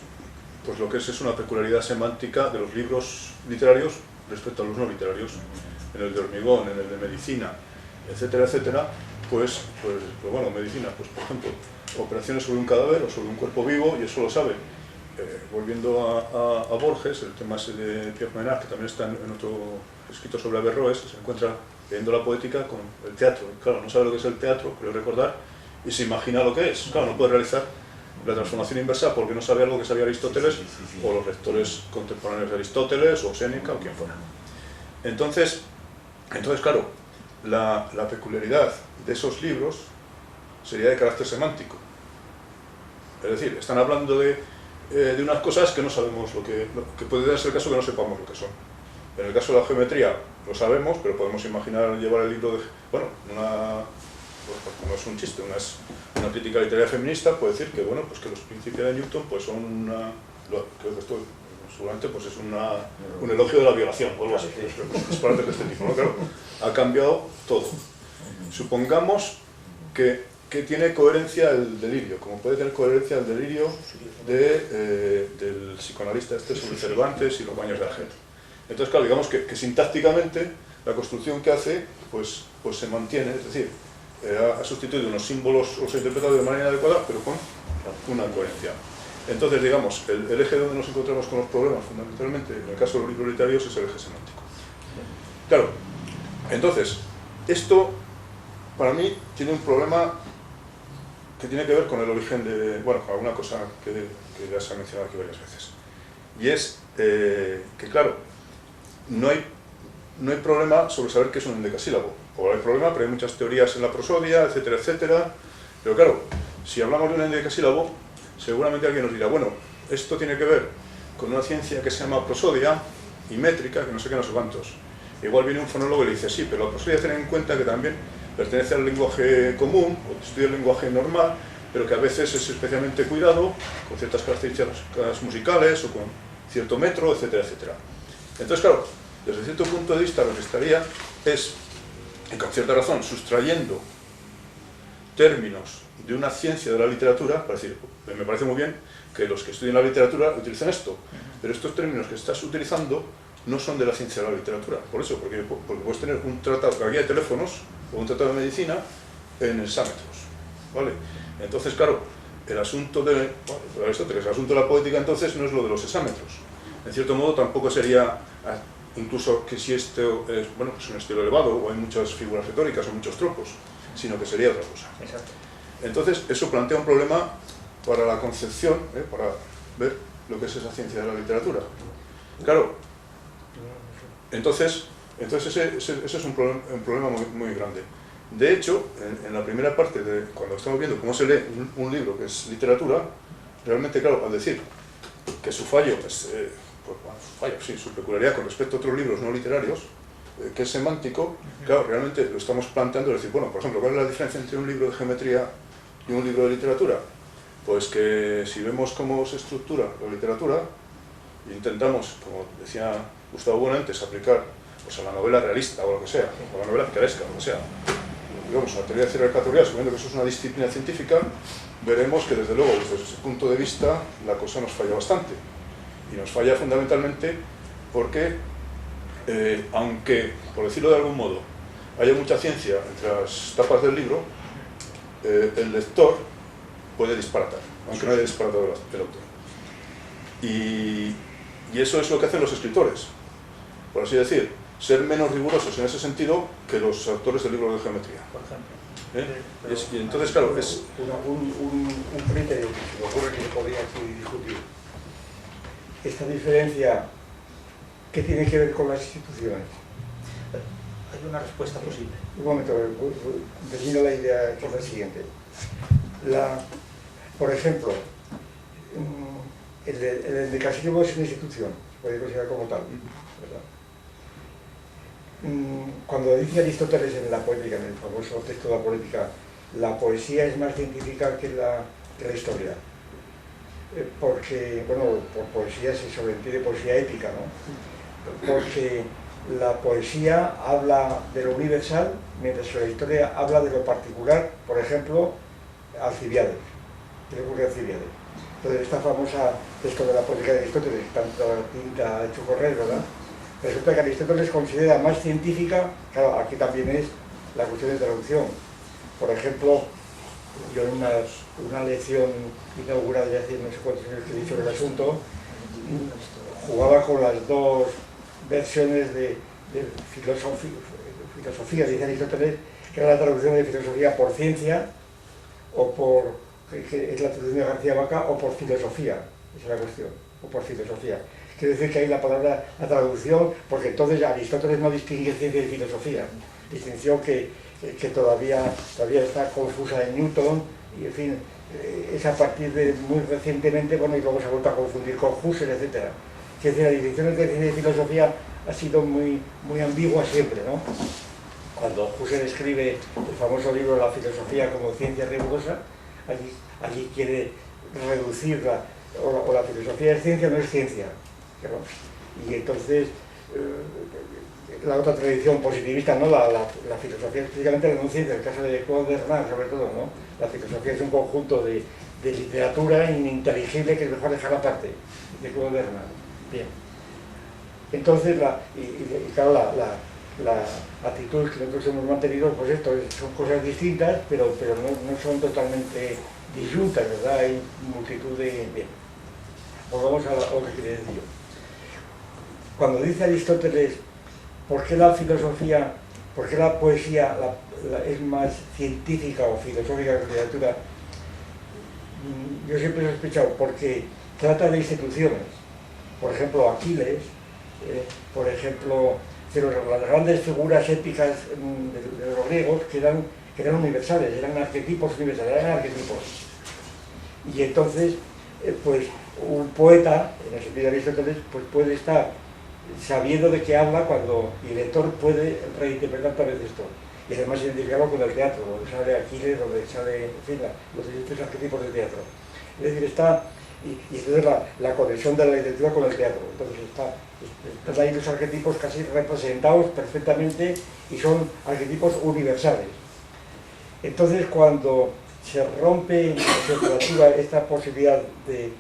lo que es una peculiaridad semántica de los libros literarios respecto a los no literarios. En el de hormigón, en el de medicina, etcétera, etcétera, pues bueno, medicina, pues por ejemplo, operaciones sobre un cadáver o sobre un cuerpo vivo, y eso lo sabe. Volviendo a Borges, el tema ese de Pierre Menard, que también está en otro escrito sobre Averroes, que se encuentra leyendo la poética con el teatro. Claro, no sabe lo que es el teatro, creo recordar, y se imagina lo que es. Claro, no puede realizar la transformación inversa porque no sabe algo que sabía Aristóteles, o los lectores contemporáneos de Aristóteles, o Séneca, o quien fuera. Entonces claro, la peculiaridad de esos libros sería de carácter semántico. Es decir, están hablando de unas cosas que no sabemos que puede ser el caso que no sepamos lo que son. En el caso de la geometría lo sabemos, pero podemos imaginar llevar el libro de... Bueno, no es un chiste, una crítica literaria feminista puede decir que, bueno, pues que los principios de Newton pues son creo que esto seguramente pues es un elogio de la violación o algo así, disparates de este tipo, ¿no? Claro, ha cambiado todo. Supongamos que tiene coherencia el delirio, como puede tener coherencia el delirio del psicoanalista sobre Cervantes y los baños de Argel. Entonces, claro, digamos que sintácticamente la construcción que hace pues se mantiene, es decir, ha sustituido unos símbolos, los ha interpretado de manera adecuada, pero con una coherencia. Entonces, digamos, el eje donde nos encontramos con los problemas, fundamentalmente, en el caso de los libros literarios, es el eje semántico. Claro, entonces, esto, para mí, tiene un problema que tiene que ver con el origen de... Bueno, con alguna cosa que ya se ha mencionado aquí varias veces. Y es que, claro, no hay problema sobre saber qué es un endecasílabo. O hay problema, pero hay muchas teorías en la prosodia, etcétera, etcétera. Pero claro, si hablamos de un endecasílabo, seguramente alguien nos dirá, bueno, esto tiene que ver con una ciencia que se llama prosodia y métrica, que no sé qué, no sé cuántos. Igual viene un fonólogo y le dice, sí, pero la prosodia tiene en cuenta que también pertenece al lenguaje común, o estudia el lenguaje normal, pero que a veces es especialmente cuidado, con ciertas características musicales o con cierto metro, etcétera, etcétera. Entonces, claro, desde cierto punto de vista lo que estaría es, y con cierta razón, sustrayendo términos de una ciencia de la literatura, para decir, me parece muy bien que los que estudian la literatura utilicen esto, pero estos términos que estás utilizando no son de la ciencia de la literatura. Por eso, porque puedes tener un tratado de guía de teléfonos o un tratado de medicina en hexámetros, ¿vale? Entonces, claro, el asunto de Aristóteles, el asunto de la poética entonces no es lo de los hexámetros. En cierto modo tampoco sería, incluso que si esto es, bueno, pues un estilo elevado o hay muchas figuras retóricas o muchos tropos, sino que sería otra cosa. Exacto. Entonces, eso plantea un problema para la concepción, para ver lo que es esa ciencia de la literatura. Claro, entonces ese es un problema muy grande. De hecho, en la primera parte, cuando estamos viendo cómo se lee un libro que es literatura, realmente, claro, al decir que su fallo es, su peculiaridad con respecto a otros libros no literarios, que es semántico, claro, realmente lo estamos planteando, es decir, bueno, por ejemplo, ¿cuál es la diferencia entre un libro de geometría y un libro de literatura? Pues que si vemos cómo se estructura la literatura, intentamos, como decía Gustavo Bueno antes, aplicar pues, a la novela realista o lo que sea, o a la novela picaresca, o lo que sea, digamos, a la teoría de cibercategoría, sabiendo que eso es una disciplina científica, veremos que desde luego, desde ese punto de vista, la cosa nos falla bastante. Y nos falla fundamentalmente porque, aunque, por decirlo de algún modo, haya mucha ciencia entre las tapas del libro, el lector puede disparatar, aunque no haya disparatado el autor. Y eso es lo que hacen los escritores, por así decir, ser menos rigurosos en ese sentido que los autores de libros de geometría. Por ejemplo. Y entonces, claro, es... Un criterio que se me ocurre que se podría aquí discutir. Esta diferencia, ¿qué tiene que ver con las instituciones? Hay una respuesta posible. Un momento, termino la idea, que es la siguiente. Por ejemplo, el endecasílabo es una institución, se puede considerar como tal, ¿verdad? Cuando dice Aristóteles en la poética, en el famoso texto de la política, la poesía es más científica que la historia. Porque, bueno, por poesía se sobreentiende poesía épica, ¿no? Porque la poesía habla de lo universal, mientras que la historia habla de lo particular, por ejemplo, Alcibiades. ¿Qué le ocurre a Alcibiades? Entonces, esta famosa texto de la poética de Aristóteles, tanta tinta ha hecho correr, ¿verdad? Resulta que Aristóteles considera más científica, claro, aquí también es la cuestión de traducción. Por ejemplo, yo en una lección inaugural de hace no sé cuántos años que he dicho del asunto, jugaba con las dos versiones de filosofía, dice Aristóteles, que era la traducción de filosofía por ciencia, o por, que es la traducción de García Vaca, o por filosofía, esa es la cuestión, o por filosofía. Quiere decir que hay la palabra, la traducción, porque entonces Aristóteles no distingue ciencia y filosofía, distinción que todavía está confusa en Newton, y en fin, es a partir de muy recientemente, bueno, y luego se ha vuelto a confundir con Husserl, etc. Quiere decir, la distinción entre ciencia y filosofía ha sido muy ambigua siempre, ¿no? Cuando Husserl escribe el famoso libro La filosofía como ciencia rigurosa, allí quiere reducirla, o la filosofía es ciencia o no es ciencia, ¿no? Y entonces la otra tradición positivista, ¿no? la filosofía específicamente la no ciencia, en el caso de Claude Bernard sobre todo, ¿no? La filosofía es un conjunto de literatura ininteligible que es mejor dejar aparte, de Claude Bernard. Bien. Entonces, claro, la actitud que nosotros hemos mantenido, pues esto, son cosas distintas, pero no son totalmente disyuntas, ¿verdad? Hay multitud de... Bien. Volvamos a lo que quería decir yo. Cuando dice Aristóteles, ¿por qué la filosofía, por qué la poesía es más científica o filosófica que la literatura? Yo siempre he sospechado, porque trata de instituciones. Por ejemplo, Aquiles, por ejemplo, las grandes figuras épicas de los griegos que eran universales, eran arquetipos universales, eran arquetipos. Y entonces, pues un poeta, en el sentido de Aristóteles, pues puede estar sabiendo de qué habla cuando el lector puede reinterpretar tal vez esto. Y además identificarlo con el teatro, donde sale Aquiles, donde sale, en fin, los distintos arquetipos de teatro. Es decir, está, y entonces la conexión de la literatura con el teatro. Entonces están ahí los arquetipos casi representados perfectamente y son arquetipos universales. Entonces cuando se rompe en la literatura esta posibilidad de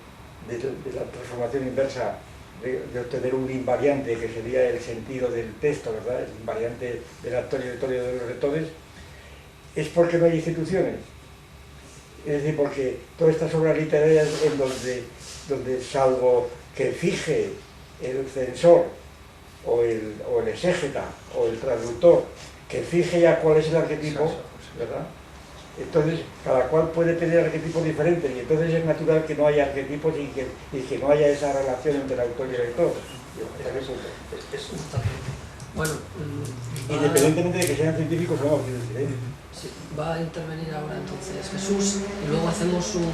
la transformación inversa de obtener un invariante que sería el sentido del texto, ¿verdad? El invariante del actor y lector y de los lectores, es porque no hay instituciones. Es decir, porque todas estas obras literarias en donde salvo que fije el censor o el exégeta o el traductor, que fije ya cuál es el arquetipo, ¿verdad? Entonces, cada cual puede tener arquetipos diferentes y entonces es natural que no haya arquetipos y que no haya esa relación entre el autor y el lector. Bueno, independientemente de que sean científicos o no, sí, va a intervenir ahora entonces Jesús y luego hacemos un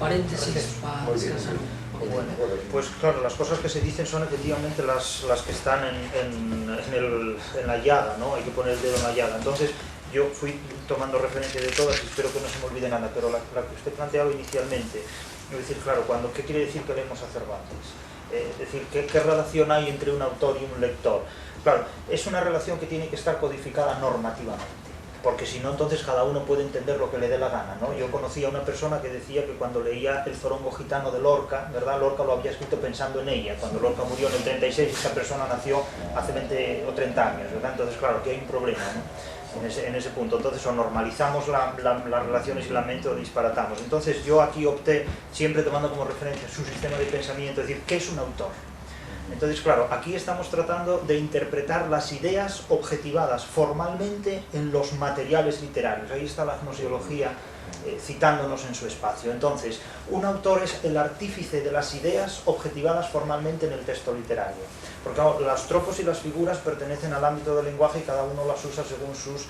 paréntesis para descansar. Bueno, pues claro, las cosas que se dicen son efectivamente las que están en la llaga, ¿no? Hay que poner el dedo en la llaga. Entonces, yo fui tomando referencia de todas y espero que no se me olvide nada, pero la que usted planteaba inicialmente, es decir, claro, ¿qué quiere decir que leemos a Cervantes? Es decir, ¿qué relación hay entre un autor y un lector? Claro, es una relación que tiene que estar codificada normativamente, porque si no, entonces cada uno puede entender lo que le dé la gana, ¿no? Yo conocí a una persona que decía que cuando leía El zorongo gitano de Lorca, ¿verdad? Lorca lo había escrito pensando en ella. Cuando Lorca murió en el 36, esa persona nació hace 20 o 30 años, ¿verdad? Entonces, claro, aquí hay un problema, ¿no? En ese punto, entonces o normalizamos las relaciones y la mente o disparatamos. Entonces yo aquí opté, siempre tomando como referencia su sistema de pensamiento, es decir, ¿qué es un autor? Entonces, claro, aquí estamos tratando de interpretar las ideas objetivadas formalmente en los materiales literarios. Ahí está la gnoseología citándonos en su espacio. Entonces, un autor es el artífice de las ideas objetivadas formalmente en el texto literario. Porque claro, las tropos y las figuras pertenecen al ámbito del lenguaje y cada uno las usa según sus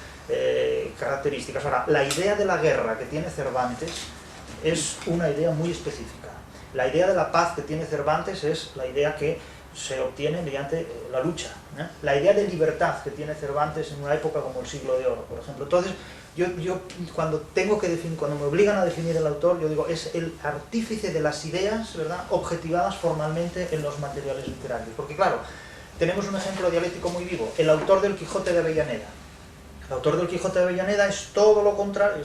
características. Ahora, la idea de la guerra que tiene Cervantes es una idea muy específica. La idea de la paz que tiene Cervantes es la idea que se obtiene mediante la lucha, ¿eh? La idea de libertad que tiene Cervantes en una época como el Siglo de Oro, por ejemplo. Entonces, yo cuando me obligan a definir el autor, yo digo, es el artífice de las ideas, ¿verdad?, objetivadas formalmente en los materiales literarios. Porque claro, tenemos un ejemplo dialéctico muy vivo, el autor del Quijote de Avellaneda. El autor del Quijote de Avellaneda es todo lo contrario,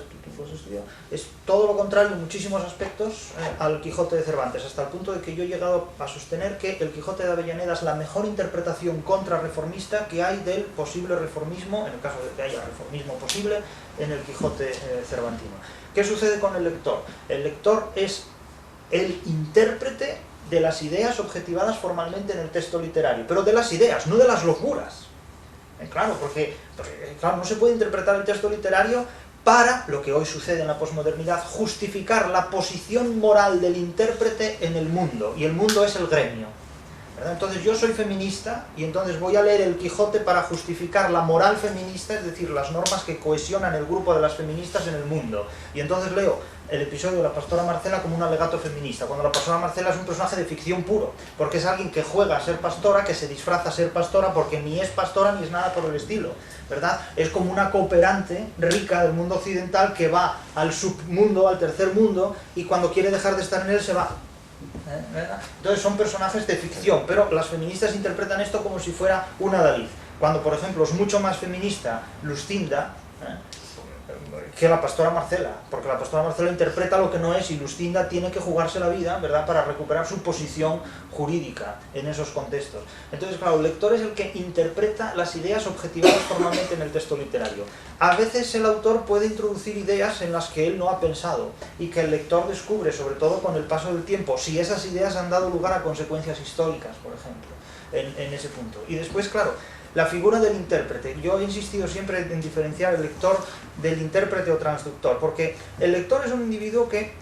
es todo lo contrario en muchísimos aspectos al Quijote de Cervantes, hasta el punto de que yo he llegado a sostener que el Quijote de Avellaneda es la mejor interpretación contrarreformista que hay del posible reformismo, en el caso de que haya reformismo posible, en el Quijote cervantino. ¿Qué sucede con el lector? El lector es el intérprete de las ideas objetivadas formalmente en el texto literario, pero de las ideas, no de las locuras. Claro, porque no se puede interpretar el texto literario para, lo que hoy sucede en la posmodernidad, justificar la posición moral del intérprete en el mundo, y el mundo es el gremio, ¿verdad? Entonces yo soy feminista y entonces voy a leer el Quijote para justificar la moral feminista, es decir, las normas que cohesionan el grupo de las feministas en el mundo, y entonces leo el episodio de la pastora Marcela como un alegato feminista, cuando la pastora Marcela es un personaje de ficción puro, porque es alguien que juega a ser pastora, que se disfraza a ser pastora, porque ni es pastora ni es nada por el estilo, ¿verdad? Es como una cooperante rica del mundo occidental que va al submundo, al tercer mundo, y cuando quiere dejar de estar en él se va. ¿Verdad? Entonces son personajes de ficción, pero las feministas interpretan esto como si fuera una Dalí. Cuando, por ejemplo, es mucho más feminista Lustinda que la pastora Marcela, porque la pastora Marcela interpreta lo que no es y Lustinda tiene que jugarse la vida, ¿verdad?, para recuperar su posición jurídica en esos contextos. Entonces, claro, el lector es el que interpreta las ideas objetivadas formalmente en el texto literario. A veces el autor puede introducir ideas en las que él no ha pensado y que el lector descubre, sobre todo con el paso del tiempo, si esas ideas han dado lugar a consecuencias históricas, por ejemplo, en ese punto. Y después, claro, la figura del intérprete. Yo he insistido siempre en diferenciar el lector del intérprete o transductor, porque el lector es un individuo que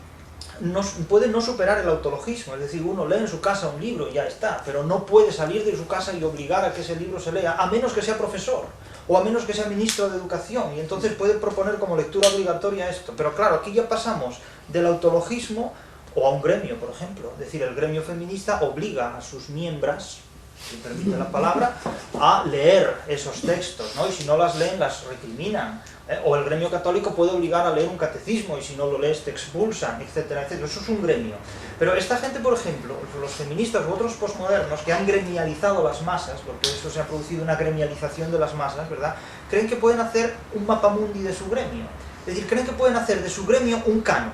puede no superar el autologismo, es decir, uno lee en su casa un libro y ya está, pero no puede salir de su casa y obligar a que ese libro se lea, a menos que sea profesor, o a menos que sea ministro de educación, y entonces puede proponer como lectura obligatoria esto. Pero claro, aquí ya pasamos del autologismo o a un gremio, por ejemplo, es decir, el gremio feminista obliga a sus miembros, si permite la palabra, a leer esos textos, ¿no? Y si no las leen, las recriminan. O el gremio católico puede obligar a leer un catecismo y si no lo lees te expulsan, etcétera, etcétera. Eso es un gremio. Pero esta gente, por ejemplo, los feministas u otros posmodernos que han gremializado las masas, porque eso se ha producido una gremialización de las masas, ¿verdad?, creen que pueden hacer un mapamundi de su gremio. Es decir, creen que pueden hacer de su gremio un canon.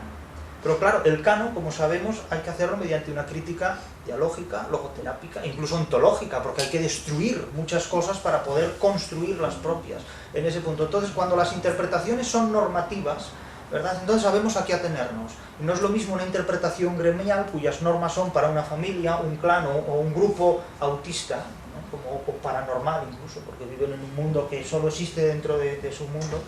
Pero claro, el canon, como sabemos, hay que hacerlo mediante una crítica dialógica, logoterápica, incluso ontológica, porque hay que destruir muchas cosas para poder construir las propias en ese punto. Entonces, cuando las interpretaciones son normativas, ¿verdad?, entonces sabemos a qué atenernos. Y no es lo mismo una interpretación gremial, cuyas normas son para una familia, un clan o un grupo autista, ¿no?, como paranormal incluso, porque viven en un mundo que solo existe dentro de su mundo,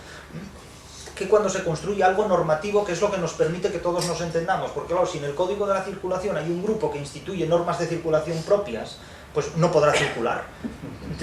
que cuando se construye algo normativo, que es lo que nos permite que todos nos entendamos. Porque claro, si en el Código de la Circulación hay un grupo que instituye normas de circulación propias, pues no podrá circular.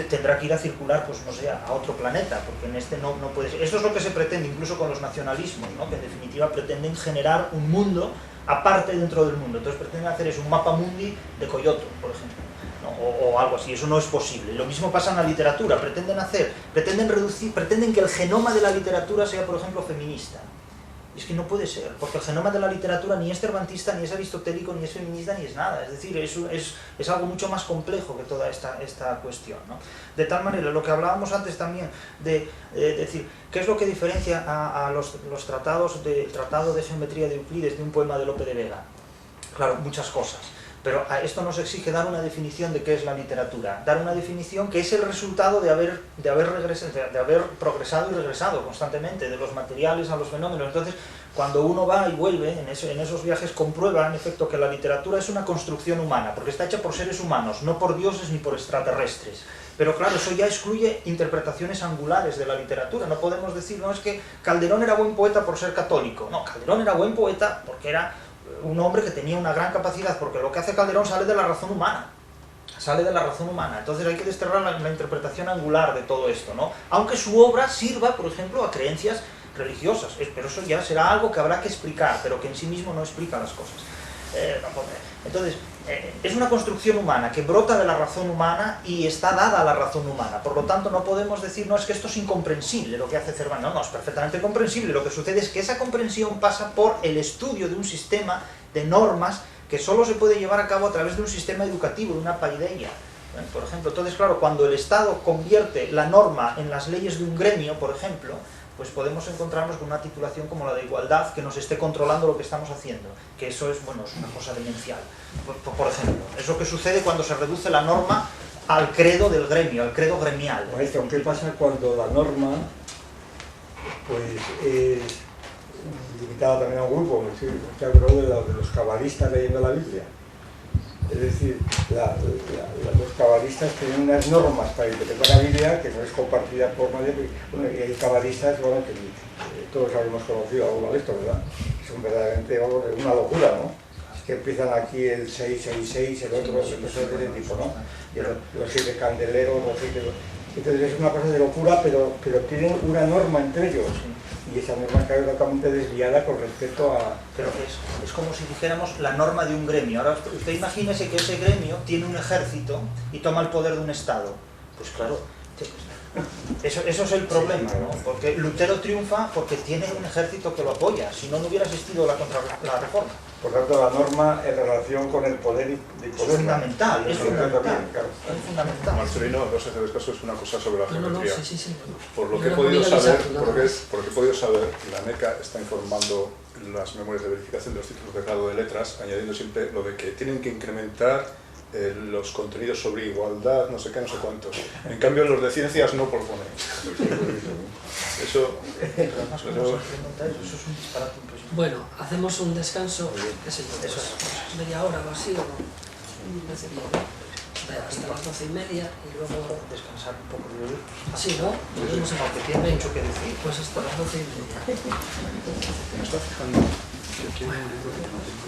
Tendrá que ir a circular, pues no sé, a otro planeta, porque en este no puede ser. Esto es lo que se pretende incluso con los nacionalismos, ¿no?, que en definitiva pretenden generar un mundo aparte dentro del mundo. Entonces pretenden hacer eso, un mapa mundi de Coyoto, por ejemplo, ¿no?, o algo así. Eso no es posible. Lo mismo pasa en la literatura. Pretenden que el genoma de la literatura sea, por ejemplo, feminista. Y es que no puede ser, porque el genoma de la literatura ni es cervantista, ni es aristotélico, ni es feminista, ni es nada. Es decir, es algo mucho más complejo que toda esta cuestión, ¿no? De tal manera, lo que hablábamos antes también, de decir, ¿qué es lo que diferencia a los tratados del Tratado de Geometría de Euclides de un poema de Lope de Vega? Claro, muchas cosas. Pero a esto nos exige dar una definición de qué es la literatura, dar una definición que es el resultado de haber progresado y regresado constantemente, de los materiales a los fenómenos. Entonces, cuando uno va y vuelve en esos viajes, comprueba en efecto que la literatura es una construcción humana, porque está hecha por seres humanos, no por dioses ni por extraterrestres. Pero claro, eso ya excluye interpretaciones angulares de la literatura. No podemos decir, no, es que Calderón era buen poeta por ser católico. No, Calderón era buen poeta porque era un hombre que tenía una gran capacidad, porque lo que hace Calderón sale de la razón humana. Sale de la razón humana. Entonces hay que desterrar la interpretación angular de todo esto, ¿no? Aunque su obra sirva, por ejemplo, a creencias religiosas. Pero eso ya será algo que habrá que explicar, pero que en sí mismo no explica las cosas. Entonces, es una construcción humana que brota de la razón humana y está dada a la razón humana. Por lo tanto, no podemos decir, no, es que esto es incomprensible lo que hace Cervantes. No, es perfectamente comprensible. Lo que sucede es que esa comprensión pasa por el estudio de un sistema de normas que solo se puede llevar a cabo a través de un sistema educativo, de una paideia. Por ejemplo, entonces, claro, cuando el Estado convierte la norma en las leyes de un gremio, por ejemplo, pues podemos encontrarnos con una titulación como la de igualdad que nos esté controlando lo que estamos haciendo, que eso es, bueno, es una cosa demencial. Por ejemplo, es lo que sucede cuando se reduce la norma al credo del gremio, al credo gremial. Maestro, ¿qué pasa cuando la norma pues es limitada también a un grupo? Usted habló de los cabalistas leyendo la Biblia. Es decir, los cabalistas tienen unas normas para interpretar la Biblia que no es compartida por nadie. Bueno, y hay cabalistas, bueno, que todos habremos conocido alguno de estos, ¿verdad? Son verdaderamente una locura, ¿no? Que empiezan aquí el 666, el otro, de ese tipo, ¿no? Y los 7 candeleros, los 7... Entonces es una cosa de locura, pero tienen una norma entre ellos. Y esa norma está totalmente desviada con respecto a... Pero es como si dijéramos la norma de un gremio. Ahora usted imagínese que ese gremio tiene un ejército y toma el poder de un Estado. Pues claro, eso es el problema, ¿no? Porque Lutero triunfa porque tiene un ejército que lo apoya. Si no, no hubiera existido la Reforma. Por tanto, la norma en relación con el poder es fundamental, es fundamental. Claro. Es fundamental. Marcelino, no sé si haces caso, es una cosa sobre la geometría. Sí. Por lo que he podido saber, la NECA está informando las memorias de verificación de los títulos de grado de letras, añadiendo siempre lo de que tienen que incrementar los contenidos sobre igualdad, no sé qué, no sé cuántos. En cambio, los de ciencias no proponen. Eso es un disparate impresionante. Bueno, hacemos un descanso, qué sé yo, media hora o así, o no sé bien, hasta las 12:30 y luego Descansar un poco de oír. sí, ¿no? Volvemos a Porque tiene mucho que decir. pues hasta las 12:30. me está fijando que aquí hay un libro que no tengo.